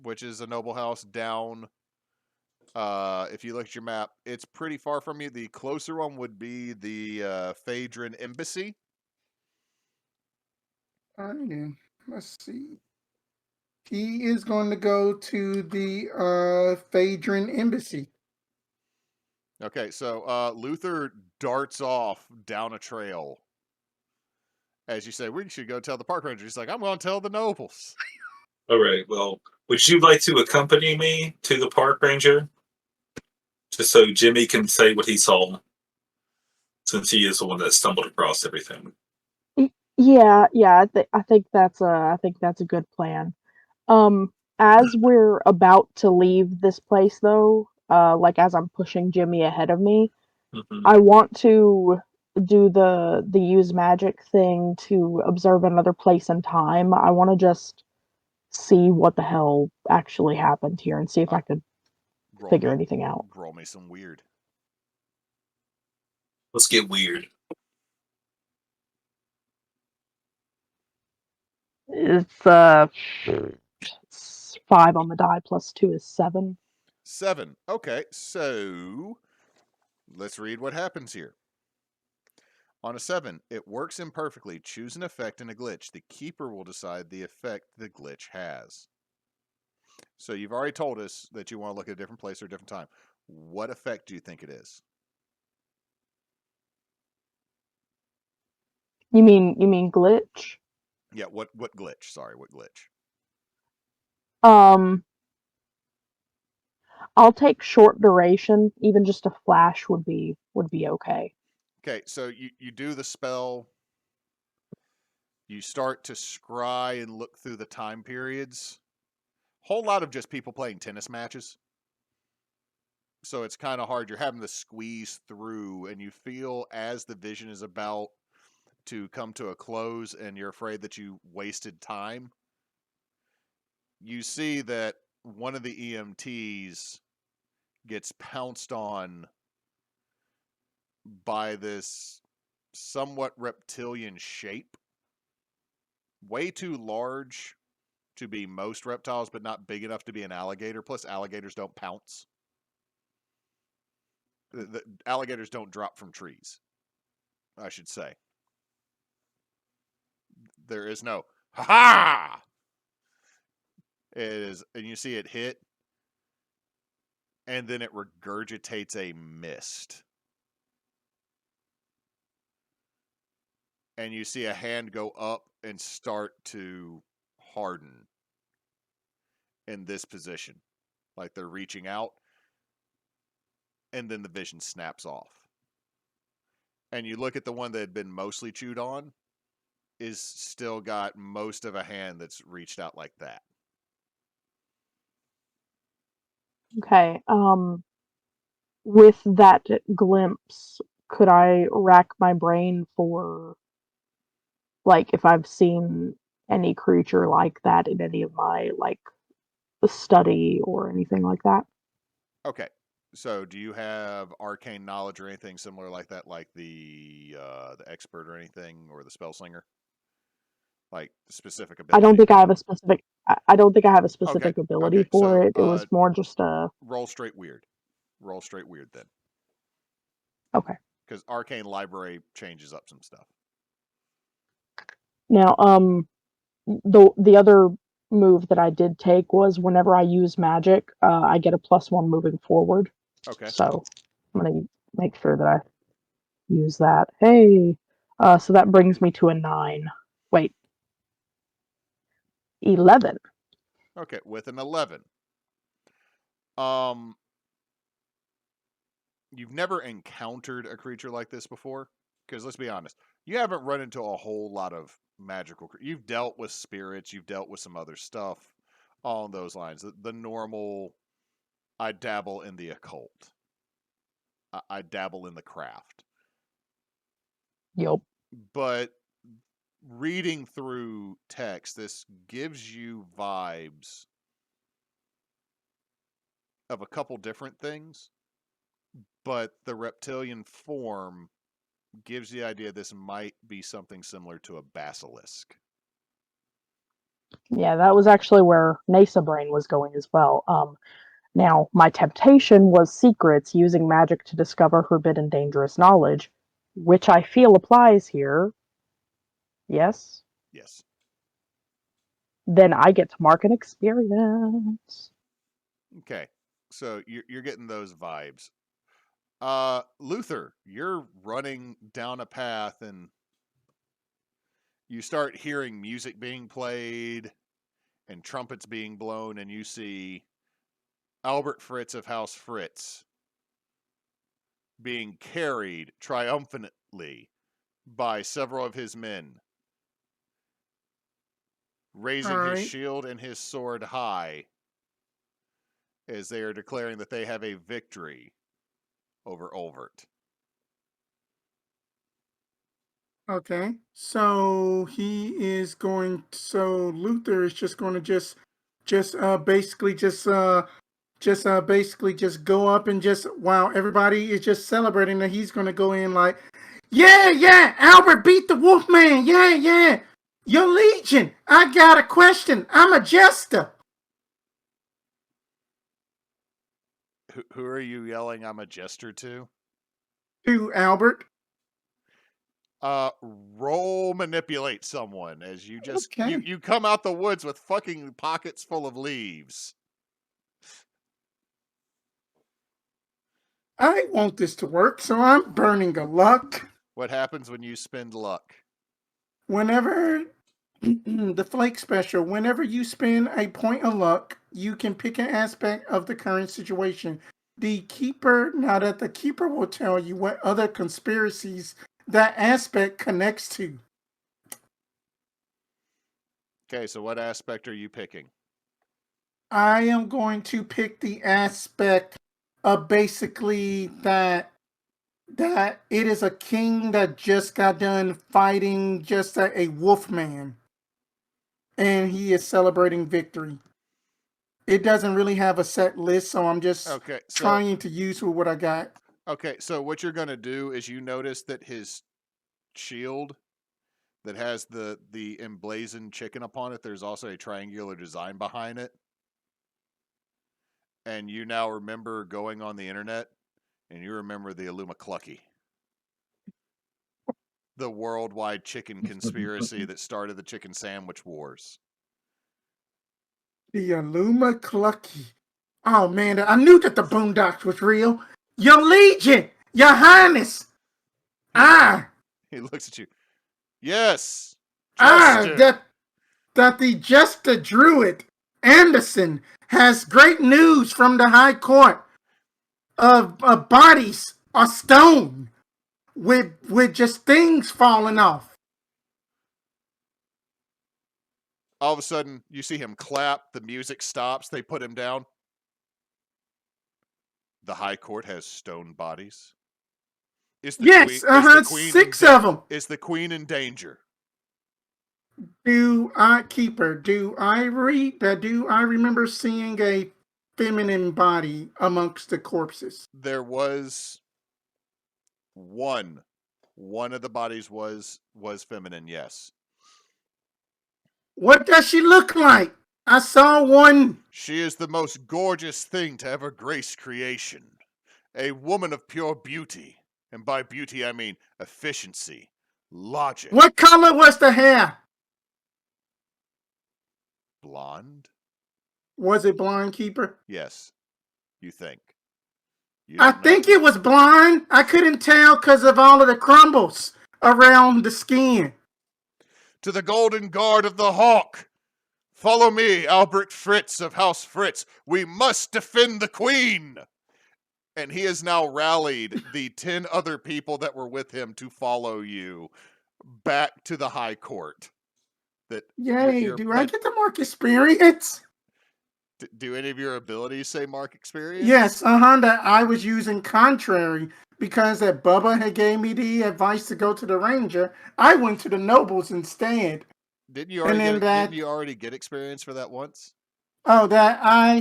which is a noble house down If you look at your map, it's pretty far from you. The closer one would be the Phaedron Embassy. Alrighty, let's see. He is going to go to the Phaedron Embassy. Okay, so Luther darts off down a trail. As you say, we should go tell the park ranger. He's like, I'm going to tell the nobles. All right. Well, would you like to accompany me to the park ranger, just so Jimmy can say what he saw, since he is the one that stumbled across everything? Yeah, I think that's a good plan. As we're about to leave this place, though, like as I'm pushing Jimmy ahead of me, Mhm. I want to do the use magic thing to observe another place and time. I want to just see what the hell actually happened here and see if I could figure anything out. Roll me some weird. Let's get weird. It's 5 on the die plus 2 is 7. 7. Okay, so let's read what happens here. On a 7, it works imperfectly. Choose an effect and a glitch. The keeper will decide the effect the glitch has. So you've already told us that you want to look at a different place or a different time. What effect do you think it is? You mean glitch? Yeah, what glitch? Sorry, what glitch? I'll take short duration. Even just a flash would be okay. Okay, so you do the spell. You start to scry and look through the time periods. Whole lot of just people playing tennis matches. So it's kind of hard. You're having to squeeze through, and you feel as the vision is about to come to a close and you're afraid that you wasted time. You see that one of the EMTs gets pounced on by this somewhat reptilian shape. Way too large to be most reptiles, but not big enough to be an alligator. Plus, alligators don't pounce. The alligators don't drop from trees, I should say. There is no ha-ha! It is, and you see it hit, and then it regurgitates a mist. And you see a hand go up and start to harden in this position. Like they're reaching out, and then the vision snaps off. And you look at the one that had been mostly chewed on, is still got most of a hand that's reached out like that. Okay. With that glimpse, could I rack my brain for, like, if I've seen any creature like that in any of my, like, the study or anything like that? Okay. So do you have arcane knowledge or anything similar like that, like the expert or anything, or the spell slinger? Like specific ability? I don't think I have a specific. I don't think I have a specific ability okay, for so, it. It was more just a. Roll straight weird. Roll straight weird then. Okay. Because arcane library changes up some stuff. Now, the other move that I did take was whenever I use magic, I get a +1 moving forward. Okay. So I'm gonna make sure that I use that. Hey, so that brings me to a 9. Wait, 11. Okay, with an 11. You've never encountered a creature like this before? Because let's be honest, you haven't run into a whole lot of magical creatures. You've dealt with spirits, you've dealt with some other stuff along those lines. The normal, I dabble in the occult. I dabble in the craft. Yup. But reading through text, this gives you vibes of a couple different things, but the reptilian form gives the idea this might be something similar to a basilisk. Yeah, that was actually where Neysa brain was going as well. Now, my temptation was secrets, using magic to discover forbidden dangerous knowledge, which I feel applies here. Yes? Yes. Then I get to mark an experience. Okay. So you're getting those vibes. Luther, you're running down a path and you start hearing music being played and trumpets being blown, and you see Albert Fritz of House Fritz being carried triumphantly by several of his men, raising his Alright. shield and his sword high as they are declaring that they have a victory over Olvert. Okay. So he is going. So Luther is just going to basically just go up and just while everybody is just celebrating that he's going to go in like, yeah, Albert beat the Wolfman. Yeah. Your Legion. I got a question. I'm a Jester. Who are you yelling I'm a Jester to? To Albert. Roll manipulate someone as you just Okay. you come out the woods with fucking pockets full of leaves. I want this to work, so I'm burning a luck. What happens when you spend luck? Whenever the Flake special, whenever you spend a point of luck, you can pick an aspect of the current situation. The Keeper will tell you what other conspiracies that aspect connects to. Okay, so what aspect are you picking? I am going to pick the aspect of basically that it is a king that just got done fighting just a wolf man. And he is celebrating victory. It doesn't really have a set list, so I'm just trying to use what I got. Okay, so what you're going to do is you notice that his shield that has the emblazoned chicken upon it, there's also a triangular design behind it. And you now remember going on the internet, and you remember the Illuma Clucky. The worldwide chicken conspiracy that started the chicken sandwich wars. The Illuma Clucky. Oh man, I knew that the Boondocks was real. Your Legion, Your Highness. He looks at you. Yes. Jester. That the Jester Druid Anderson has great news from the High Court of bodies are stone with just things falling off. All of a sudden, you see him clap. The music stops. They put him down. The High Court has stone bodies. Is the queen, 6 of them. Is the queen in danger? Do I remember seeing a feminine body amongst the corpses? There was one. One of the bodies was feminine, yes. What does she look like? I saw one. She is the most gorgeous thing to ever grace creation. A woman of pure beauty. And by beauty, I mean efficiency, logic. What color was the hair? Blonde? Was it blonde, Keeper? Yes. You think. I think it was blonde. I couldn't tell because of all of the crumbles around the skin. To the Golden Guard of the Hawk. Follow me, Albert Fritz of House Fritz. We must defend the Queen. And he has now rallied the 10 other people that were with him to follow you back to the High Court. Yay, do I get to mark experience? Do any of your abilities say mark experience? Yes, that I was using contrary because that Bubba had gave me the advice to go to the Ranger. I went to the Nobles instead. Didn't you already get experience for that once? Oh, that I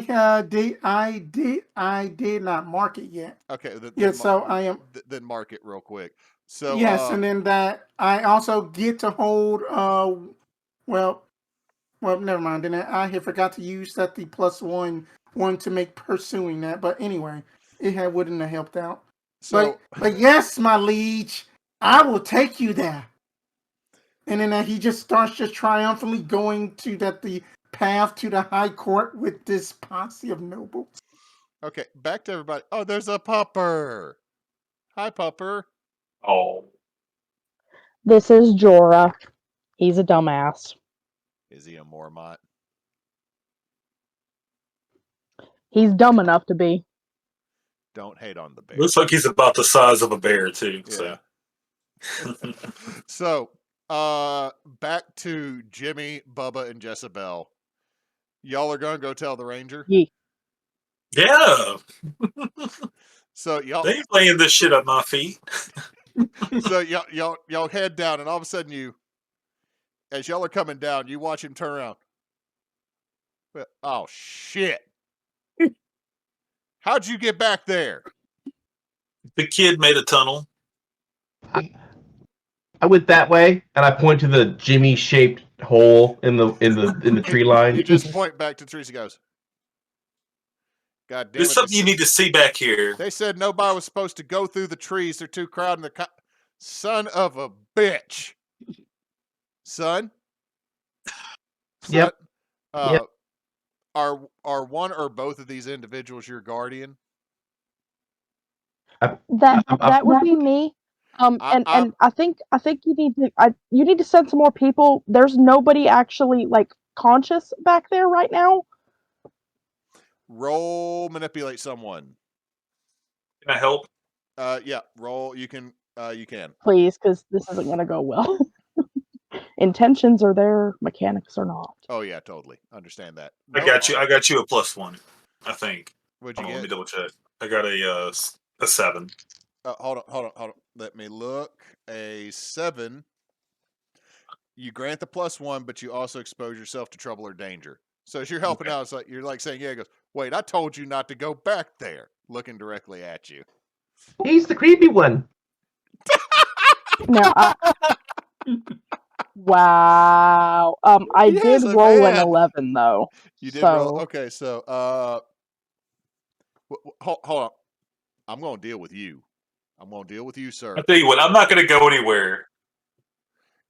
did not mark it yet. Okay. I am. Then mark it real quick. So yes, and then that I also get to hold. Well, never mind. Then I had forgot to use that the +1 wanting to make pursuing that. But anyway, it wouldn't have helped out. So, But yes, my liege, I will take you there. And then he just starts just triumphantly going to the path to the high court with this posse of nobles. okay, back to everybody. Oh, there's a pupper. Hi, pupper. Oh. This is Jorah. He's a dumbass. Is he a Mormont? He's dumb enough to be. Don't hate on the bear. Looks like he's about the size of a bear too. Yeah. So. So, back to Jimmy, Bubba, and Jessabelle. Y'all are gonna go tell the ranger. Yeah. So y'all, They ain't laying this shit at my feet. so y'all head down, and all of a sudden as y'all are coming down, you watch him turn around. Oh shit! How'd you get back there? The kid made a tunnel. I went that way, and I point to the Jimmy-shaped hole in the tree line. You just point back to the trees. He goes, "God damn it!" There's something you need to see back here. They said nobody was supposed to go through the trees. They're too crowded. Son of a bitch, son. Yep. Yep. Are one or both of these individuals your guardian? That would be me. And I think you need to send some more people. There's nobody actually conscious back there right now. Roll manipulate someone. Can I help? Yeah, roll. You can. You can. Please, because this isn't gonna go well. Intentions are there, mechanics are not. Oh yeah, totally understand that. I got you. I got you a +1. I think. What'd you get? Let me double check. I got a 7. Hold on. Let me look. A 7. You grant the +1, but you also expose yourself to trouble or danger. So as you're helping out, it's like you're like saying, "Yeah." He goes, "Wait, I told you not to go back there." Looking directly at you. He's the creepy one. Now, wow. I did roll an 11 though. You did roll. Okay, so hold on. I'm going to deal with you. I'm going to deal with you, sir. I tell you what, I'm not going to go anywhere.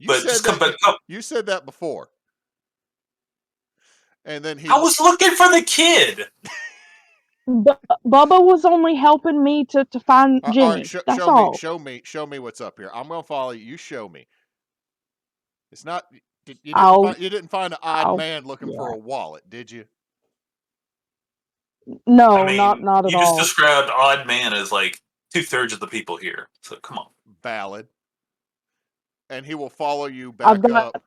But just come back up. You said that before. And then I was looking for the kid. Bubba was only helping me to find Jimmy. Right, That's all. Show me what's up here. I'm gonna follow you. You show me. It's not. You didn't find an odd man looking for a wallet, did you? No, I mean, not at all. You just described odd man as like 2/3 of the people here. So come on. Valid. And he will follow you back up.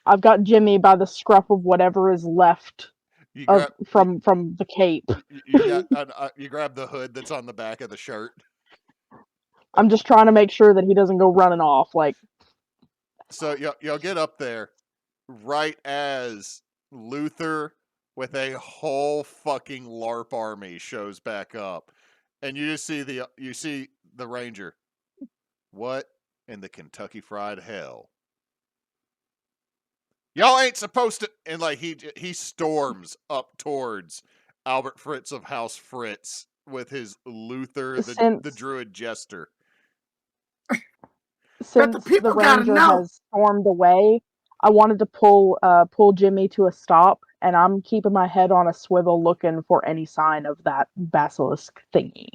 I've got Jimmy by the scruff of whatever is left from the cape. You grab the hood that's on the back of the shirt. I'm just trying to make sure that he doesn't go running off. So you'll get up there right as Luther with a whole fucking LARP army shows back up, and you just see the ranger. What in the Kentucky Fried Hell? Y'all ain't supposed to. And he storms up towards Albert Fritz of House Fritz with his Luther, the Druid Jester. Since the ranger has stormed away, I wanted to pull Jimmy to a stop, and I'm keeping my head on a swivel looking for any sign of that basilisk thingy.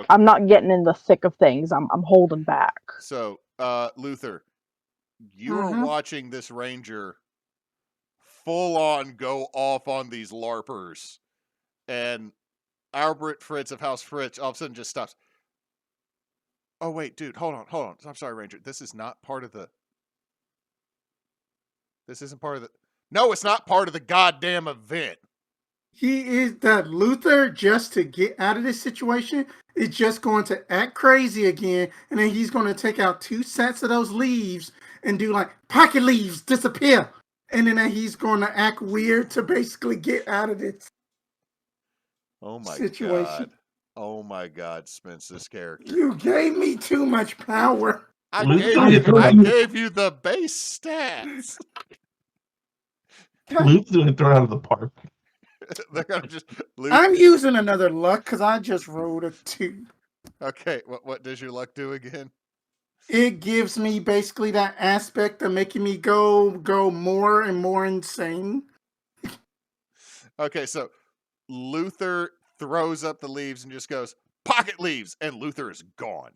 I'm not getting in the thick of things. I'm holding back. So, Luther, you're watching this ranger full on go off on these LARPers, and Albert Fritz of House Fritz all of a sudden just stops. Oh wait, dude, hold on. I'm sorry, Ranger. This isn't part of the. No, it's not part of the goddamn event. He is that Luther, just to get out of this situation, is just going to act crazy again, and then he's going to take out 2 sets of those leaves and do pocket leaves disappear, and then he's going to act weird to basically get out of this. Oh my situation. God. Oh my God, Spence, this character. You gave me too much power. I gave you the base stats. Luke's going to throw out of the park. They're gonna just. I'm using another luck because I just rolled a 2. Okay, what does your luck do again? It gives me basically that aspect of making me go more and more insane. Okay, so Luther throws up the leaves and just goes, pocket leaves, and Luther is gone.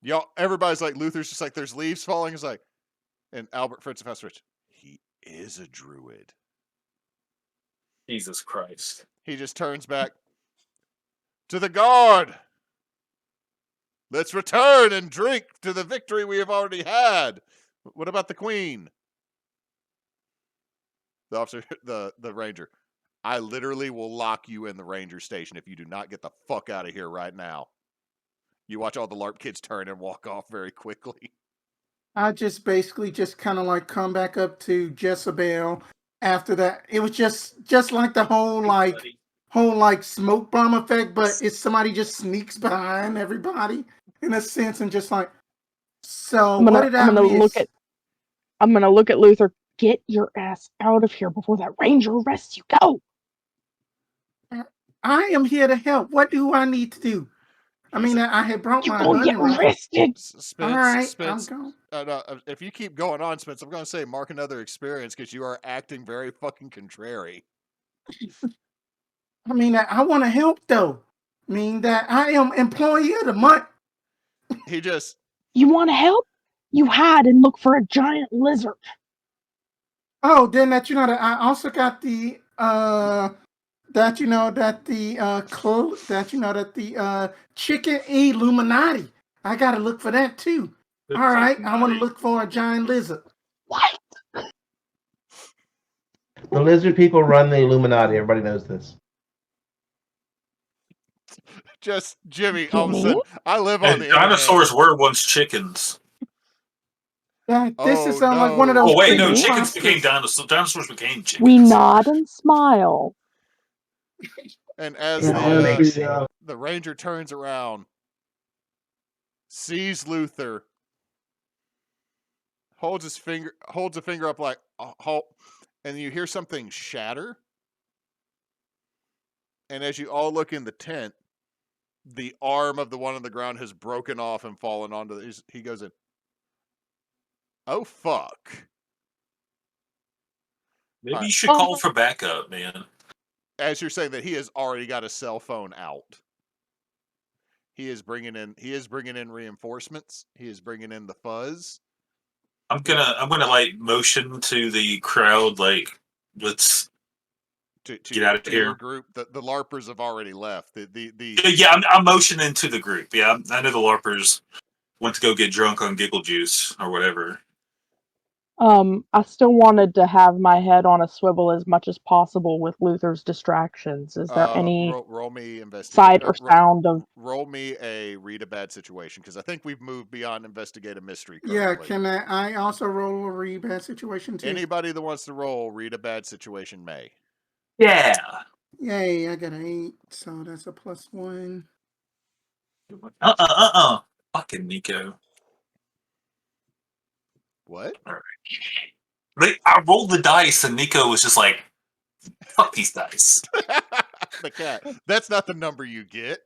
Y'all, everybody's like, Luther's just like, there's leaves falling. It's like, and Albert Fritz of Rich, he is a druid. Jesus Christ. He just turns back to the guard. Let's return and drink to the victory we have already had. What about the queen? The officer, the ranger. I literally will lock you in the ranger station if you do not get the fuck out of here right now. You watch all the LARP kids turn and walk off very quickly. I just basically just kind of like come back up to Jessabelle after that. It was just like the whole smoke bomb effect, but it's somebody just sneaks behind everybody in a sense and just like, so what did I miss? I'm gonna look at Luther. Get your ass out of here before that ranger arrests you. Go! I am here to help. What do I need to do? I mean, I had brought my You're gonna get arrested. Spence, all right, Spence, I'm going. if you keep going on, Spence, I'm going to say mark another experience because you are acting very fucking contrary. I mean, I want to help though. I mean that I am employee of the month. He just. You want to help? You hide and look for a giant lizard. Oh, then that that I also got the chicken Illuminati. I gotta look for that too. All right, I want to look for a giant lizard. What? The lizard people run the Illuminati. Everybody knows this. Just Jimmy, all of a sudden, I live on the dinosaurs were once chickens. This is like one of those. Oh wait, no, chickens became dinosaurs. Dinosaurs became chickens. We nod and smile. And as the ranger turns around, sees Luther, holds a finger up like halt, and you hear something shatter. And as you all look in the tent, the arm of the one on the ground has broken off and fallen onto he goes in. Oh fuck. Maybe you should call for backup, man. As you're saying that, he has already got a cell phone out. He is bringing in reinforcements. He is bringing in the fuzz. I'm gonna like motion to the crowd, like, let's get out of here. Your group, the LARPers have already left. I'm motioning to the group. Yeah, I know the LARPers went to go get drunk on giggle juice or whatever. I still wanted to have my head on a swivel as much as possible with Luther's distractions. Is there any roll me sight or sound of? Roll me a read a bad situation, because I think we've moved beyond investigate a mystery currently. Yeah, can I also roll a read bad situation too? Anybody that wants to roll read a bad situation may. Yeah. Yay! I got an 8, so that's a +1. Fucking Nico. What? All right. I rolled the dice, and Nico was just like, "Fuck these dice." The cat. That's not the number you get.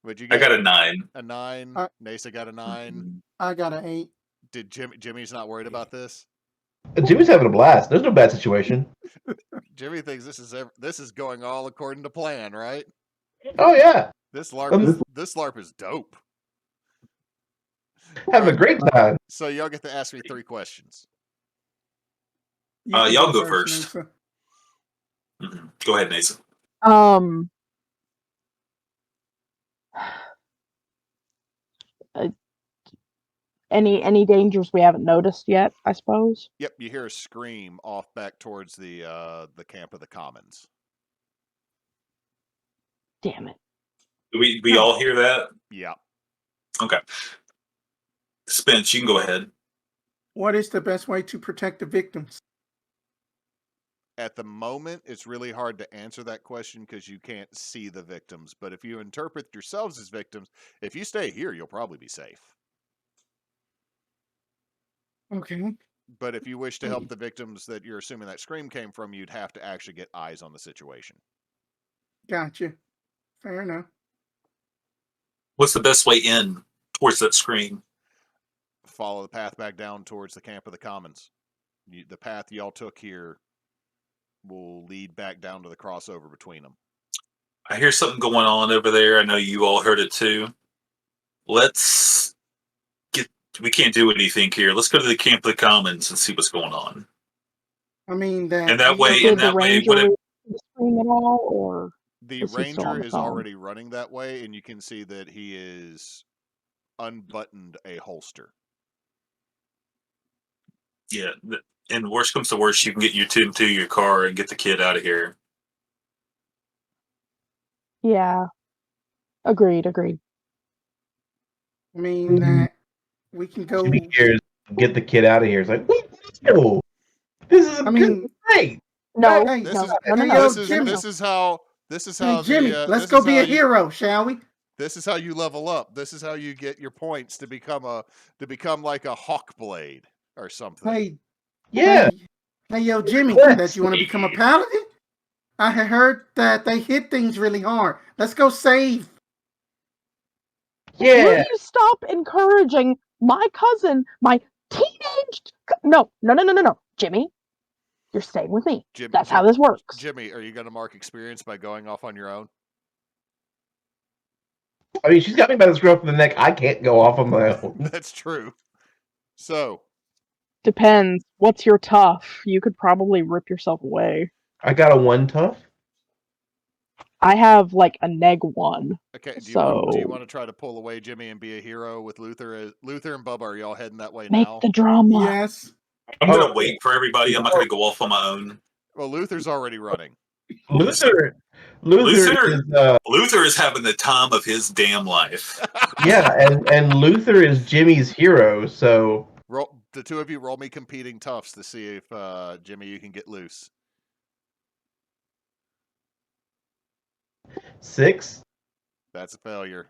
What'd you get? I got a 9. A 9. Neysa got a 9. I got an 8. Did Jimmy's not worried about this? Jimmy's having a blast. There's no bad situation. Jimmy thinks this is going all according to plan, right? Oh yeah. This LARP is dope. Having a great time. So y'all get to ask me 3 questions. Y'all go first. Go ahead, Neysa. Any dangers we haven't noticed yet, I suppose? Yep, you hear a scream off back towards the camp of the Commons. Damn it. We all hear that? Yeah. Okay. Spence, you can go ahead. What is the best way to protect the victims? At the moment, it's really hard to answer that question because you can't see the victims. But if you interpret yourselves as victims, if you stay here, you'll probably be safe. Okay. But if you wish to help the victims that you're assuming that scream came from, you'd have to actually get eyes on the situation. Gotcha. Fair enough. What's the best way in towards that screen? Follow the path back down towards the camp of the commons. The path y'all took here will lead back down to the crossover between them. I hear something going on over there. I know you all heard it too. Let's get. We can't do anything here. Let's go to the camp of the commons and see what's going on. I mean that. And that way, Did and the that way, ranger read the screen at all, or The is he still on ranger the is phone? already running that way, and you can see that he is unbuttoned a holster. yeah. And worst comes to worst, you can get your two to your car and get the kid out of here. Yeah. Agreed. I mean that we can go. Jimmy cares to get the kid out of here. It's like, what? No. This is great. No, Hey, This no, is- no, no, hey, no. yo, This is Jimmy. this is how Hey, Jimmy, let's this go is be how a hero, shall we? This is how you level up. This is how you get your points to become like a hawk blade or something. Hey, Yeah. hey, yo, Jimmy, Yes. that you want to become a paladin? I had heard that they hit things really hard. Let's go save. Will Yeah. you stop encouraging my cousin, my teenage? No, Jimmy, you're staying with me. That's how this works. Jimmy, are you going to mark experience by going off on your own? I mean, she's got me by the scruff of the neck. I can't go off on my own. That's true. So, Depends. What's your tough? You could probably rip yourself away. I got a 1 tough. I have like a -1. okay, do So you want to try to pull away Jimmy and be a hero with Luther? Luther and Bubba, are y'all heading that way make now? the drama. Yes. I'm gonna wait for everybody. I'm not gonna go off on my own. Well, Luther's already running. Luther Luther is having the time of his damn life. yeah, and Luther is Jimmy's hero, so Roll, the two of you roll me competing toughs to see if Jimmy, you can get loose. 6. That's a failure.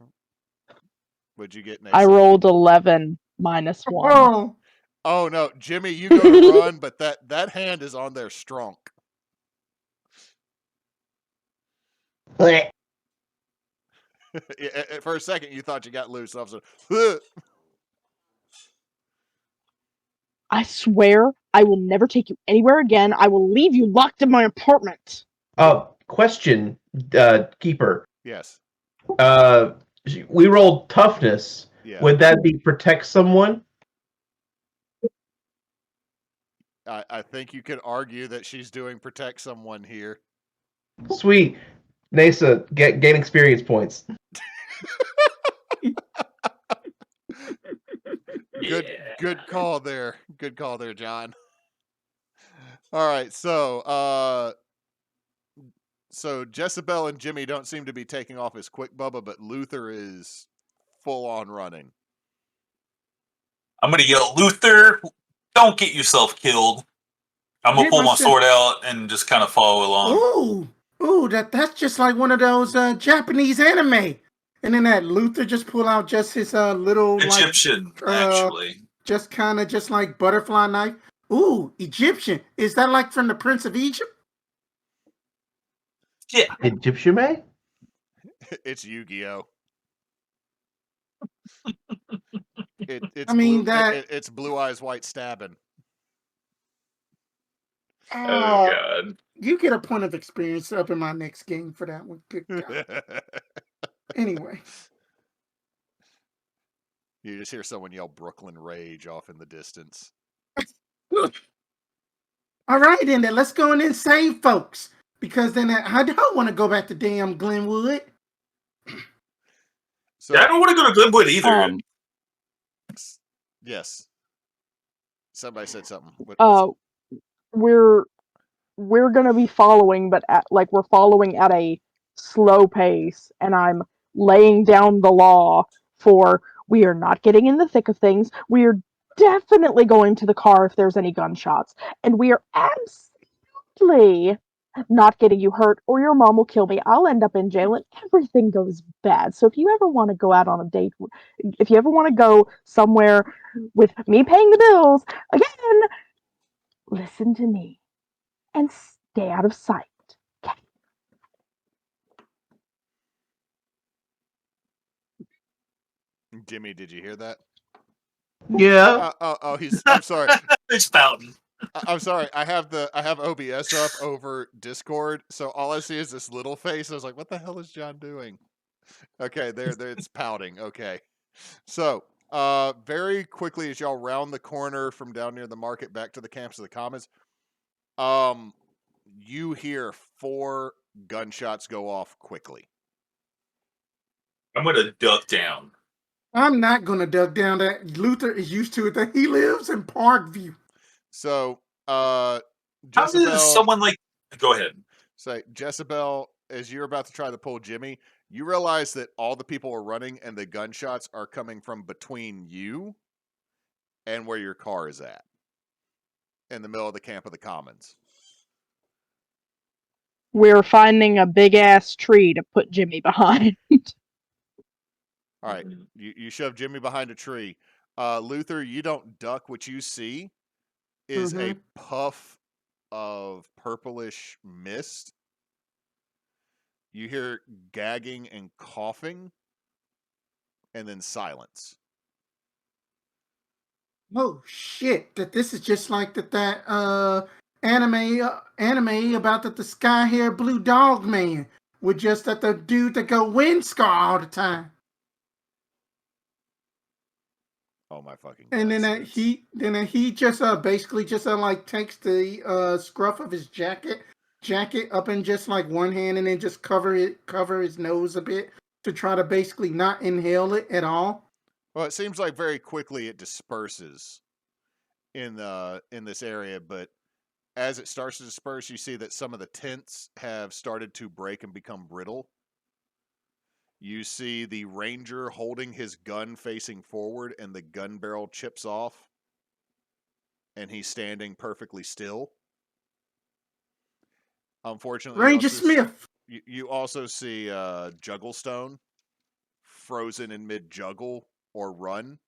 What'd you get, Neysa? I rolled 11 -1. Oh, Oh no, Jimmy, you go to run, but that hand is on there strong. Blech. For a second, you thought you got loose. All of a sudden, I swear I will never take you anywhere again. I will leave you locked in my apartment. Question, Keeper. yes, We rolled toughness. yeah. Would that be protect someone? I think you could argue that she's doing protect someone here. Sweet. Neysa, gain experience points. Good call there. Good call there, John. All right, so Jessabelle and Jimmy don't seem to be taking off as quick, Bubba, but Luther is full on running. I'm gonna yell, Luther, don't get yourself killed. I'm gonna Get pull my myself- sword out and just kind of follow along. ooh, that's just like one of those Japanese anime. And then that Luther just pull out just his little Egyptian, actually. just kind of just like butterfly knife. Ooh, Egyptian. Is that like from the Prince of Egypt? Yeah. Egyptian May? It's Yu-Gi-Oh. It's I mean, it's blue eyes white stabbing. Oh god. You get a point of experience up in my next game for that one. Good God. Anyway. You just hear someone yell Brooklyn Rage off in the distance. All right, then let's go in and save folks. Because then I don't want to go back to damn Glenwood. So, Yeah, I don't want to go to Glenwood either. yes. Somebody said something. We're gonna be following, but we're following at a slow pace, and I'm laying down the law for we are not getting in the thick of things. We are definitely going to the car if there's any gunshots, and we are absolutely Exactly. Not getting you hurt, or your mom will kill me. I'll end up in jail, and everything goes bad. So if you ever want to go out on a date, if you ever want to go somewhere with me paying the bills, again, listen to me and stay out of sight. Okay? Jimmy, did you hear that? Yeah. I'm sorry. It's spouting. I'm sorry. I have OBS up over Discord, so all I see is this little face. I was like, "What the hell is John doing?" Okay, there, it's pouting. Okay, so very quickly as y'all round the corner from down near the market back to the campus of the Commons, you hear 4 gunshots go off quickly. I'm gonna duck down. I'm not gonna duck down. That Luther is used to it. That he lives in Parkview. So, How Jessabelle, does someone like? Go ahead. say Jessabelle, as you're about to try to pull Jimmy, you realize that all the people are running and the gunshots are coming from between you and where your car is at, in the middle of the camp of the Commons. We're finding a big ass tree to put Jimmy behind. All right, you shove Jimmy behind a tree. Luther, you don't duck. What you see is a puff of purplish mist. You hear gagging and coughing, and then silence. Oh shit! That this is just like that anime about the sky hair blue dog man with just that the dude that go Windscar all the time. Oh my fucking god! And then he just basically just like takes the scruff of his jacket up in just like one hand and then just cover his nose a bit to try to basically not inhale it at all. Well, it seems like very quickly it disperses in this area, but as it starts to disperse, you see that some of the tents have started to break and become brittle. You see the ranger holding his gun facing forward, and the gun barrel chips off, and he's standing perfectly still. Unfortunately, Ranger Smith. You also see Jugglestone frozen in mid-juggle or run.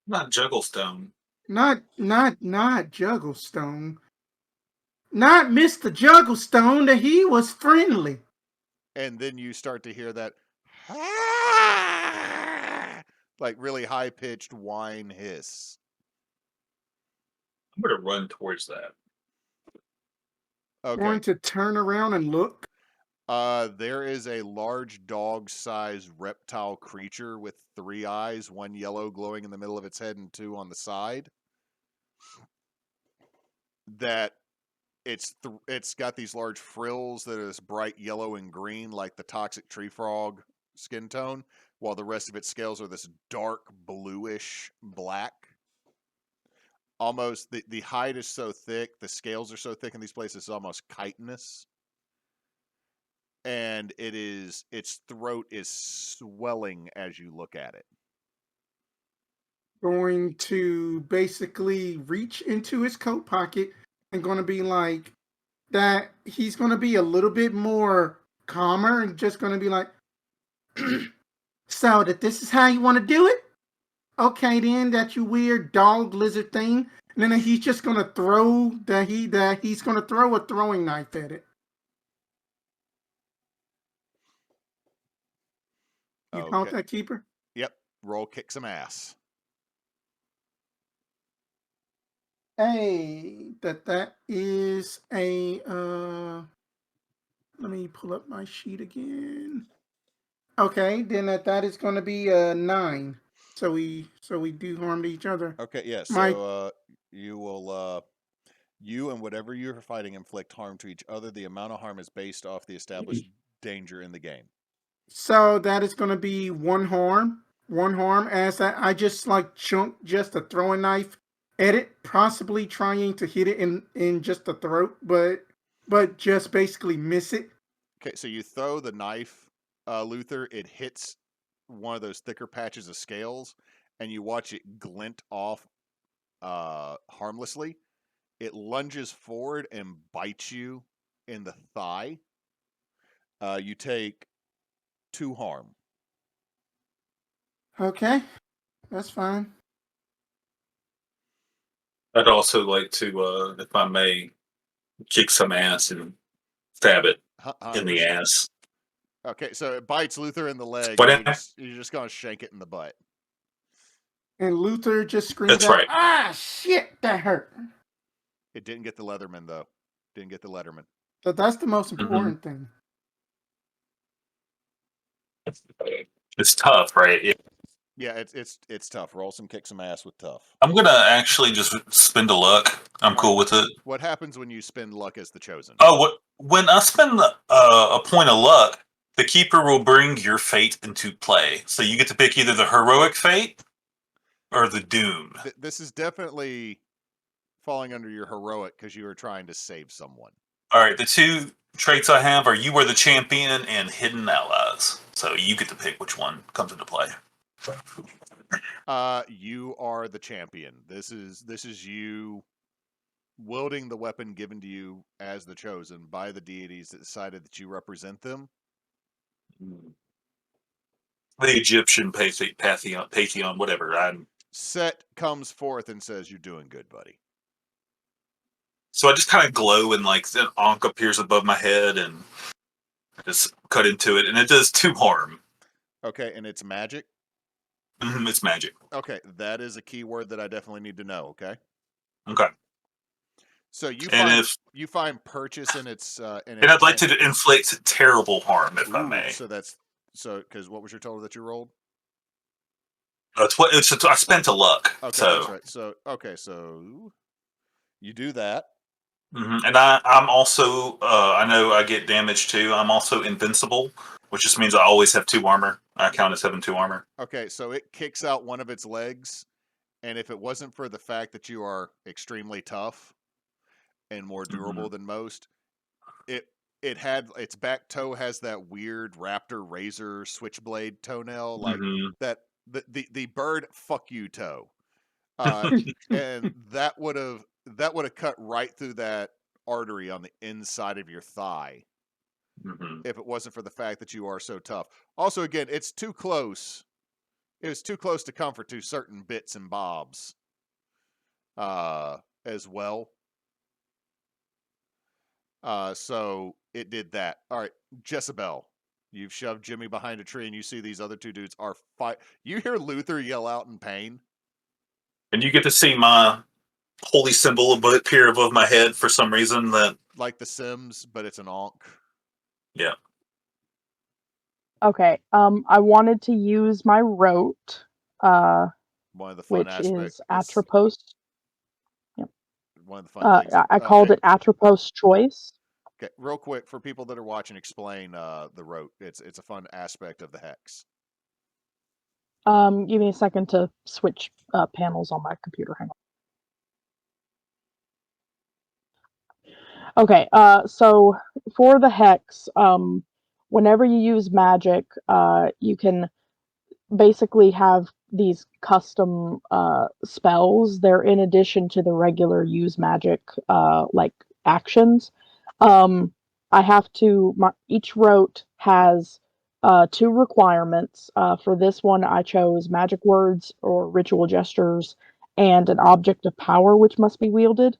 Not Jugglestone. Not Jugglestone. Not Mr. Jugglestone, that he was friendly. And then you start to hear that like really high-pitched whine hiss. I'm gonna run towards that. Okay. Going to turn around and look. There is a large dog-sized reptile creature with 3 eyes, 1 yellow glowing in the middle of its head and 2 on the side. That it's got these large frills that are this bright yellow and green, like the toxic tree frog skin tone, while the rest of its scales are this dark bluish black. Almost the hide is so thick, the scales are so thick in these places, it's almost chitinous. And its throat is swelling as you look at it. Going to basically reach into his coat pocket and going to be like that. He's going to be a little bit more calmer and just going to be like, so that this is how you want to do it? Okay, then, that you weird dog lizard thing. And then he's just going to throw he's going to throw a throwing knife at it. You caught that, Keeper? Yep. Roll kick some ass. Hey, that is a let me pull up my sheet again. Okay, then that is going to be a 9. So we do harm to each other. Okay, yeah. So you will you and whatever you're fighting inflict harm to each other. The amount of harm is based off the established danger in the game. So that is going to be 1 harm. 1 harm as that I just like chunked just a throwing knife at it, possibly trying to hit it in just the throat, but just basically miss it. Okay, so you throw the knife, Luther. It hits one of those thicker patches of scales, and you watch it glint off harmlessly. it lunges forward and bites you in the thigh. You take 2 harm. Okay, that's fine. I'd also like to, if I may, kick some ass and stab it in the 100%. ass. Okay, so it bites Luther in the leg. What And now? you're just gonna shank it in the butt. And Luther just screams That's out, right. "Ah, shit, that hurt." It didn't get the Leatherman though. Didn't get the Letterman. But that's the most Mm-hmm. important thing. It's tough, right? Yeah. Yeah, it's tough. Roll some, kick some ass with tough. I'm gonna actually just spend a luck. I'm cool with it. What happens when you spend luck as the chosen? Oh, what? When I spend a point of luck, the keeper will bring your fate into play. So you get to pick either the heroic fate or the doom. This is definitely falling under your heroic because you are trying to save someone. All right, the 2 traits I have are you are the champion and hidden allies. So you get to pick which one comes into play. You are the champion. This is you wielding the weapon given to you as the chosen by the deities that decided that you represent them. The Egyptian pantheon, whatever. Set comes forth and says, "You're doing good, buddy." So I just kind of glow and like an Ankh appears above my head and I just cut into it and it does 2 harm. Okay, and it's magic? It's magic. Okay, that is a keyword that I definitely need to know, okay? Okay. So you And find purchase in its and I'd like to inflict terrible harm if I may. So because what was your total that you rolled? I spent a luck. Okay, so that's right. So you do that. And I'm also I know I get damage too. I'm also invincible, which just means I always have 2 armor. I count as having 2 armor. Okay, so it kicks out one of its legs, and if it wasn't for the fact that you are extremely tough and more durable than most, it had its back toe has that weird raptor razor switchblade toenail, like that the bird fuck you toe, and that would have cut right through that artery on the inside of your thigh if it wasn't for the fact that you are so tough. Also, again, it's too close. It was too close to comfort to certain bits and bobs as well. So it did that. All right, Jessabelle, you've shoved Jimmy behind a tree, and you see these other 2 dudes are fight. You hear Luther yell out in pain, and you get to see my holy symbol appear above my head for some reason. That like the Sims, but it's an Ankh. Yeah. Okay. I wanted to use my rote, One of the fun which aspects is Atropos. One of the fun things. I called it Atropos Choice. Okay, real quick for people that are watching, explain the rote. It's a fun aspect of the hex. Give me a second to switch panels on my computer. Hang on. Okay, so for the hex, whenever you use magic, you can basically have these custom spells. They're in addition to the regular use magic like actions. I have to. Each rote has 2 requirements. For this one, I chose magic words or ritual gestures and an object of power which must be wielded.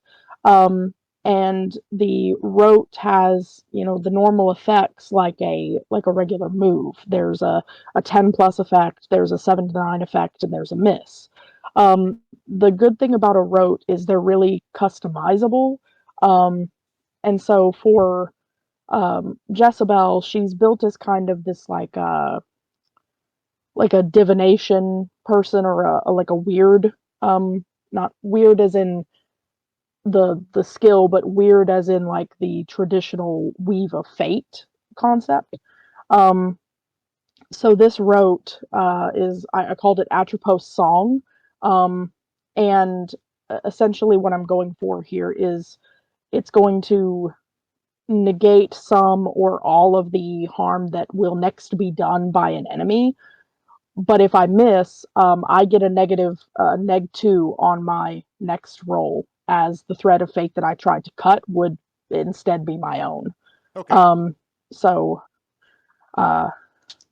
And the rote has, the normal effects like a regular move. There's a 10+ effect, there's a 7 to 9 effect, and there's a miss. The good thing about a rote is they're really customizable. And so for Jessabelle, she's built as kind of this like a divination person, or a weird, not weird as in the skill, but weird as in like the traditional weave of fate concept. So this rote is I called it Atropos Song, and essentially what I'm going for here is it's going to negate some or all of the harm that will next be done by an enemy. But if I miss, I get a negative neg 2 on my next roll as the thread of fate that I tried to cut would instead be my own. Okay. So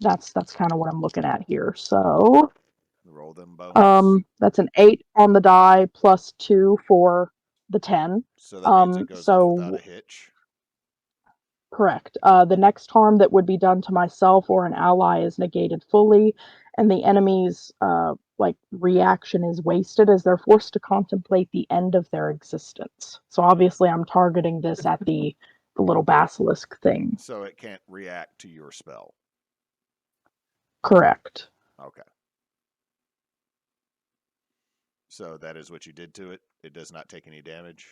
that's kind of what I'm looking at here. So Roll them bones. that's an 8 on the die plus 2 for the 10. So that means it goes off without a hitch. Correct. The next harm that would be done to myself or an ally is negated fully, and the enemy's reaction is wasted as they're forced to contemplate the end of their existence. So obviously I'm targeting this at the little basilisk thing. So it can't react to your spell. Correct. Okay. So that is what you did to it. It does not take any damage.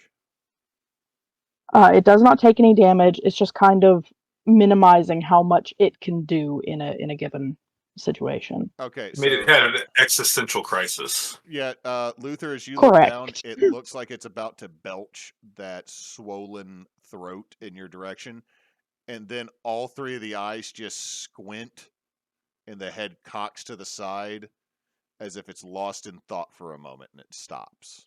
It does not take any damage. It's just kind of minimizing how much it can do in a given situation. Okay, Made it kind of an existential crisis. Yeah, Luther, as you Correct. look down, it looks like it's about to belch that swollen throat in your direction, and then all three of the eyes just squint, and the head cocks to the side, as if it's lost in thought for a moment, and it stops.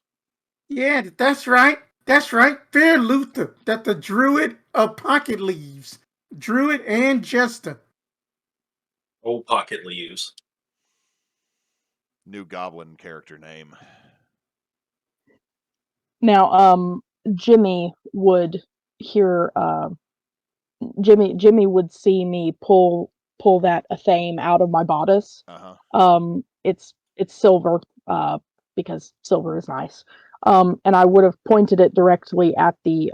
Yeah, that's right. That's right. Fair Luther, that the Druid of Pocket Leaves. Druid and Jester. Old pocket leaves. New goblin character name. Now, Jimmy would hear. Jimmy would see me pull that athame out of my bodice. It's silver, because silver is nice. And I would have pointed it directly at the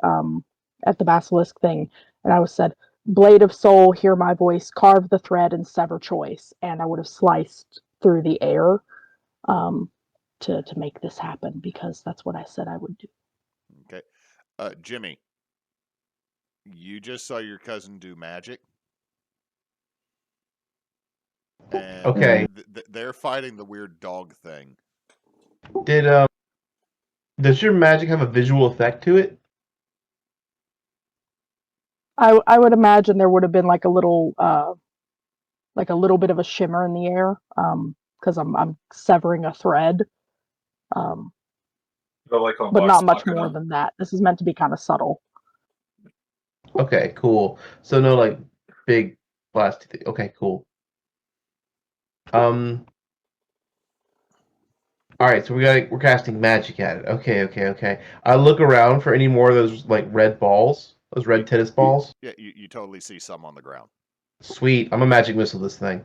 basilisk thing, and I would said, "Blade of soul, hear my voice, carve the thread and sever choice." And I would have sliced through the air, to make this happen, because that's what I said I would do. Okay. Jimmy, you just saw your cousin do magic. And Okay. They're fighting the weird dog thing. Does your magic have a visual effect to it? I would imagine there would have been like a little bit of a shimmer in the air, because I'm severing a thread, but not much more than that. This is meant to be kind of subtle. Okay, cool. So no like big blasty thing. Okay, cool. All right, so we're casting magic at it. Okay. I look around for any more of those like red balls, those red tennis balls. Yeah, you totally see some on the ground. Sweet, I'm a magic missile this thing.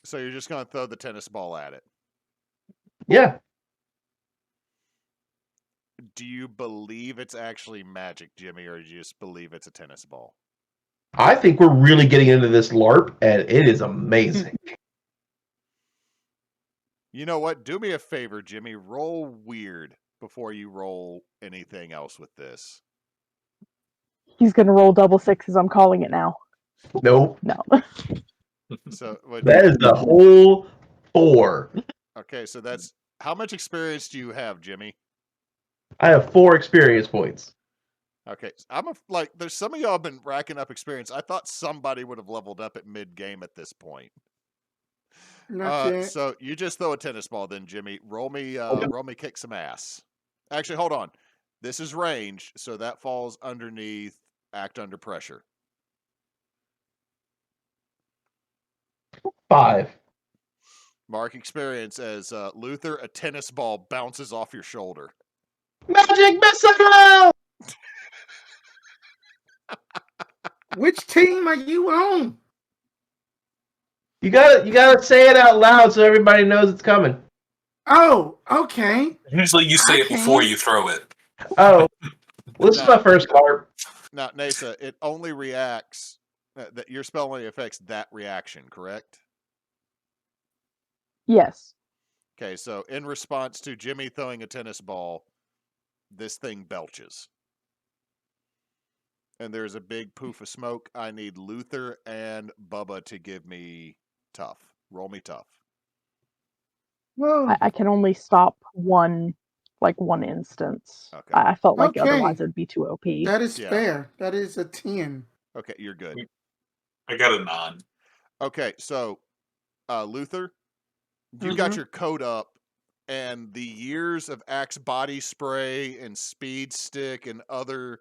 So you're just gonna throw the tennis ball at it. Yeah. Do you believe it's actually magic, Jimmy, or do you just believe it's a tennis ball? I think we're really getting into this LARP, and it is amazing. You know what? Do me a favor, Jimmy. Roll weird before you roll anything else with this. He's gonna roll double sixes. I'm calling it now. Nope. No. So that is the whole 4. Okay, so that's how much experience do you have, Jimmy? I have 4 experience points. Okay, there's some of y'all have been racking up experience. I thought somebody would have leveled up at mid game at this point. Not yet. So you just throw a tennis ball, then, Jimmy. Roll me kick some ass. Actually, hold on. This is range, so that falls underneath act under pressure. 5. Mark experience as Luther, a tennis ball bounces off your shoulder. Magic missile! Which team are you on? You gotta say it out loud so everybody knows it's coming. Oh, okay. Usually you say it before you throw it. Oh, well, this is my first LARP. Now, Neysa, it only reacts. That your spell only affects that reaction, correct? Yes. Okay, so in response to Jimmy throwing a tennis ball, this thing belches. And there's a big poof of smoke. I need Luther and Bubba to give me tough. Roll me tough. Whoa. I can only stop one instance. Okay. I felt like Okay. otherwise it would be too OP. That is Yeah. fair. That is a 10. Okay, you're good. I got a 9. Okay, so Luther, you got your coat up, and the years of Axe body spray and Speed Stick and other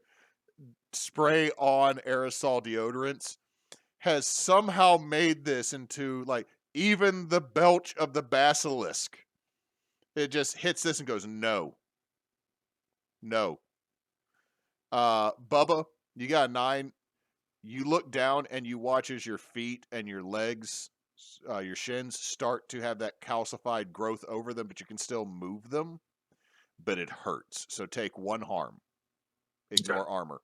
spray-on aerosol deodorants has somehow made this into, like, even the belch of the basilisk. It just hits this and goes, no. No. Bubba, you got a 9. You look down and you watch as your feet and your legs, your shins, start to have that calcified growth over them, but you can still move them, but it hurts. So take 1 harm. Ignore armor.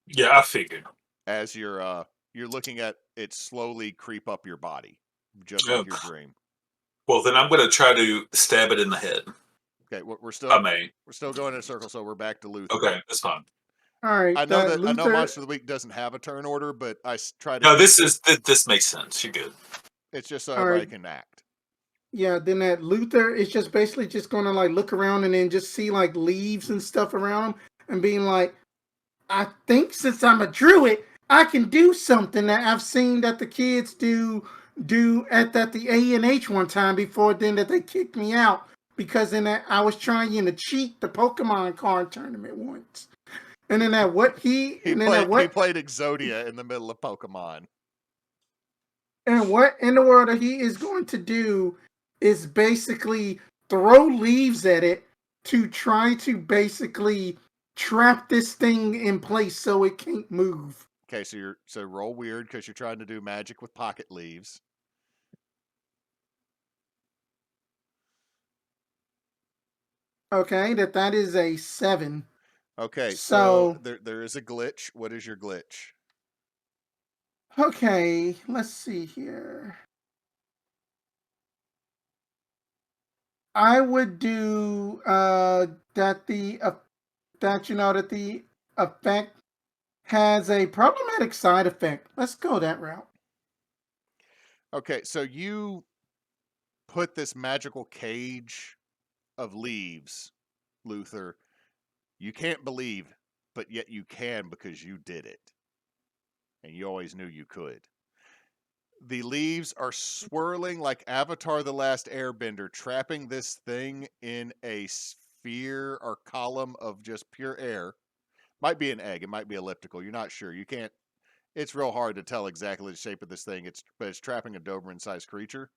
Yeah, I figured. As you're looking at it slowly creep up your body, just like your dream. Well, then I'm going to try to stab it in the head. Okay, we're still We're still going in a circle, so we're back to Luther. Okay, that's fine. All right. I know that Luther, I know Monster of the Week doesn't have a turn order, but I try to. No, this makes sense. You're good. It's just so everybody can act. Yeah, then that Luther is just basically just going to like look around and then just see like leaves and stuff around him and being like, I think since I'm a druid, I can do something that I've seen that the kids do at the A&H one time before then that they kicked me out because in that I was trying to cheat the Pokemon card tournament once. And then that what he played Exodia in the middle of Pokemon. And what in the world that he is going to do is basically throw leaves at it to try to basically trap this thing in place so it can't move. Okay, so roll weird because you're trying to do magic with pocket leaves. Okay, that is a 7. Okay, so there is a glitch. What is your glitch? Okay, let's see here. I would do that the effect has a problematic side effect. Let's go that route. Okay, so you put this magical cage of leaves, Luther. You can't believe, but yet you can because you did it. And you always knew you could. The leaves are swirling like Avatar the Last Airbender, trapping this thing in a sphere or column of just pure air. Might be an egg, it might be elliptical, you're not sure. You can't, it's real hard to tell exactly the shape of this thing. But it's trapping a Doberman-sized creature.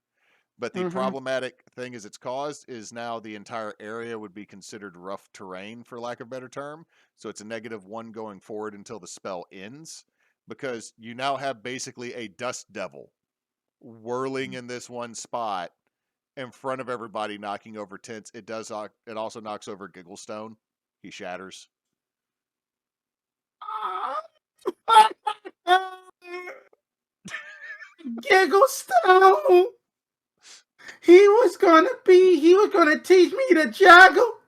But the problematic thing is it's caused is now the entire area would be considered rough terrain, for lack of a better term. So it's a -1 going forward until the spell ends. Because you now have basically a dust devil whirling in this one spot in front of everybody, knocking over tents. It also knocks over Gigglestone. He shatters. Gigglestone! He was gonna teach me to juggle.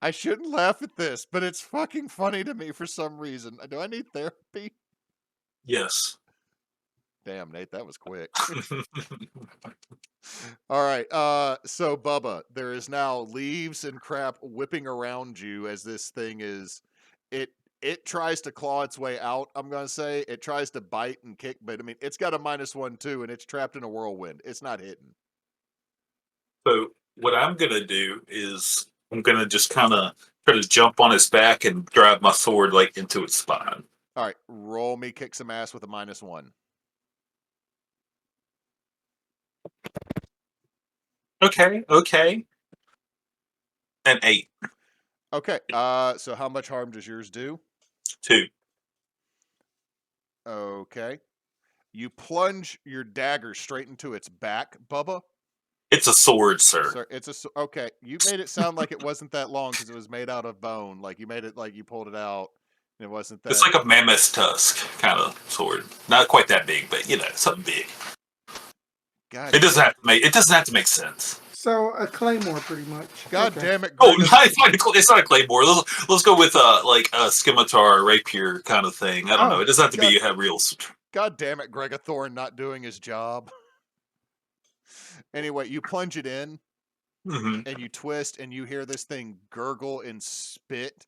I shouldn't laugh at this, but it's fucking funny to me for some reason. Do I need therapy? Yes. Damn, Nate, that was quick. All right, so Bubba, there is now leaves and crap whipping around you as this thing is, it tries to claw its way out, I'm going to say. It tries to bite and kick, but I mean, it's got a -1 too, and it's trapped in a whirlwind. It's not hitting. So what I'm going to do is I'm going to just kind of try to jump on its back and drive my sword like into its spine. All right, roll me kick some ass with a -1. Okay. An 8. Okay, so how much harm does yours do? 2. Okay. You plunge your dagger straight into its back, Bubba. It's a sword, sir. Okay. You made it sound like it wasn't that long because it was made out of bone. Like you made it like you pulled it out, and it wasn't that. It's like a mammoth tusk kind of sword. Not quite that big, but something big. God, it doesn't have to make sense. So a claymore, pretty much. God damn it! Oh, it's not a claymore. Let's go with like a scimitar, rapier kind of thing. I don't know. It doesn't have to be a real. God damn it, Gregathorn not doing his job. Anyway, you plunge it in, and you twist, and you hear this thing gurgle and spit,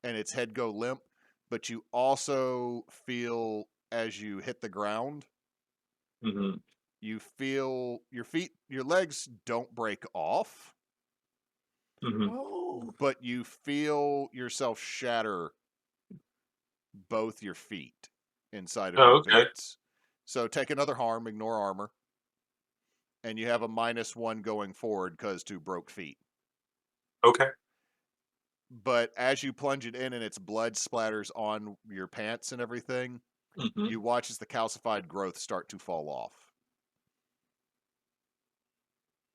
and its head go limp. But you also feel, as you hit the ground, You feel your legs don't break off, Mhm. Oh. but you feel yourself shatter both your feet inside of Oh, your okay. boots. So take another harm, ignore armor, and you have a -1 going forward because to broke feet. Okay. But as you plunge it in and its blood splatters on your pants and everything, Mhm. you watch as the calcified growth start to fall off,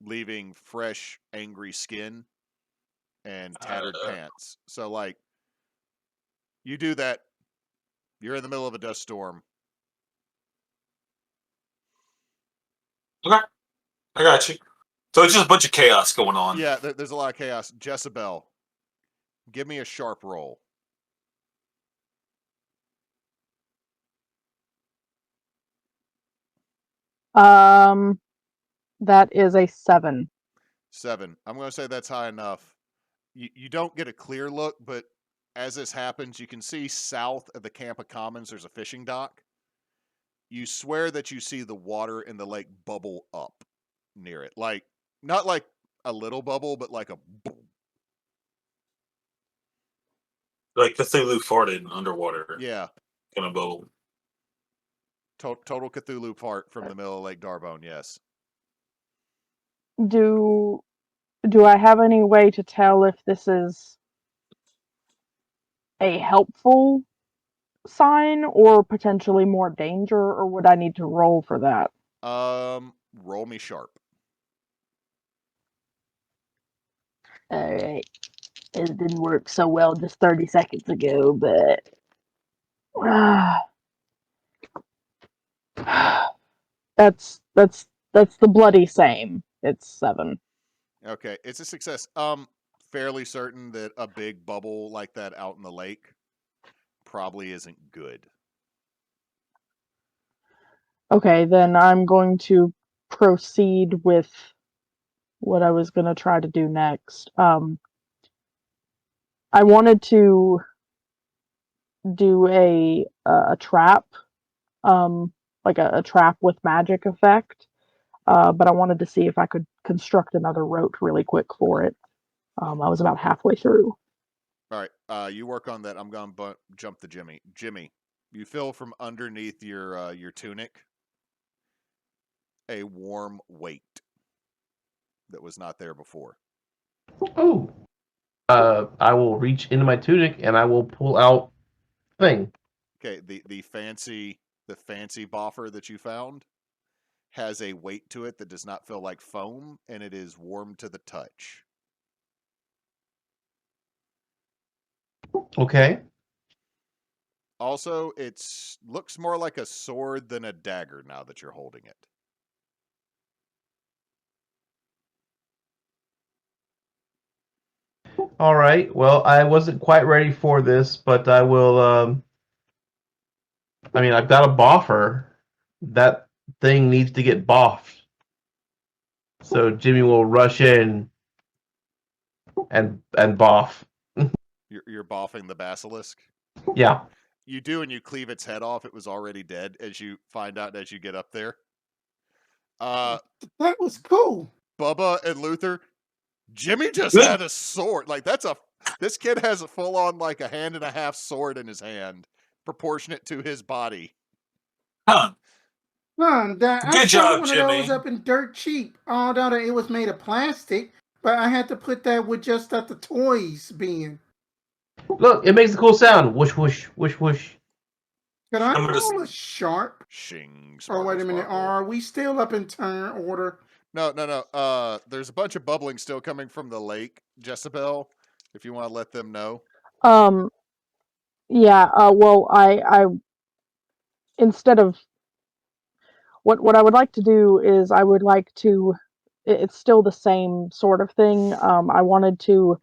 leaving fresh, angry skin and tattered pants. So, like, you do that, you're in the middle of a dust storm. Okay. I got you. So it's just a bunch of chaos going on. Yeah, there's a lot of chaos. Jessabelle, give me a sharp roll. That is a 7. 7. I'm going to say that's high enough. You don't get a clear look, but as this happens, you can see south of the Camp of Commons, there's a fishing dock. You swear that you see the water in the lake bubble up near it. Like, not like a little bubble, but like a boom. Like Cthulhu farted underwater. Yeah. Kind of bubble. Total Cthulhu fart from the middle of Lake Darbone, yes. Do I have any way to tell if this is a helpful sign or potentially more danger, or would I need to roll for that? Roll me sharp. Alright. It didn't work so well just 30 seconds ago, but that's the bloody same. It's 7. Okay, it's a success. Fairly certain that a big bubble like that out in the lake probably isn't good. Okay, then I'm going to proceed with what I was going to try to do next. I wanted to do a trap, like a trap with magic effect, but I wanted to see if I could construct another rote really quick for it. I was about halfway through. All right, you work on that. I'm going to jump to Jimmy. Jimmy, you feel from underneath your tunic a warm weight that was not there before. Oh. I will reach into my tunic and I will pull out thing. Okay, the fancy boffer that you found has a weight to it that does not feel like foam, and it is warm to the touch. Okay. Also, it looks more like a sword than a dagger now that you're holding it. All right. Well, I wasn't quite ready for this, but I will. I mean, I've got a boffer. That thing needs to get boffed. So Jimmy will rush in and boff. You're boffing the basilisk? Yeah. You do, and you cleave its head off. It was already dead, as you find out as you get up there. That was cool. Bubba and Luther, Jimmy just had a sword. Like, this kid has a full-on, like, a hand-and-a-half sword in his hand, proportionate to his body. Huh. I Good saw job, one Jimmy. of those up in Dirt Cheap. Although it was made of plastic, but I had to put that with just at the toys bin. Look, it makes a cool sound. Whoosh, whoosh, whoosh, whoosh. Could I I'm gonna roll a sharp? Shing, Or sparkle, wait a minute, sparkle. are we still up in turn order? No. There's a bunch of bubbling still coming from the lake, Jessabelle, if you want to let them know. Yeah, well, I instead of what I would like to do is I would like to, it's still the same sort of thing. I wanted to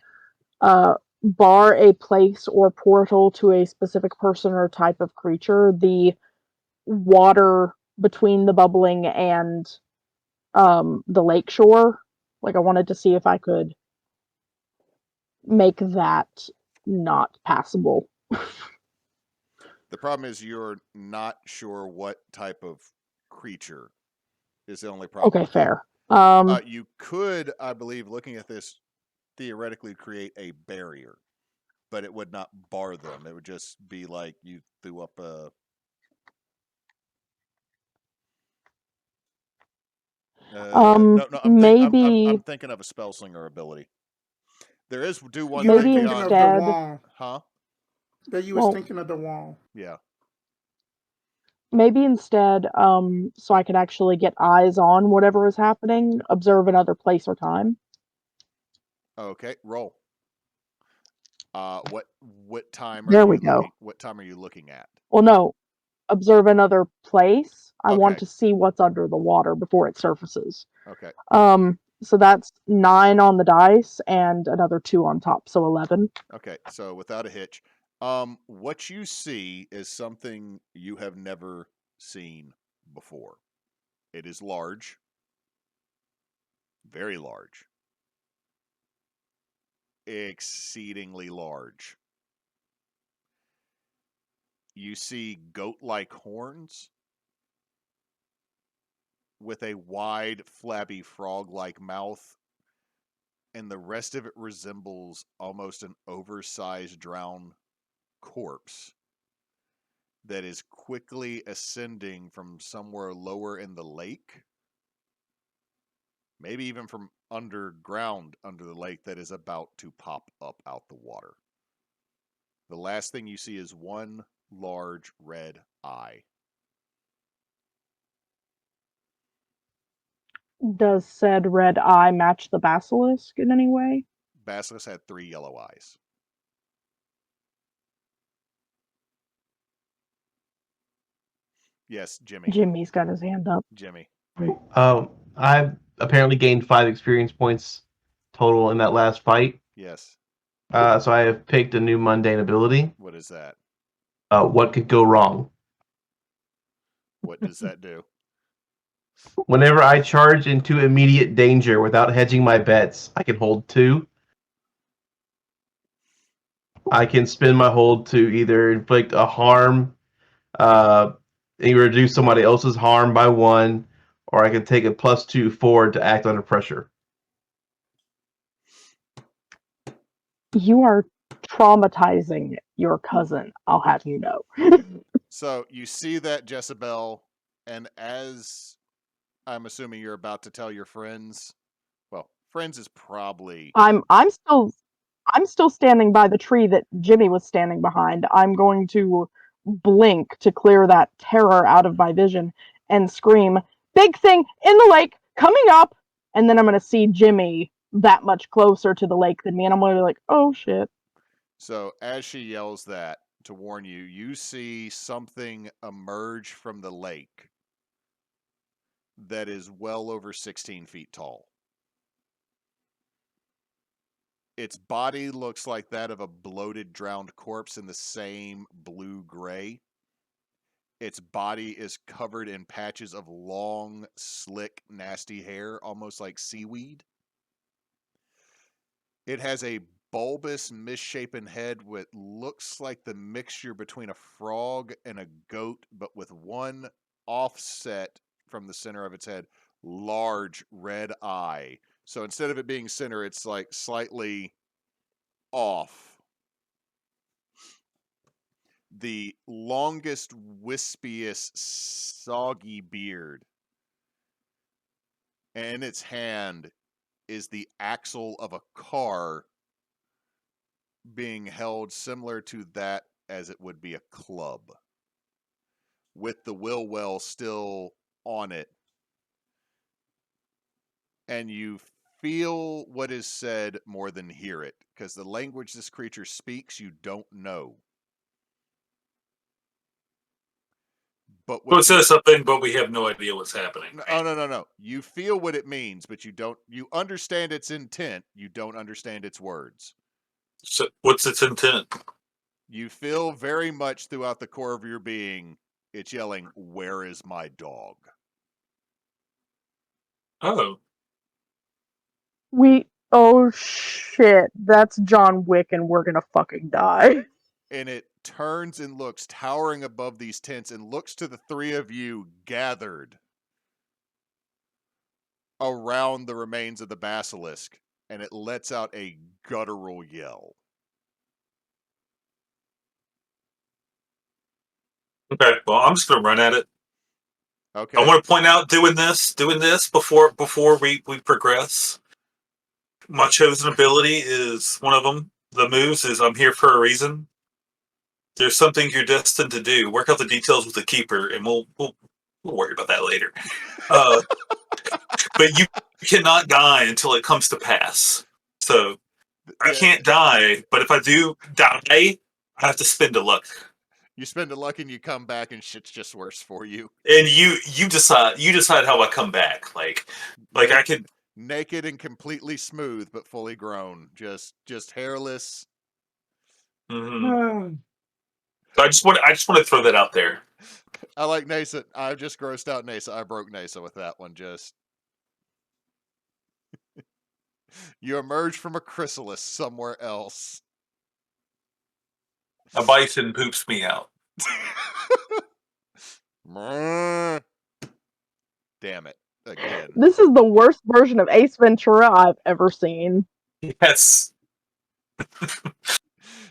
bar a place or portal to a specific person or type of creature. The water between the bubbling and the lake shore, like I wanted to see if I could make that not passable. The problem is you're not sure what type of creature is the only problem. Okay, fair. You could, I believe, looking at this, theoretically create a barrier, but it would not bar them. It would just be like you threw up a... maybe I'm thinking of a spell slinger ability. There is do one You were thing maybe thinking beyond... of the instead, wall. Huh? That you was well, thinking of the wall. Yeah. maybe instead, so I could actually get eyes on whatever is happening, observe another place or time. Okay, roll. What time are There you we go. looking? What time are you looking at? Well, no, observe another place. I want Okay. to see what's under the water before it surfaces. Okay. So that's 9 on the dice and another 2 on top, so 11. Okay, so without a hitch, what you see is something you have never seen before. It is large, very large, exceedingly large. You see goat-like horns with a wide, flabby frog-like mouth, and the rest of it resembles almost an oversized drowned corpse that is quickly ascending from somewhere lower in the lake, maybe even from underground under the lake that is about to pop up out the water. The last thing you see is one large red eye. Does said red eye match the basilisk in any way? Basilisk had 3 yellow eyes. Yes, Jimmy. Jimmy's got his hand up. Jimmy. I've apparently gained 5 experience points total in that last fight. Yes. So I have picked a new mundane ability. What is that? What could go wrong? What does that do? Whenever I charge into immediate danger without hedging my bets, I can hold 2. I can spend my hold to either inflict a harm, either reduce somebody else's harm by 1, or I can take a +2 forward to act under pressure. You are traumatizing your cousin, I'll have you know. So you see that, Jessabelle, and as I'm assuming you're about to tell your friends, well, friends is probably... I'm still standing by the tree that Jimmy was standing behind. I'm going to blink to clear that terror out of my vision and scream, "Big thing in the lake, coming up!" And then I'm going to see Jimmy that much closer to the lake than me, and I'm going to be like, "Oh shit." So as she yells that to warn you, you see something emerge from the lake that is well over 16 feet tall. Its body looks like that of a bloated, drowned corpse in the same blue-gray. Its body is covered in patches of long, slick, nasty hair, almost like seaweed. It has a bulbous, misshapen head with looks like the mixture between a frog and a goat, but with one offset from the center of its head, large red eye. So instead of it being center, it's like slightly off. The longest, wispiest, soggy beard. And in its hand is the axle of a car being held similar to that as it would be a club, with the wheel well still on it. And you feel what is said more than hear it, because the language this creature speaks you don't know. But So it says something, but we have no idea what's happening. Oh, no. You feel what it means, but you understand its intent. You don't understand its words. So what's its intent? You feel very much throughout the core of your being, it's yelling, "Where is my dog?" Oh. Oh shit, that's John Wick and we're gonna fucking die. And it turns and looks, towering above these tents, and looks to the 3 of you gathered. around the remains of the basilisk, and it lets out a guttural yell. Okay, well, I'm just gonna run at it. Okay. I want to point out doing this before we progress. My chosen ability is one of them. The moves is I'm here for a reason. There's something you're destined to do. Work out the details with the keeper, and we'll worry about that later. But you cannot die until it comes to pass. So I can't die, but if I do die, I have to spend a luck. You spend a luck and you come back and shit's just worse for you. And you decide how I come back. Like I could naked and completely smooth, but fully grown, just hairless. Mm-hmm. So I just want to throw that out there. I like Neysa. I just grossed out Neysa. I broke Neysa with that one. Just you emerge from a chrysalis somewhere else. A bison poops me out. Damn it. Again. This is the worst version of Ace Ventura I've ever seen. Yes.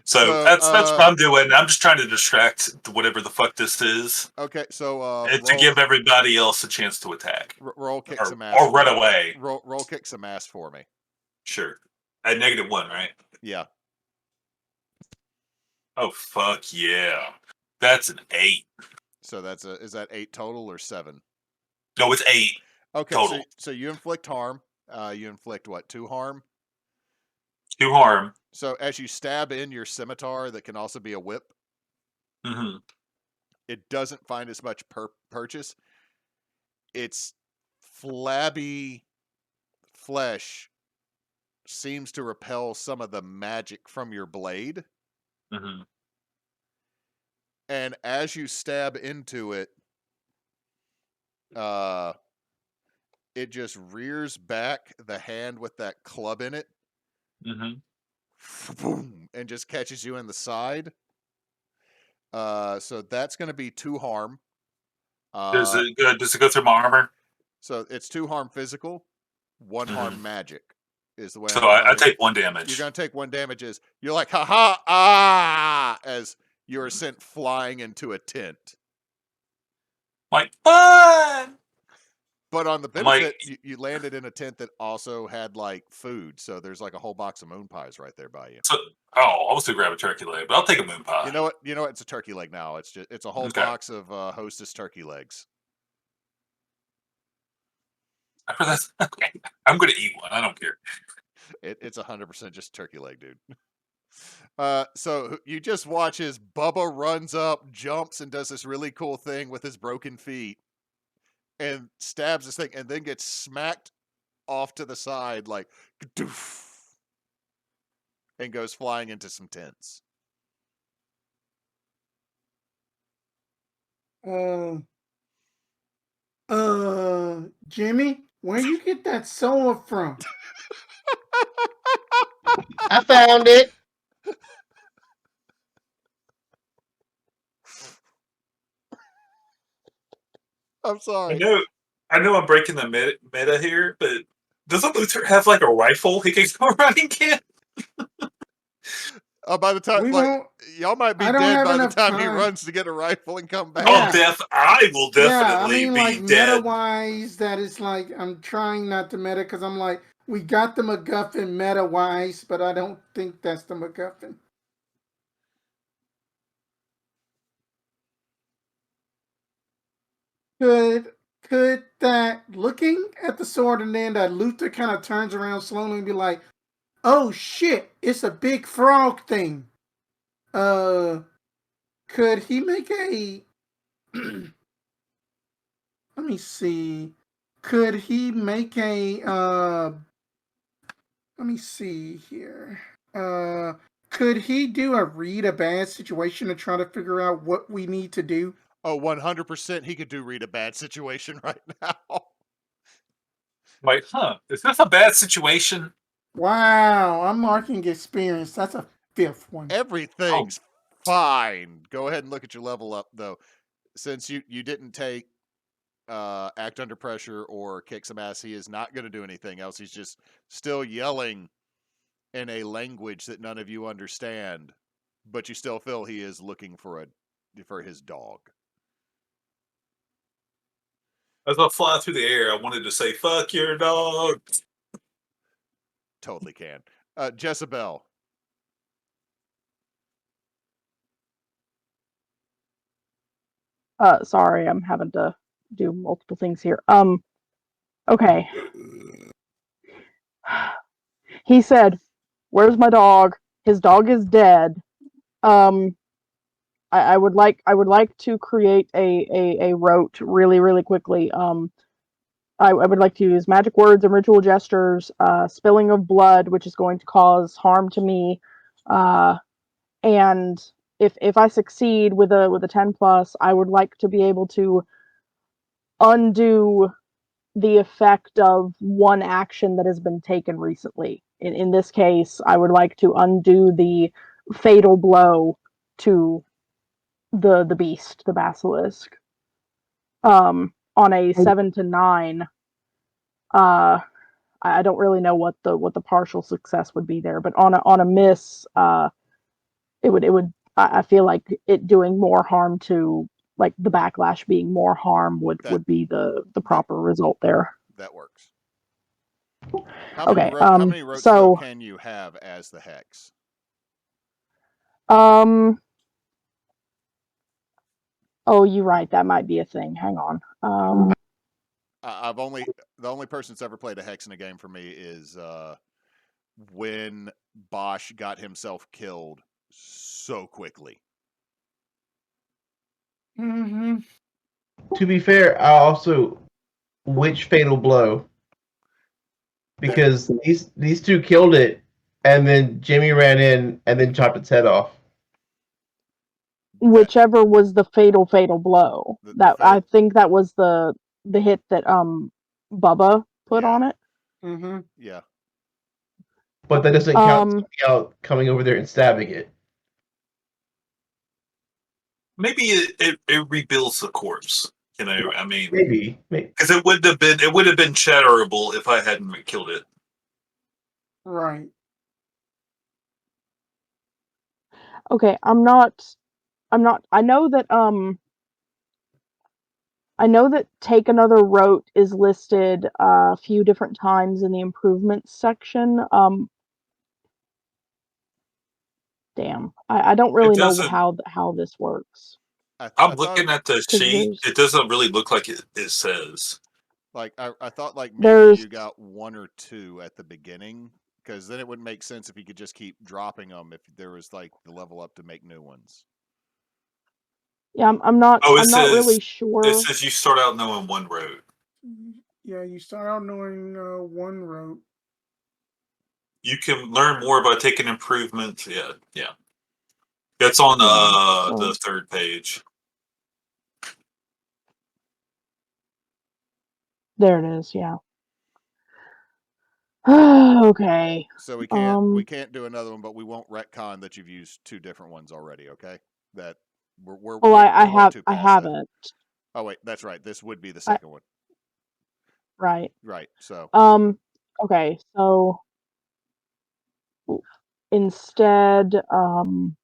So that's what I'm doing. I'm just trying to distract whatever the fuck this is. Okay, so and to give everybody else a chance to attack. Roll kick some ass. Or run away. Roll kick some ass for me. Sure. At -1, right? Yeah. Oh fuck yeah. That's an 8. So is that 8 total or 7? No, it's 8. Okay, total. So you inflict harm. You inflict what? 2 harm? 2 harm. So as you stab in your scimitar, that can also be a whip. Mm-hmm. It doesn't find as much purchase. Its flabby flesh seems to repel some of the magic from your blade. Mm-hmm. And as you stab into it, it just rears back the hand with that club in it. Mm-hmm. Boom, and just catches you in the side. So that's going to be 2 harm. Does it go through my armor? So it's 2 harm physical, 1 harm magic is the way. So I take 1 damage. You're going to take 1 damage. You're like, ha ha, as you are sent flying into a tent. Like, fun! But on the benefit, you landed in a tent that also had like food. So there's like a whole box of moon pies right there by you. So, I was to grab a turkey leg, but I'll take a moon pie. You know what? It's a turkey leg now. It's a whole box of Hostess turkey legs. Okay. I'm going to eat one. I don't care. It's 100% just turkey leg, dude. So you just watch as Bubba runs up, jumps, and does this really cool thing with his broken feet. And stabs this thing, and then gets smacked off to the side, like, doof, and goes flying into some tents. Jimmy, where you get that sword from? I found it. I'm sorry. I know I'm breaking the meta here, but doesn't Luther have like a rifle he can go around and get? By the time y'all might be dead by the time he runs to get a rifle and come back. Oh, I will definitely be dead. Meta-wise, that is like, I'm trying not to meta because I'm like, we got the MacGuffin meta-wise, but I don't think that's the MacGuffin. Could that, looking at the sword and then that Luther kind of turns around slowly and be like, oh shit, it's a big frog thing. Could he make a let me see. Could he make a let me see here. Could he do a read a bad situation to try to figure out what we need to do? Oh, 100% he could do read a bad situation right now. Like, is this a bad situation? Wow, I'm marking experience. That's a 5th one. Everything's fine. Go ahead and look at your level up, though. Since you didn't take act under pressure or kick some ass, he is not going to do anything else. He's just still yelling in a language that none of you understand, but you still feel he is looking for his dog. As I fly through the air, I wanted to say, fuck your dog. Totally can. Jessabelle. Sorry, I'm having to do multiple things here. Okay. He said, "Where's my dog? His dog is dead." I would like to create a rote really quickly. I would like to use magic words and ritual gestures, spilling of blood, which is going to cause harm to me, and if I succeed with a 10+, I would like to be able to undo the effect of one action that has been taken recently. In this case, I would like to undo the fatal blow to the beast, the basilisk. On a 7 to 9, I don't really know what the partial success would be there, but on a miss, it would I feel like it doing more harm to, like, the backlash being more harm would be the proper result there. That works. Okay. How many rotes so can you have as the Hex? Oh, you're right. That might be a thing. Hang on. The only person that's ever played a Hex in a game for me is when Bosch got himself killed so quickly. Mm-hmm. To be fair, which fatal blow? Because these two killed it, and then Jimmy ran in and then chopped its head off. Whichever was the fatal blow. I think that was the hit that Bubba put on it. Mm-hmm. Yeah. But that doesn't count coming over there and stabbing it. Maybe it rebuilds the corpse. You know, I mean, maybe because it would have been shatterable if I hadn't killed it. Right. Okay, I'm not. I know that Take Another Rote is listed a few different times in the improvements section. Damn, I don't really know how this works. I'm looking at the sheet. It doesn't really look like it says. Like I thought, like maybe you got 1 or 2 at the beginning, because then it would make sense if you could just keep dropping them if there was like the level up to make new ones. Yeah, I'm not really sure. It says you start out knowing 1 road. Yeah, you start out knowing 1 road. You can learn more by taking improvements. Yeah. That's on the 3rd page. There it is. Yeah. Okay. So we can't do another one, but we won't retcon that you've used 2 different ones already. Okay, that we're I haven't. Oh wait, that's right. This would be the second one. Right. Right. So. Okay. So instead, damn.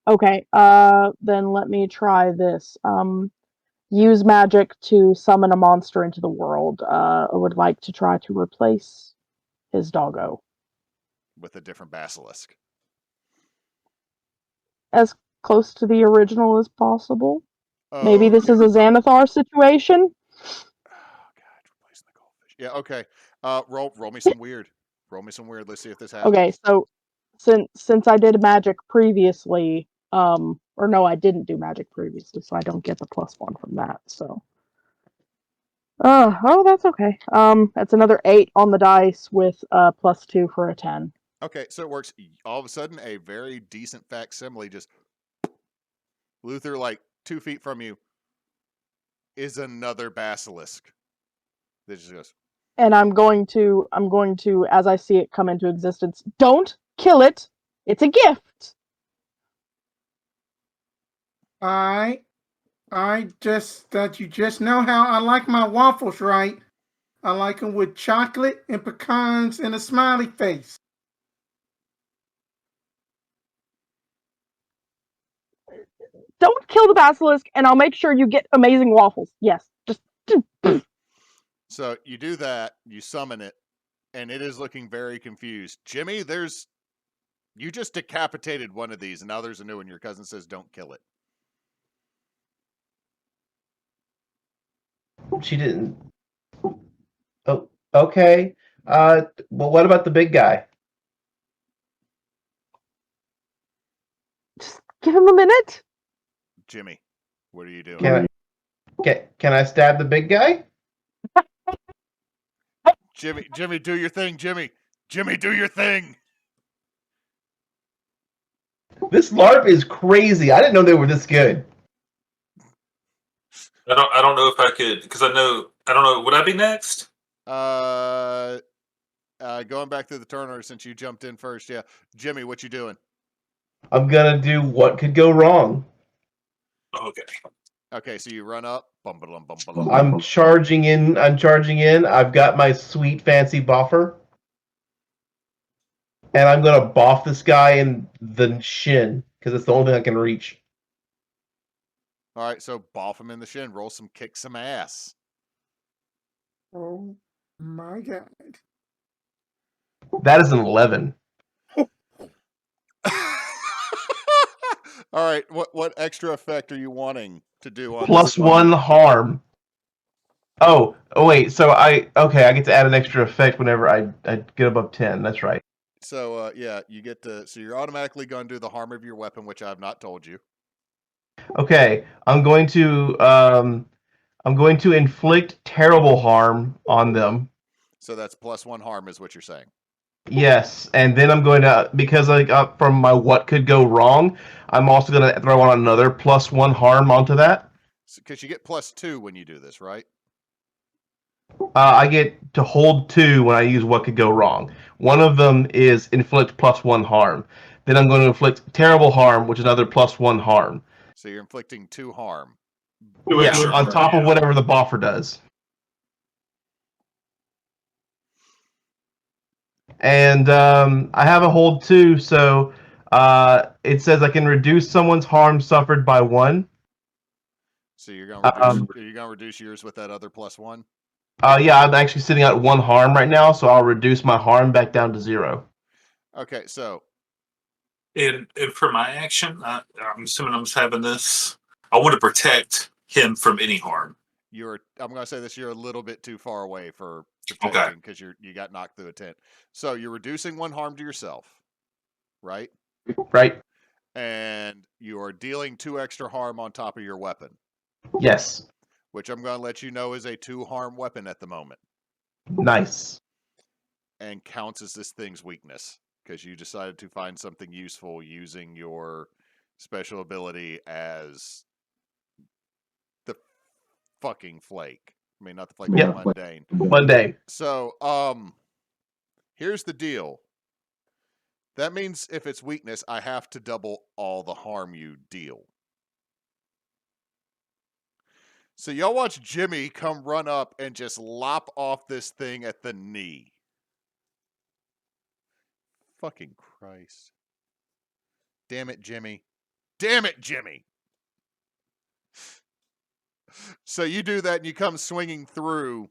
Okay. Then let me try this. Use magic to summon a monster into the world. I would like to try to replace his doggo with a different basilisk. As close to the original as possible. Maybe this is a Xanathar situation. Oh God, replacing the goldfish. Yeah, okay. Roll me some weird. Roll me some weird. Let's see if this happens. Okay, so since I did magic previously, or no, I didn't do magic previously, so I don't get the +1 from that. So, oh, that's okay. That's another 8 on the dice with +2 for a 10. Okay, so it works. All of a sudden, a very decent facsimile just Luther, like 2 feet from you, is another basilisk. That just goes. And I'm going to, as I see it come into existence, don't kill it. It's a gift. I just that you just know how I like my waffles, right? I like them with chocolate and pecans and a smiley face. Don't kill the basilisk, and I'll make sure you get amazing waffles. Yes, just. So you do that, you summon it, and it is looking very confused. Jimmy, you just decapitated one of these, and now there's a new one. Your cousin says don't kill it. She didn't. Oh, okay. Well, what about the big guy? Just give him a minute. Jimmy, what are you doing? Can I stab the big guy? Jimmy, do your thing, Jimmy, do your thing. This LARP is crazy. I didn't know they were this good. I don't know if I could, because I don't know. Would I be next? Going back through the turn order since you jumped in first. Yeah, Jimmy, what you doing? I'm gonna do what could go wrong. Okay. Okay, so you run up. Bum. I'm charging in. I've got my sweet fancy buffer. And I'm gonna boff this guy in the shin, because it's the only thing I can reach. All right, so boff him in the shin. Kick some ass. Oh my god. That is an 11. All right, what extra effect are you wanting to do on Plus this? one harm. Oh wait, so I get to add an extra effect whenever I get above 10. That's right. So yeah, you get to. So you're automatically going to do the harm of your weapon, which I have not told you. Okay, I'm going to inflict terrible harm on them. So that's plus one harm, is what you're saying. Yes, and then I'm going to, because I got from my what could go wrong, I'm also going to throw on another plus one harm onto that. Because you get plus two when you do this, right? I get to hold 2 when I use what could go wrong. One of them is inflict plus one harm. Then I'm going to inflict terrible harm, which is another plus one harm. So you're inflicting 2 harm. Yeah, on top of whatever the buffer does. And I have a hold 2, so it says I can reduce someone's harm suffered by 1. So you're gonna reduce yours with that other plus 1. Yeah, I'm actually sitting at 1 harm right now, so I'll reduce my harm back down to 0. Okay, so. And for my action, I'm assuming I'm just having this. I want to protect him from any harm. I'm gonna say this. You're a little bit too far away for protecting because you got knocked through a tent. So you're reducing 1 harm to yourself, right? Right. And you are dealing 2 extra harm on top of your weapon. Yes. Which I'm going to let you know is a 2 harm weapon at the moment. Nice. And counts as this thing's weakness because you decided to find something useful using your special ability as the fucking Flake. I mean, not the Flake, but Mundane. Mundane. So, here's the deal. That means if it's weakness, I have to double all the harm you deal. So y'all watch Jimmy come run up and just lop off this thing at the knee. Fucking Christ. Damn it, Jimmy. Damn it, Jimmy. So you do that and you come swinging through.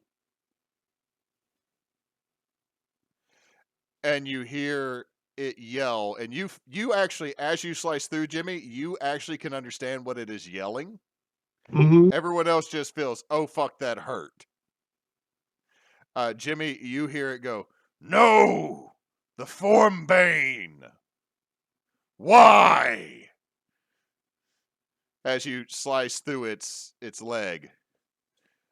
And you hear it yell. And you actually, as you slice through, Jimmy, you actually can understand what it is yelling. Mm-hmm. Everyone else just feels, oh, fuck, that hurt. Jimmy, you hear it go, no, the form bane. Why? As you slice through its leg.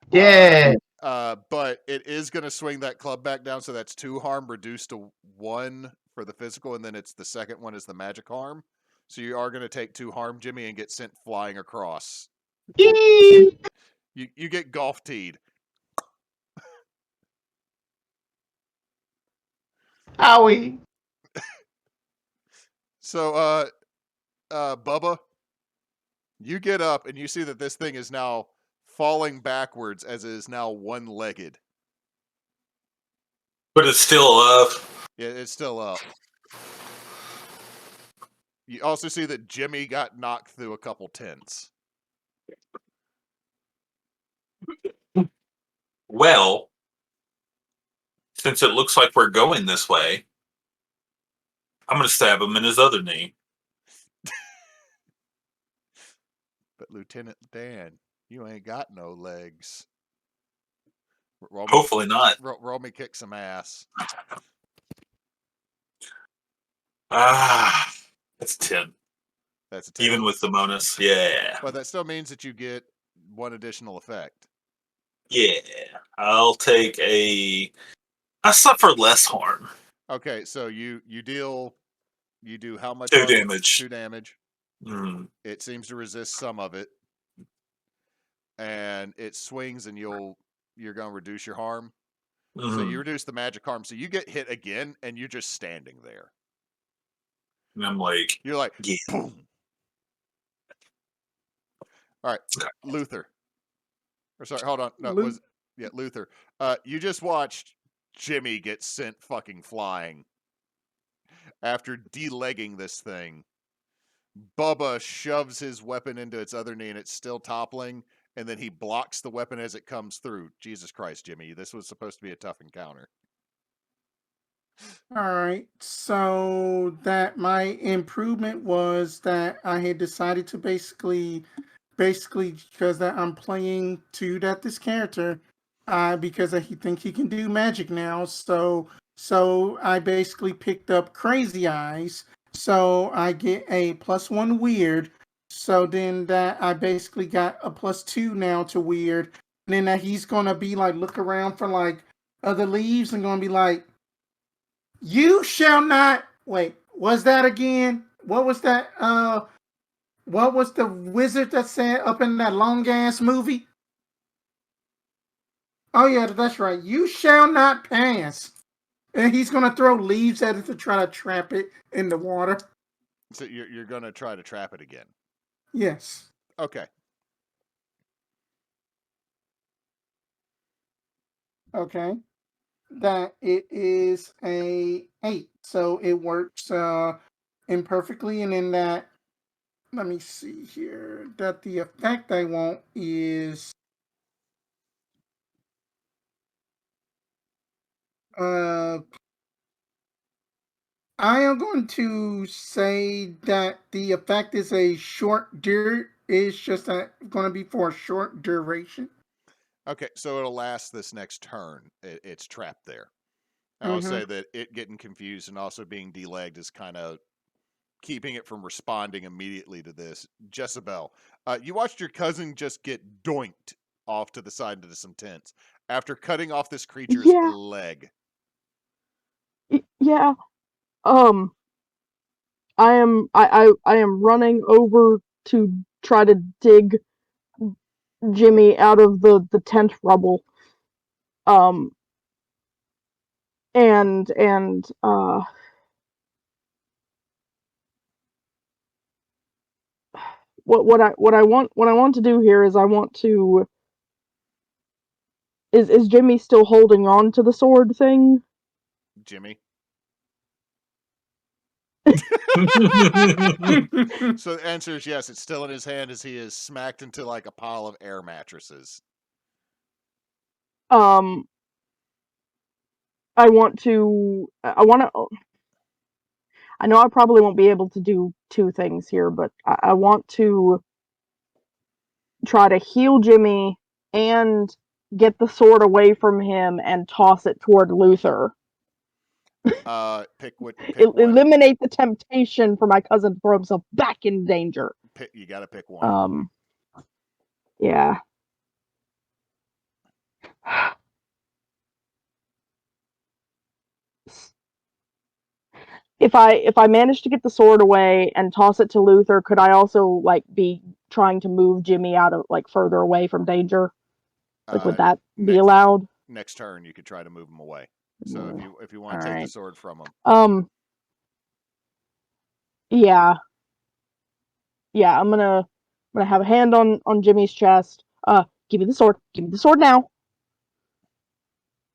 Yeah. But it is going to swing that club back down, so that's 2 harm reduced to 1 for the physical, and then it's the second one is the magic harm. So you are going to take 2 harm, Jimmy, and get sent flying across. You get golf teed. Owie. So, Bubba, you get up and you see that this thing is now falling backwards as it is now one-legged. But it's still up. Yeah, it's still up. You also see that Jimmy got knocked through a couple tents. Well, since it looks like we're going this way, I'm going to stab him in his other knee. But Lieutenant Dan, you ain't got no legs. Hopefully not. Roll me kick some ass. Ah, that's 10. That's a 10. Even with the bonus. Yeah. But that still means that you get one additional effect. Yeah. I'll take I suffer less harm. Okay, so you do how much 2 harm? damage. 2 damage. Mm. It seems to resist some of it. And it swings and you're going to reduce your harm. Mm-hmm. So you reduce the magic harm. So you get hit again and you're just standing there. And I'm like, you're like, yeah. Boom. All right, Okay. Luther. Or sorry, hold on. No, Luther. You just watched Jimmy get sent fucking flying after delegging this thing. Bubba shoves his weapon into its other knee and it's still toppling, and then he blocks the weapon as it comes through. Jesus Christ, Jimmy, this was supposed to be a tough encounter. All right, so that my improvement was that I had decided to basically because that I'm playing this character, because he think he can do magic now. So I basically picked up Crazy Eyes. So I get a +1 weird. So then that I basically got a +2 now to weird. And then that he's gonna be like look around for like other leaves and gonna be like, you shall not wait. Was that again? What was that? What was the wizard that said up in that long ass movie? Oh yeah, that's right. You shall not pass. And he's gonna throw leaves at it to try to trap it in the water. So you're gonna try to trap it again? Yes. Okay. Okay. That it is a 8, so it works imperfectly, and in that, let me see here, that the effect I want is I am going to say that the effect is just going to be for a short duration. Okay, so it'll last this next turn. It's trapped there. I'll say that it getting confused and also being delegged is kind of keeping it from responding immediately to this. Jessabelle, you watched your cousin just get doinked off to the side into some tents after cutting off this creature's leg. Yeah. I am running over to try to dig Jimmy out of the tent rubble. And what I want to do here is I want to is Jimmy still holding on to the sword thing? Jimmy. So the answer is yes, it's still in his hand as he is smacked into like a pile of air mattresses. I know I probably won't be able to do 2 things here, but I want to try to heal Jimmy and get the sword away from him and toss it toward Luther. Pick one. Eliminate the temptation for my cousin to throw himself back in danger. You gotta pick one. Yeah. If I manage to get the sword away and toss it to Luther, could I also like be trying to move Jimmy out of like further away from danger? Like would that be allowed? Next turn you could try to move him away. So if you want to take the sword from him. Yeah. Yeah, I'm gonna have a hand on Jimmy's chest. Give me the sword. Give me the sword now.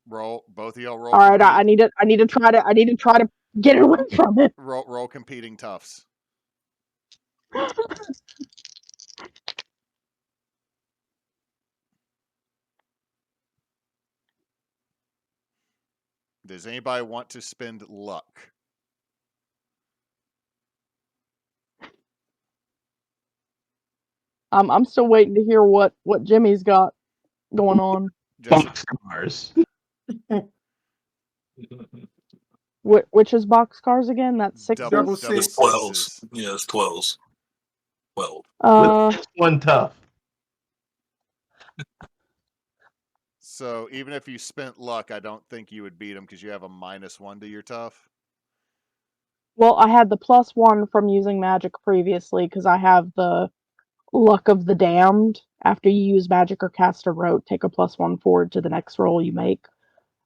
Roll. Both of y'all roll. All right, I need to try to get it away from him. Roll competing toughs. Does anybody want to spend luck? I'm still waiting to hear what Jimmy's got going on. Boxcars. Which is boxcars again? That's sixes. Double It's six. 12s. Yeah, it's 12s. 12. With one tough. So even if you spent luck, I don't think you would beat him because you have a -1 to your tough. Well, I had the +1 from using magic previously because I have the Luck of the Damned. After you use magic or cast a rote, take a +1 forward to the next roll you make.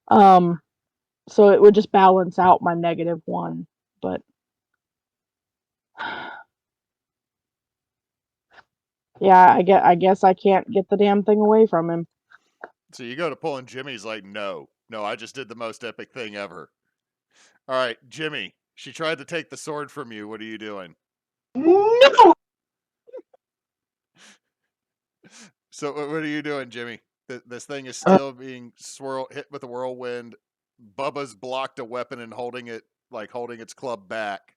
So it would just balance out my -1, but yeah, I guess I can't get the damn thing away from him. So you go to pull, and Jimmy's like, no, I just did the most epic thing ever. All right, Jimmy, she tried to take the sword from you. What are you doing? No! So what are you doing, Jimmy? This thing is still being hit with a whirlwind. Bubba's blocked a weapon and holding its club back.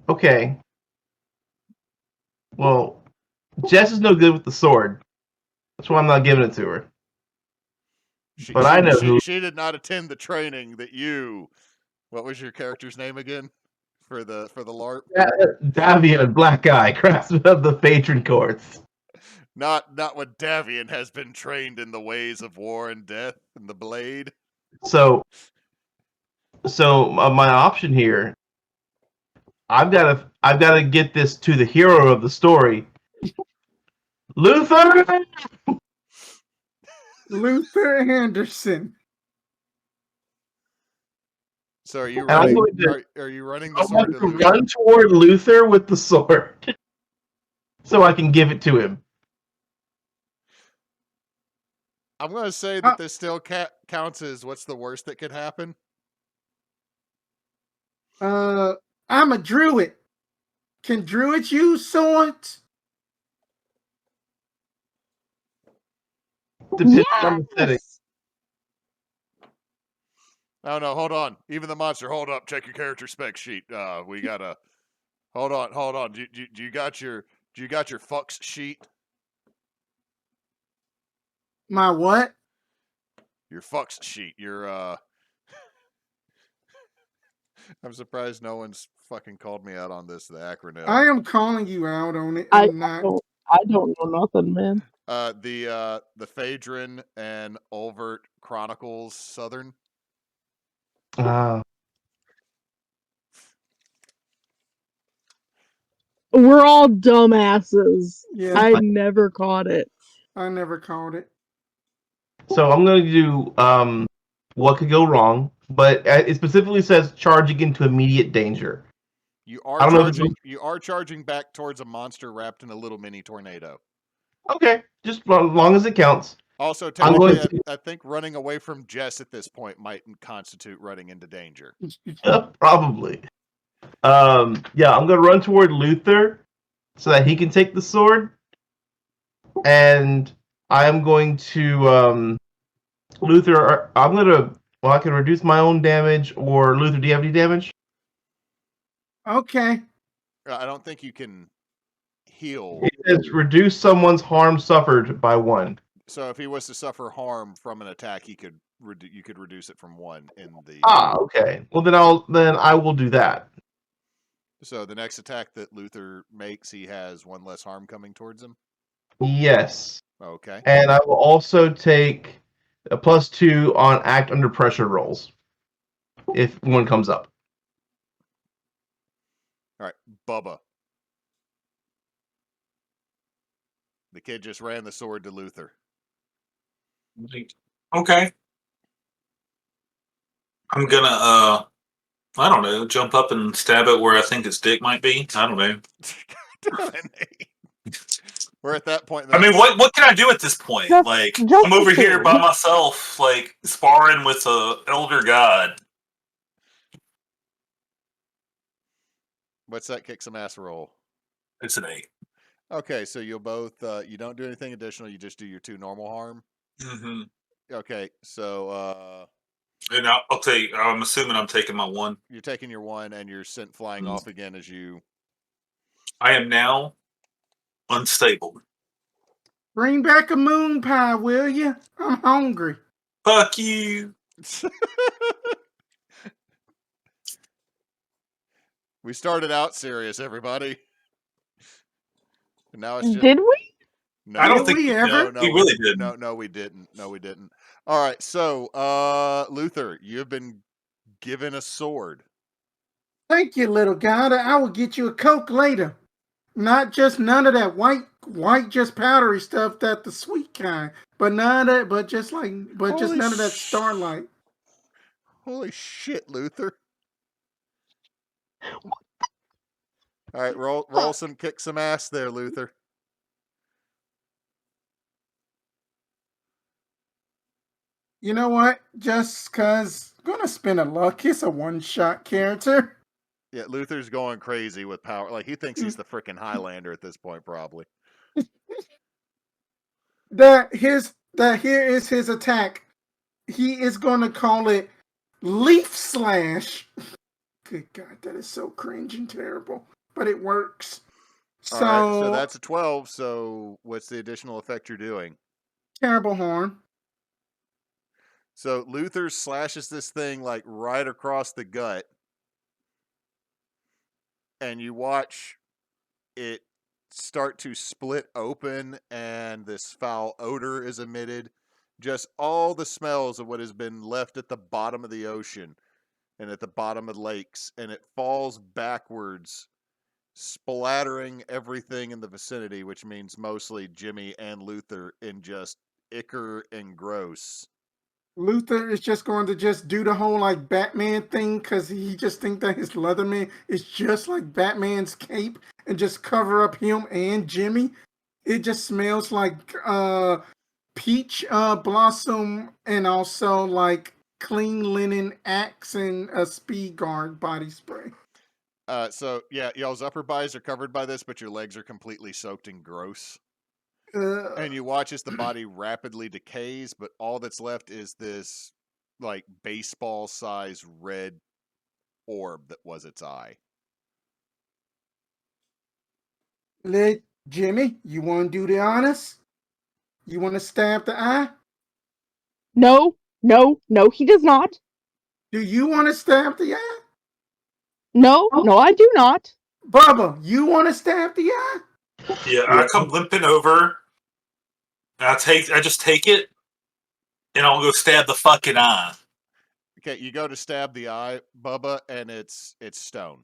Okay. Well, Jess is no good with the sword. That's why I'm not giving it to her. But I know who. She did not attend the training that you. What was your character's name again? For the LARP? Davian, black guy, craftsman of the patron courts. Not when Davian has been trained in the ways of war and death and the blade. So my option here, I've got to get this to the hero of the story, Luther. Luther Anderson. So are you And I'm running? going to- Are you running the I sword want to to Luther? run toward Luther with the sword, so I can give it to him. I'm going to say that this still counts as what's the worst that could happen. I'm a druid. Can druids use swords? Depending on the setting. Oh no, hold on. Even the monster, hold up. Check your character spec sheet. We gotta. Hold on. Do you got your fucks sheet? My what? Your fucks sheet. Your I'm surprised no one's fucking called me out on this. The acronym. I am calling you out on it. I I'm not. don't know nothing, man. The Phaedron and Ulvert Chronicles Southern. We're all dumbasses. Yeah. I never caught it. I never called it. So I'm going to do what could go wrong, but it specifically says charging into immediate danger. You are charging back towards a monster wrapped in a little mini tornado. Okay, just as long as it counts. Also, technically, I think running away from Jess at this point might constitute running into danger. Probably. Yeah, I'm gonna run toward Luther so that he can take the sword, and I am going to Luther. I can reduce my own damage, or Luther, do you have any damage? Okay. I don't think you can heal. It says reduce someone's harm suffered by 1. So if he was to suffer harm from an attack, you could reduce it from 1 in the. Okay. Well, then I will do that. So the next attack that Luther makes, he has 1 less harm coming towards him. Yes. Okay. And I will also take a +2 on act under pressure rolls if one comes up. All right, Bubba. The kid just ran the sword to Luther. Okay. I'm gonna I don't know, jump up and stab it where I think its dick might be. I don't know. God damn it, Nate. We're at that point. I mean, what can I do at this point? Just- Like, just I'm over here assume. by myself, like, sparring with a elder god. What's that kick some ass roll? It's an 8. Okay, so you'll both, you don't do anything additional, you just do your 2 normal harm. Mm-hmm. Okay, so And I'll take. I'm assuming I'm taking my 1. you're taking your 1 and you're sent flying off again as you. I am now unstable. Bring back a moon pie, will you? I'm hungry. Fuck you. We started out serious, everybody. And now it's just. Did we? No, I don't Did think we ever? he really didn't. No, we didn't. No, we didn't. All right, so Luther, you've been given a sword. Thank you, little guy. I will get you a Coke later. Not just none of that white, just powdery stuff that the sweet kind, but none of that, but just none of that Starlight. Holy shit, Luther! All right, roll some, kick some ass there, Luther. You know what? Just cause I'm gonna spin a luck. It's a one-shot character. Yeah, Luther's going crazy with power. Like he thinks he's the freaking Highlander at this point, probably. Here is his attack. He is gonna call it Leaf Slash. Good God, that is so cringe and terrible, but it works. All right, so that's a 12. So what's the additional effect you're doing? Terrible harm. So Luther slashes this thing like right across the gut, and you watch it start to split open, and this foul odor is emitted. Just all the smells of what has been left at the bottom of the ocean and at the bottom of lakes, and it falls backwards, splattering everything in the vicinity, which means mostly Jimmy and Luther, in just ichor and gross. Luther is just going to just do the whole like Batman thing because he just think that his Leatherman is just like Batman's cape and just cover up him and Jimmy. It just smells like peach blossom and also like clean linen axe and a speed guard body spray. So yeah, y'all's upper bodies are covered by this, but your legs are completely soaked in gross. And you watch as the body rapidly decays, but all that's left is this like baseball-sized red orb that was its eye. Jimmy, you want to do the honors? You want to stab the eye? No, he does not. Do you want to stab the eye? No, I do not. Bubba, you want to stab the eye? Yeah, I come limping over. I just take it, and I'll go stab the fucking eye. Okay, you go to stab the eye, Bubba, and it's stone.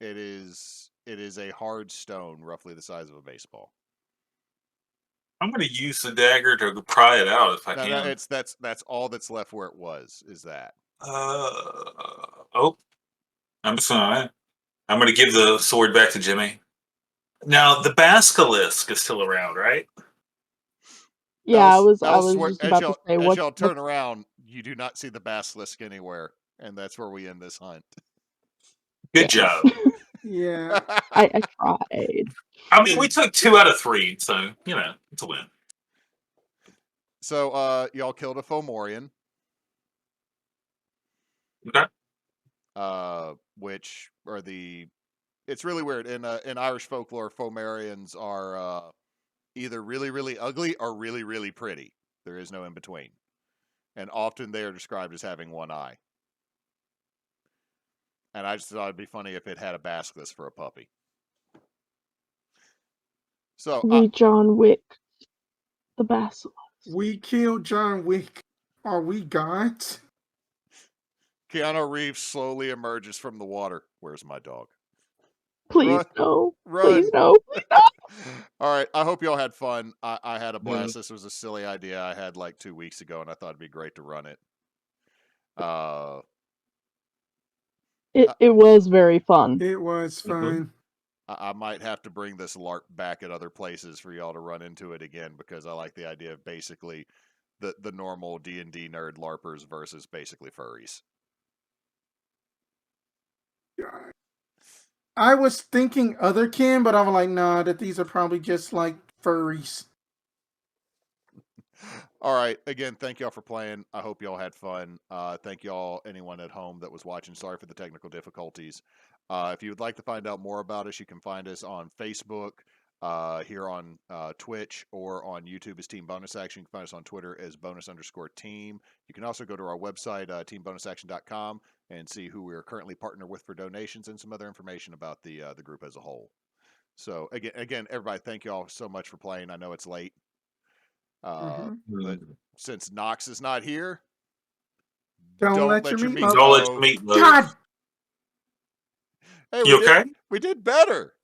It is a hard stone, roughly the size of a baseball. I'm going to use the dagger to pry it out if I can. No, that's all that's left where it was. Is that? I'm sorry. I'm going to give the sword back to Jimmy. Now the basilisk is still around, right? Yeah, I was just about to say as y'all turn around, you do not see the basilisk anywhere, and that's where we end this hunt. Good job. Yeah. I tried. I mean, we took 2 out of 3, so it's a win. So y'all killed a Fomorian. Okay. Which are it's really weird. In Irish folklore, Fomorians are either really, really ugly or really, really pretty. There is no in between. And often they are described as having one eye. And I just thought it'd be funny if it had a basilisk for a puppy. So we John Wick the basilisk. We killed John Wick. Are we gods? Keanu Reeves slowly emerges from the water. Where's my dog? Please no. Run. Please no. Please no. All right. I hope y'all had fun. I had a blast. This was a silly idea I had like 2 weeks ago, and I thought it'd be great to run it. It was very fun. It was fun. I might have to bring this LARP back at other places for y'all to run into it again, because I like the idea of basically the normal D&D nerd LARPers versus basically furries. I was thinking other kin, but I was like, nah, that these are probably just like furries. All right. Again, thank y'all for playing. I hope y'all had fun. Thank y'all, anyone at home that was watching. Sorry for the technical difficulties. If you would like to find out more about us, you can find us on Facebook, here on Twitch, or on YouTube as Team Bonus Action. You can find us on Twitter as bonus_team. You can also go to our website, teambonusaction.com, and see who we are currently partnered with for donations and some other information about the group as a whole. So again, everybody, thank y'all so much for playing. I know it's late. But since Knox is not here, Don't let your meat Don't let your meat loaf. God! Hey, You okay? We did better.